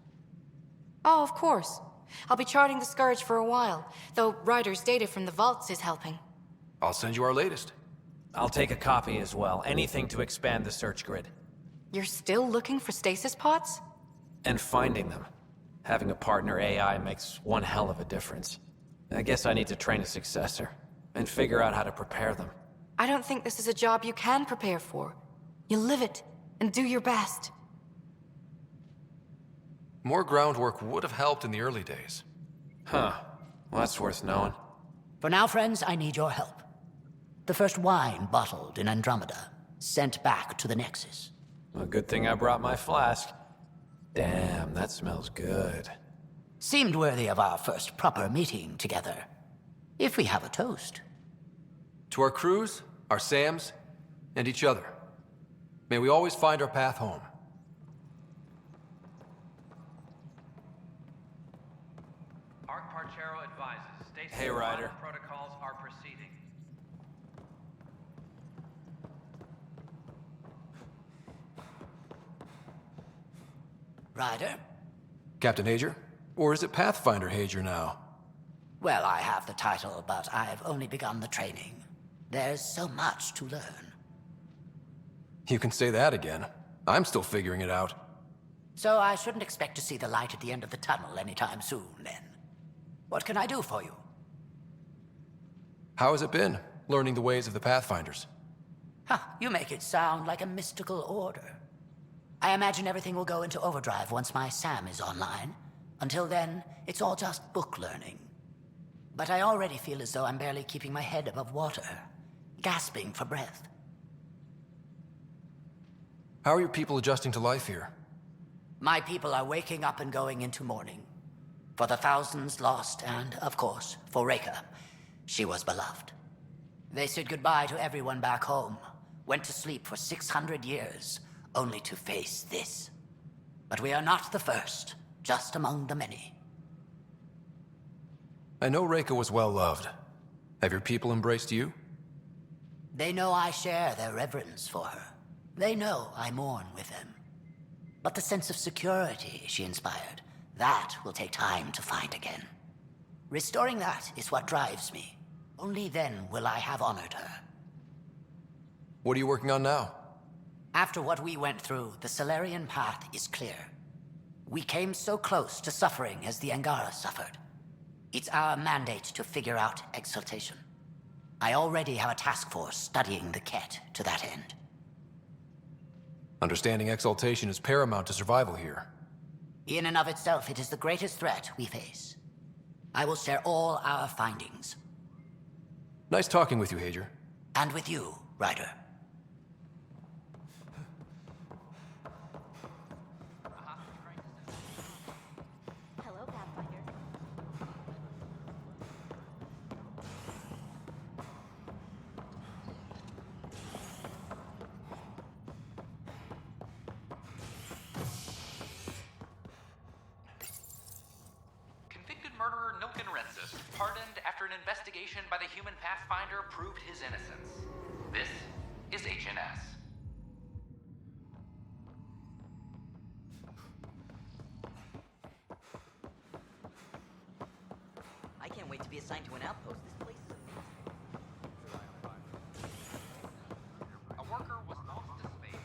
Oh, of course. I'll be charting the Scourge for a while, though Ryder's data from the vaults is helping. I'll send you our latest. I'll take a copy as well. Anything to expand the search grid. You're still looking for stasis pods? And finding them. Having a partner AI makes one hell of a difference. I guess I need to train a successor, and figure out how to prepare them. I don't think this is a job you can prepare for. You live it, and do your best. More groundwork would have helped in the early days. Huh. Well, that's worth knowing. For now, friends, I need your help. The first wine bottled in Andromeda, sent back to the Nexus. A good thing I brought my flask. Damn, that smells good. Seemed worthy of our first proper meeting together. If we have a toast. To our crews, our Sams, and each other. May we always find our path home. Arc Parchero advises. Stasis Hey, Ryder. protocols are proceeding. Ryder? Captain Hager? Or is it Pathfinder Hager now? Well, I have the title, but I've only begun the training. There's so much to learn. You can say that again. I'm still figuring it out. So I shouldn't expect to see the light at the end of the tunnel anytime soon, then. What can I do for you? How has it been, learning the ways of the Pathfinders? You make it sound like a mystical order. I imagine everything will go into overdrive once my SAM is online. Until then, it's all just book learning. But I already feel as though I'm barely keeping my head above water, gasping for breath. How are your people adjusting to life here? My people are waking up and going into mourning. For the thousands lost and, of course, for Reka. She was beloved. They said goodbye to everyone back home, went to sleep for 600 years, only to face this. But we are not the first, just among the many. I know Reka was well loved. Have your people embraced you? They know I share their reverence for her. They know I mourn with them. But the sense of security she inspired, that will take time to find again. Restoring that is what drives me. Only then will I have honored her. What are you working on now? After what we went through, the Solarian path is clear. We came so close to suffering as the Angara suffered. It's our mandate to figure out exaltation. I already have a task force studying the Ket to that end. Understanding exaltation is paramount to survival here. In and of itself, it is the greatest threat we face. I will share all our findings. Nice talking with you, Hager. And with you, Ryder. Hello, Pathfinder. Convicted murderer Nilken Rensis, pardoned after an investigation by the human Pathfinder proved his innocence. This is HNS. I can't wait to be assigned to an outpost. This place is A worker was lost to space.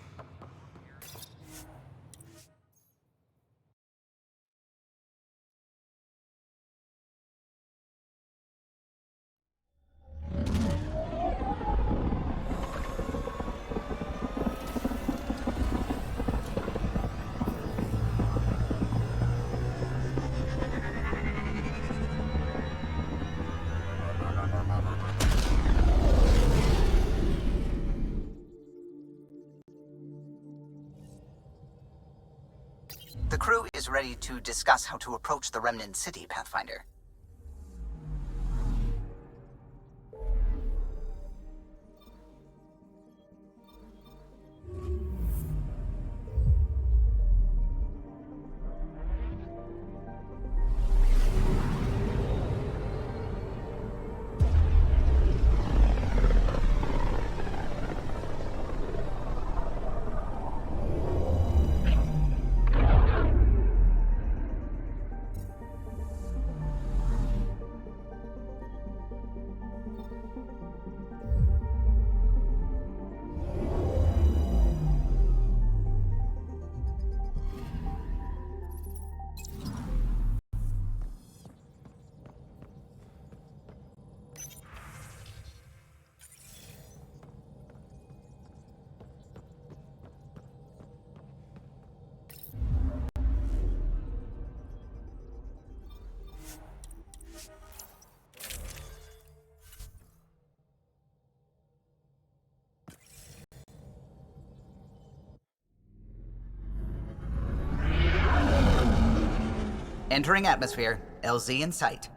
The crew is ready to discuss how to approach the Remnant City, Pathfinder. Entering atmosphere, LZ in sight.